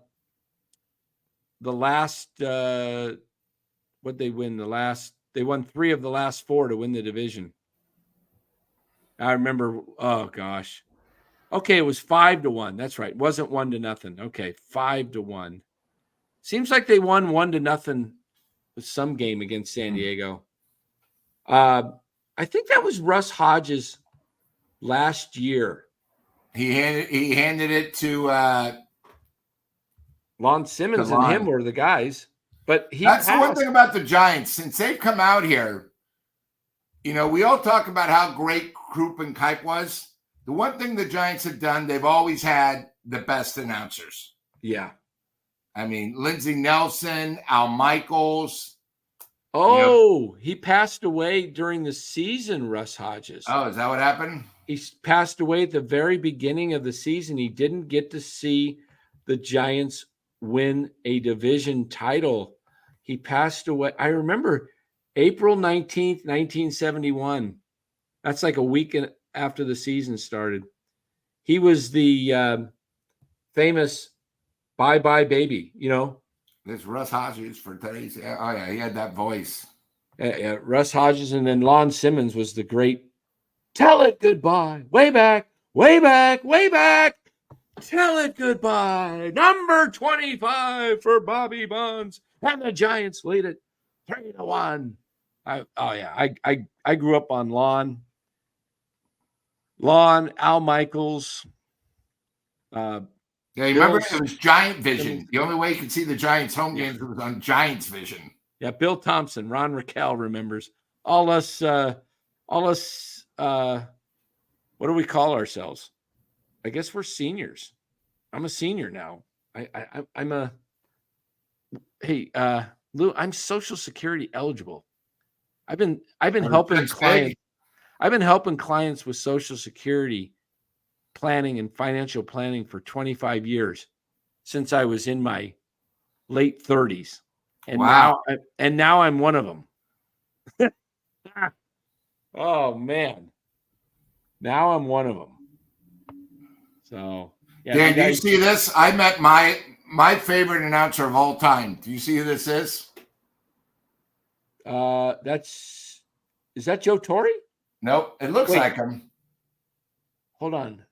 last. What they win the last? They won 3 of the last 4 to win the division. I remember. Oh gosh. Okay, it was 5-1. That's right. It wasn't 1-0. Okay, 5-1. Seems like they won 1-0 with some game against San Diego. I think that was Russ Hodges last year.
He handed it to
Lon Simmons and him were the guys. But
that's the one thing about the Giants. Since they've come out here, you know, we all talk about how great Krupp and Kipe was. The one thing the Giants have done, they've always had the best announcers.
Yeah.
I mean, Lindsey Nelson, Al Michaels.
Oh, he passed away during the season, Russ Hodges.
Oh, is that what happened?
He passed away at the very beginning of the season. He didn't get to see the Giants win a division title. He passed away. I remember April 19th, 1971. That's like a week after the season started. He was the famous Bye Bye Baby, you know.
This Russ Hodges for today's. Oh, yeah, he had that voice.
Russ Hodges, and then Lon Simmons was the great Tell It Goodbye. Way back, way back, way back. Tell It Goodbye. Number 25 for Bobby Bonds. And the Giants lead it 3-1. I grew up on Lon, Al Michaels.
Yeah, you remember it was Giant Vision. The only way you could see the Giants home games was on Giants Vision.
Yeah, Bill Thompson, Ron Raquel remembers. All us what do we call ourselves? I guess we're seniors. I'm a senior now. Lou, I'm Social Security eligible. I've been helping clients. I've been helping clients with Social Security planning and financial planning for 25 years, since I was in my late 30s. And now I'm one of them. Oh man. Now I'm one of them. So, yeah.
Dan, do you see this? I met my favorite announcer of all time. Do you see who this is?
Is that Joe Torre?
Nope. It looks like him.
Hold on.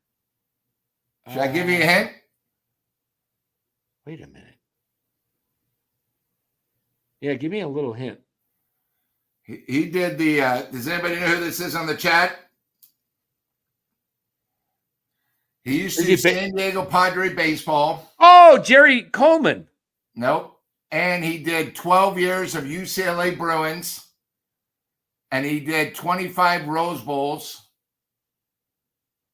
Should I give you a hint?
Wait a minute. Yeah, give me a little hint.
He did the does anybody know who this is on the chat? He used to do San Diego Padre baseball.
Oh, Jerry Coleman.
Nope. And he did 12 years of UCLA Bruins. And he did 25 Rose Bowls.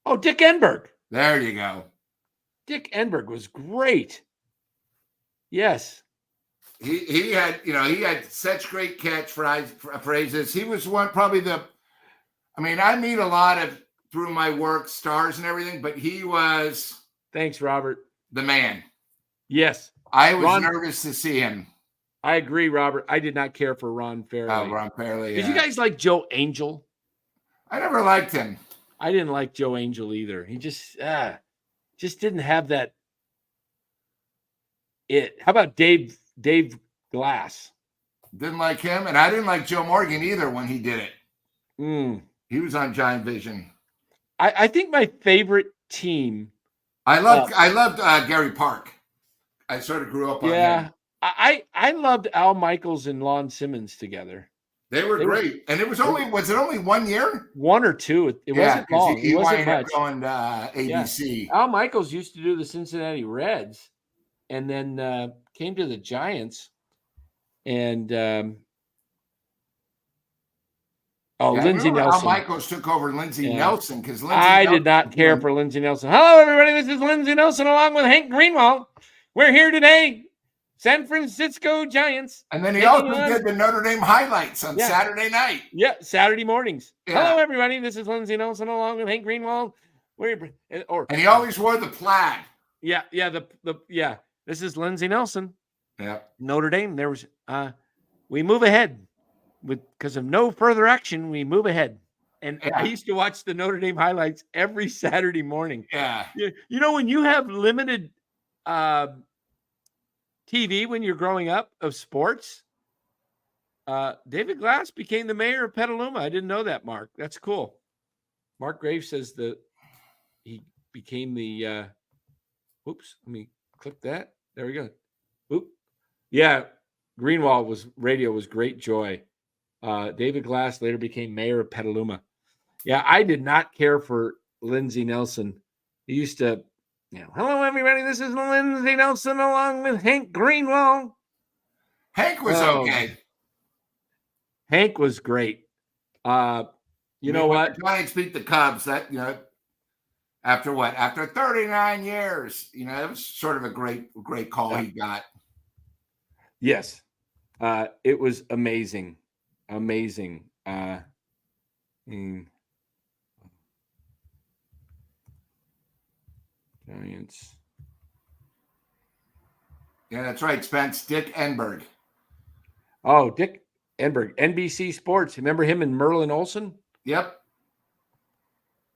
Oh, Dick Enberg.
There you go.
Dick Enberg was great. Yes.
He had such great catchphrases. He was probably I meet a lot of, through my work, stars and everything, but he was.
Thanks, Robert.
The man.
Yes.
I was nervous to see him.
I agree, Robert. I did not care for Ron Fairley.
Oh, Ron Fairley.
Did you guys like Joe Angel?
I never liked him.
I didn't like Joe Angel either. He just didn't have that. How about Dave Glass?
Didn't like him, and I didn't like Joe Morgan either when he did it. He was on Giant Vision.
I think my favorite team.
I loved Gary Park. I sort of grew up on him.
I loved Al Michaels and Lon Simmons together.
They were great. And was it only 1 year?
1 or 2. It wasn't long.
He
wasn't
much. Going to ABC.
Yeah. Al Michaels used to do the Cincinnati Reds and then came to the Giants. And Lindsey Nelson.
Al Michaels took over Lindsey Nelson because
I did not care for Lindsey Nelson. Hello, everybody. This is Lindsey Nelson along with Hank Greenwald. We're here today. San Francisco Giants.
And then he also did the Notre Dame highlights on Saturday night.
Yeah, Saturday mornings. Yeah. Hello, everybody. This is Lindsey Nelson along with Hank Greenwald.
And he always wore the plaid.
Yeah. This is Lindsey Nelson.
Yeah.
Notre Dame. There was we move ahead because of no further action. We move ahead. And I used to watch the Notre Dame highlights every Saturday morning.
Yeah.
You know, when you have limited TV when you're growing up of sports, David Glass became the mayor of Petaluma. I didn't know that, Mark. That's cool. Mark Graves says that he became the oops, let me click that. There we go. Oop. Yeah, Greenwald radio was great joy. David Glass later became mayor of Petaluma. Yeah, I did not care for Lindsey Nelson. He used to hello, everybody. This is Lindsey Nelson along with Hank Greenwald.
Hank was okay.
Hank was great. You know what?
Giants beat the Cubs. After 39 years, it was sort of a great call he got.
Yes. It was amazing. Amazing. Giants.
Yeah, that's right, Spence. Dick Enberg.
Oh, Dick Enberg, NBC Sports. Remember him and Merlin Olsen?
Yep.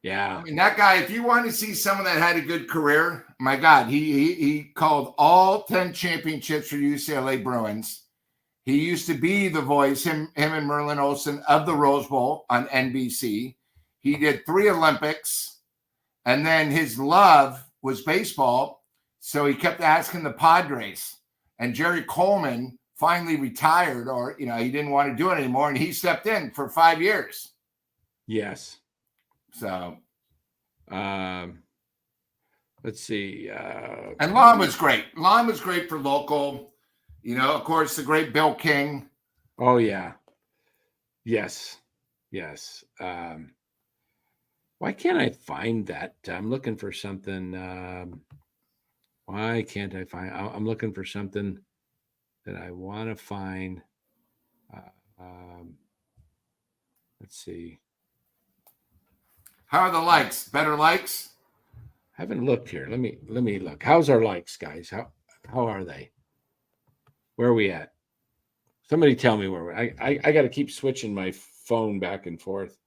Yeah.
I mean, that guy, if you want to see someone that had a good career, my God, he called all 10 championships for UCLA Bruins. He used to be the voice, him and Merlin Olsen, of the Rose Bowl on NBC. He did 3 Olympics, and then his love was baseball, so he kept asking the Padres. And Jerry Coleman finally retired, or, he didn't want to do it anymore, and he stepped in for 5 years.
Yes.
So,
let's see.
And Lon was great. Lon was great for local. Of course, the great Bill King.
Oh, yeah. Yes. Why can't I find that? I'm looking for something. Why can't I find? I'm looking for something that I want to find. Let's see.
How are the likes? Better likes?
I haven't looked here. Let me look. How's our likes, guys? How are they? Where are we at? Somebody tell me where we're. I got to keep switching my phone back and forth.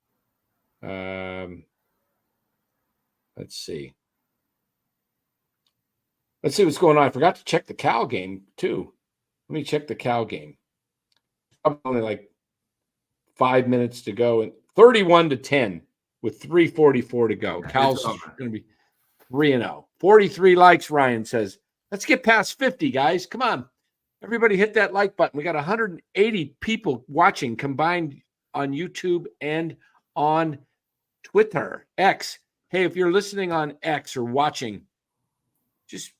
Let's see. Let's see what's going on. I forgot to check the Cal game too. Let me check the Cal game. Only like 5 minutes to go, and 31-10 with 3:44 to go. Cal's going to be 3-0. 43 likes. Ryan says, "Let's get past 50, guys. Come on, everybody, hit that like button." We got 180 people watching combined on YouTube and on Twitter, X. Hey, if you're listening on X or watching, just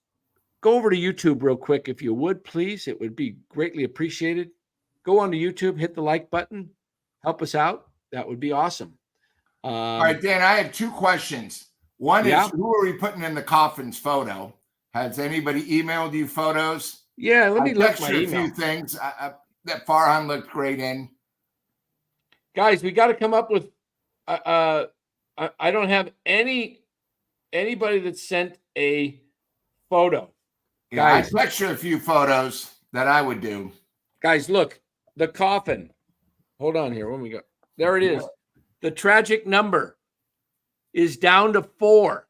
go over to YouTube real quick, if you would, please. It would be greatly appreciated. Go on to YouTube, hit the like button, help us out. That would be awesome.
All right, Dan, I have 2 questions. One is, who are we putting in the coffin's photo? Has anybody emailed you photos?
Yeah, let me look my
email.
email.
A few things that Farhan looked great in.
Guys, we got to come up with. I don't have anybody that sent a photo.
Yeah, guys, I picture a few photos that I would do.
Guys, look, the coffin. Hold on here. When we go, there it is. The tragic number is down to 4,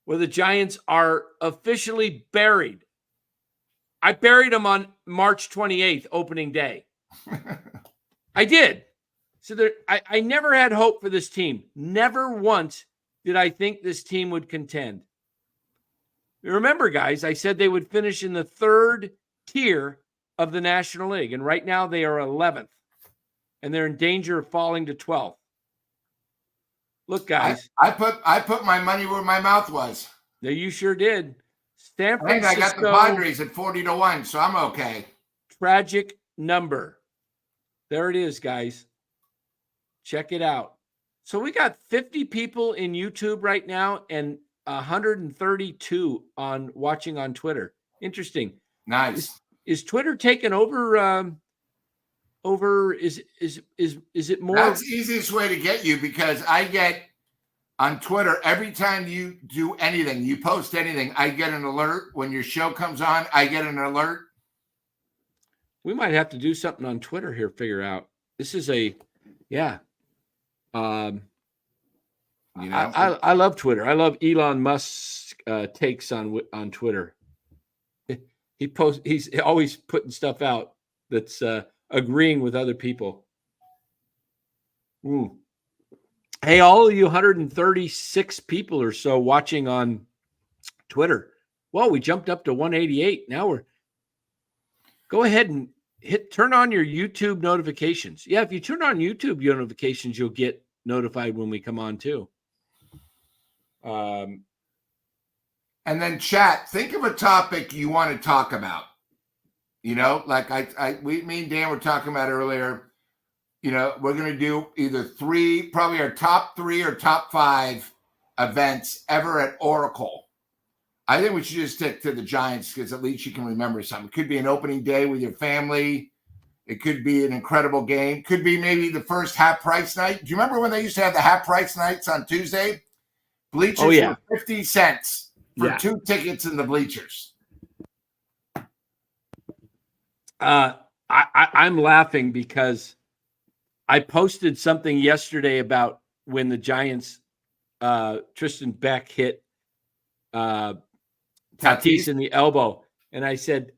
where the Giants are officially buried. I buried them on March 28th, opening day. I did. So I never had hope for this team. Never once did I think this team would contend. Remember, guys, I said they would finish in the 3rd tier of the National League, and right now they are 11th, and they're in danger of falling to 12th. Look, guys.
I put my money where my mouth was.
Yeah, you sure did. San Francisco.
I got the Padres at 40-1, so I'm okay.
Tragic number. There it is, guys. Check it out. So we got 50 people in YouTube right now and 132 watching on Twitter. Interesting.
Nice.
Is Twitter taking over? Is it more?
That's the easiest way to get you, because I get on Twitter every time you do anything, you post anything, I get an alert. When your show comes on, I get an alert.
We might have to do something on Twitter here. Figure out. This is I love Twitter. I love Elon Musk's takes on Twitter. He's always putting stuff out that's agreeing with other people. Ooh. Hey, all of you 136 people or so watching on Twitter. Well, we jumped up to 188. Now go ahead and turn on your YouTube notifications. Yeah, if you turn on YouTube notifications, you'll get notified when we come on too.
And then chat, think of a topic you want to talk about. Like me and Dan were talking about earlier. We're going to do either 3, probably our top 3 or top 5 events ever at Oracle. I think we should just stick to the Giants, because at least you can remember something. It could be an opening day with your family. It could be an incredible game. Could be maybe the first half price night. Do you remember when they used to have the half price nights on Tuesday? Bleachers were 50 cents for 2 tickets in the bleachers.
I'm laughing because I posted something yesterday about when the Giants, Tristan Beck hit Tatis in the elbow. And I said,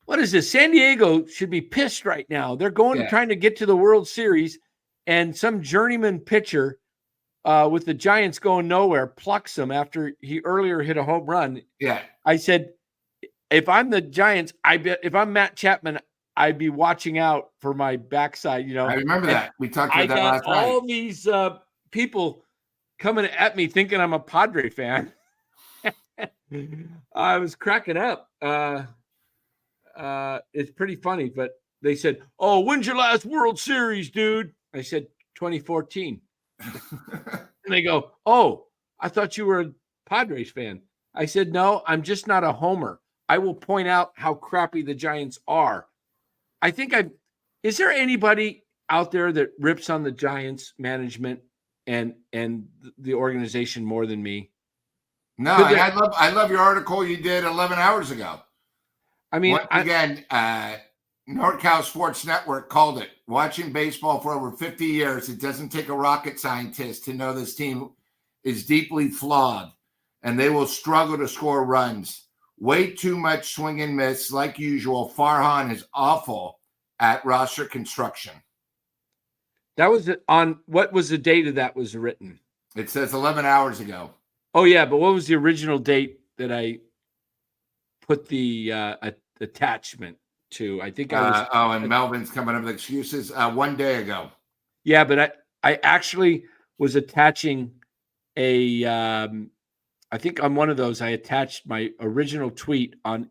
what is this? San Diego should be pissed right now. They're trying to get to the World Series, and some journeyman pitcher with the Giants going nowhere plucks him after he earlier hit a home run.
Yeah.
I said, if I'm the Giants, I bet if I'm Matt Chapman, I'd be watching out for my backside.
I remember that. We talked about that last night.
All these people coming at me thinking I'm a Padre fan. I was cracking up. It's pretty funny, but they said, "Oh, when's your last World Series, dude?" I said 2014. And they go, "Oh, I thought you were a Padres fan." I said, "No, I'm just not a homer. I will point out how crappy the Giants are." I think is there anybody out there that rips on the Giants management and the organization more than me?
No, I love your article you did 11 hours ago.
I mean,
once again, NorCal Sports Network called it. Watching baseball for over 50 years, it doesn't take a rocket scientist to know this team is deeply flawed, and they will struggle to score runs. Way too much swing and miss, like usual. Farhan is awful at roster construction.
That was on what was the date of that was written?
It says 11 hours ago.
Oh, yeah, but what was the original date that I put the attachment to? I think I was.
And Melvin's coming up with excuses. 1 day ago.
Yeah, but I actually was attaching I think on one of those, I attached my original tweet on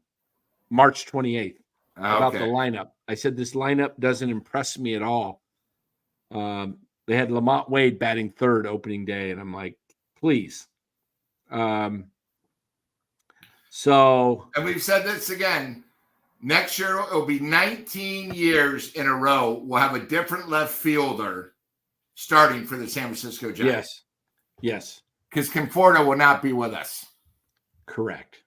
March 28th about the lineup. I said, this lineup doesn't impress me at all. They had Lamont Wade batting third opening day, and I'm like, please. And
we've said this again. Next year, it'll be 19 years in a row. We'll have a different left fielder starting for the San Francisco Giants.
Yes.
Because Conforto will not be with us.
Correct.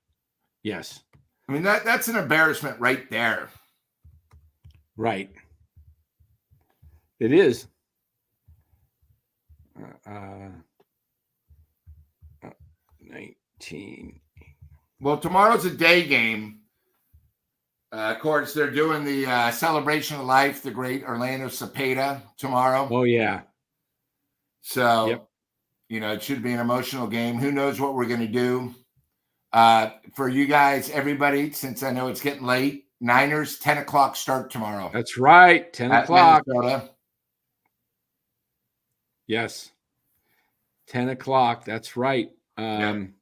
Yes.
I mean, that's an embarrassment right there.
Right. It is. 19.
Well, tomorrow's a day game. Of course, they're doing the celebration of life, the great Orlando Cepeda tomorrow.
Oh, yeah.
So,
yep.
It should be an emotional game. Who knows what we're going to do? For you guys, everybody, since I know it's getting late, Niners, 10 o'clock start tomorrow.
That's right, 10 o'clock.
Minnesota.
Yes, 10 o'clock. That's right. Man,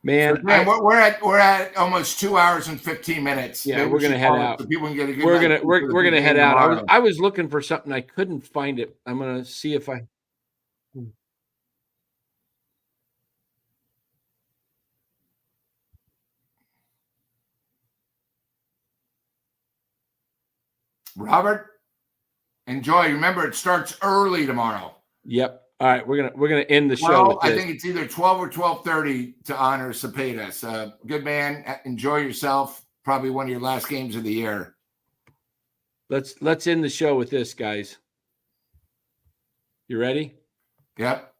we're at almost 2 hours and 15 minutes.
Yeah, we're gonna head out.
So people can get a good
we're gonna head out. I was looking for something, I couldn't find it. I'm gonna see if I.
Robert, enjoy. Remember, it starts early tomorrow.
Yep. All right, we're gonna end the show.
Well, I think it's either 12 or 12:30 to honor Cepeda. So, good man. Enjoy yourself. Probably one of your last games of the year.
Let's end the show with this, guys. You ready?
Yep.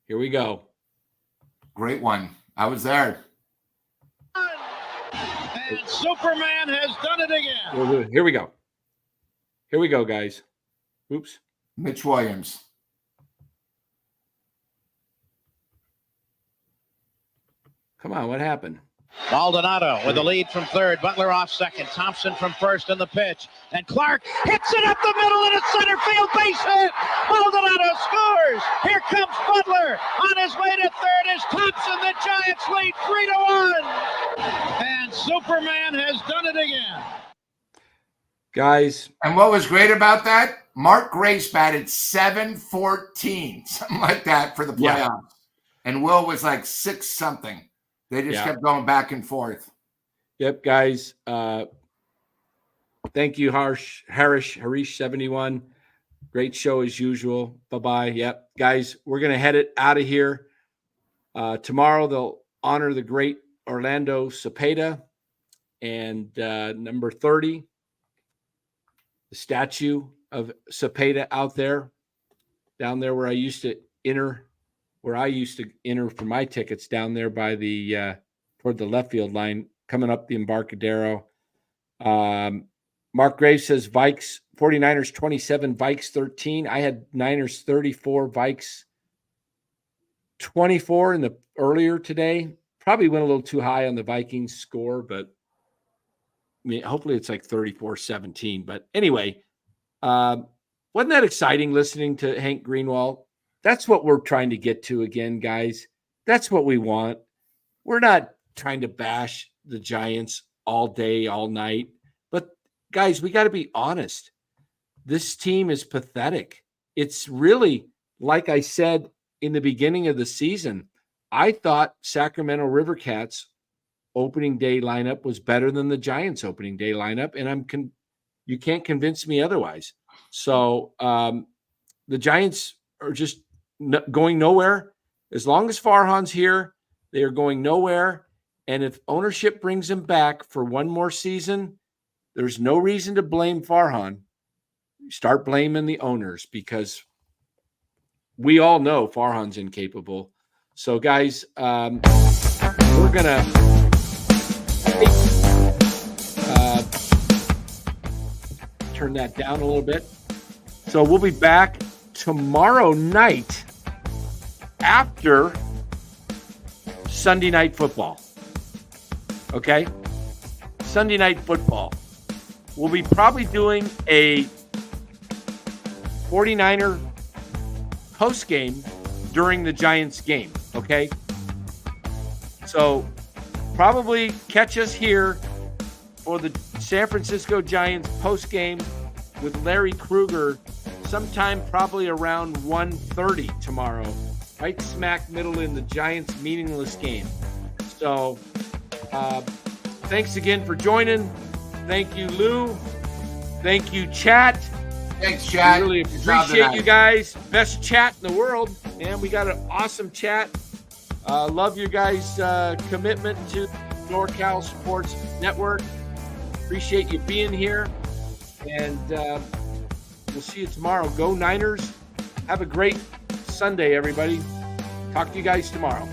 Here we go.
Great one. I was there.
And Superman has done it again.
Here we go. Here we go, guys. Oops.
Mitch Williams.
Come on, what happened?
Maldonado with the lead from third. Butler off second. Thompson from first in the pitch. And Clark hits it up the middle in a center field base hit. Maldonado scores. Here comes Butler. On his way to third is Thompson. The Giants lead 3-1. And Superman has done it again.
Guys.
And what was great about that? Mark Grace batted .714, something like that for the playoffs. Yeah. And Will was like 6-something. They just kept going back and forth.
Yep, guys. Thank you, Harish 71. Great show as usual. Bye-bye. Yep. Guys, we're going to head it out of here. Tomorrow they'll honor the great Orlando Cepeda. And number 30, the statue of Cepeda out there, down there where I used to enter for my tickets, down there by the toward the left field line, coming up the Embarcadero. Mark Graves says Vikes 49ers 27, Vikes 13. I had Niners 34, Vikes 24 in the earlier today. Probably went a little too high on the Vikings score, but I mean, hopefully it's like 34-17. But anyway, wasn't that exciting listening to Hank Greenwald? That's what we're trying to get to again, guys. That's what we want. We're not trying to bash the Giants all day, all night. But guys, we got to be honest. This team is pathetic. It's really, like I said in the beginning of the season, I thought Sacramento River Cats opening day lineup was better than the Giants opening day lineup, and you can't convince me otherwise. So the Giants are just going nowhere. As long as Farhan's here, they are going nowhere. And if ownership brings him back for one more season, there's no reason to blame Farhan. Start blaming the owners, because we all know Farhan's incapable. So, guys, we're going to turn that down a little bit. So we'll be back tomorrow night after Sunday Night Football. Okay? Sunday Night Football. We'll be probably doing a 49er post game during the Giants game. Okay? So probably catch us here for the San Francisco Giants post game with Larry Krueger sometime probably around 1:30 tomorrow, right smack middle in the Giants' meaningless game. So thanks again for joining. Thank you, Lou. Thank you, chat.
Thanks, chat.
We really appreciate you guys. Best chat in the world, man. We got an awesome chat. Love your guys' commitment to NorCal Sports Network. Appreciate you being here. And we'll see you tomorrow. Go Niners. Have a great Sunday, everybody. Talk to you guys tomorrow.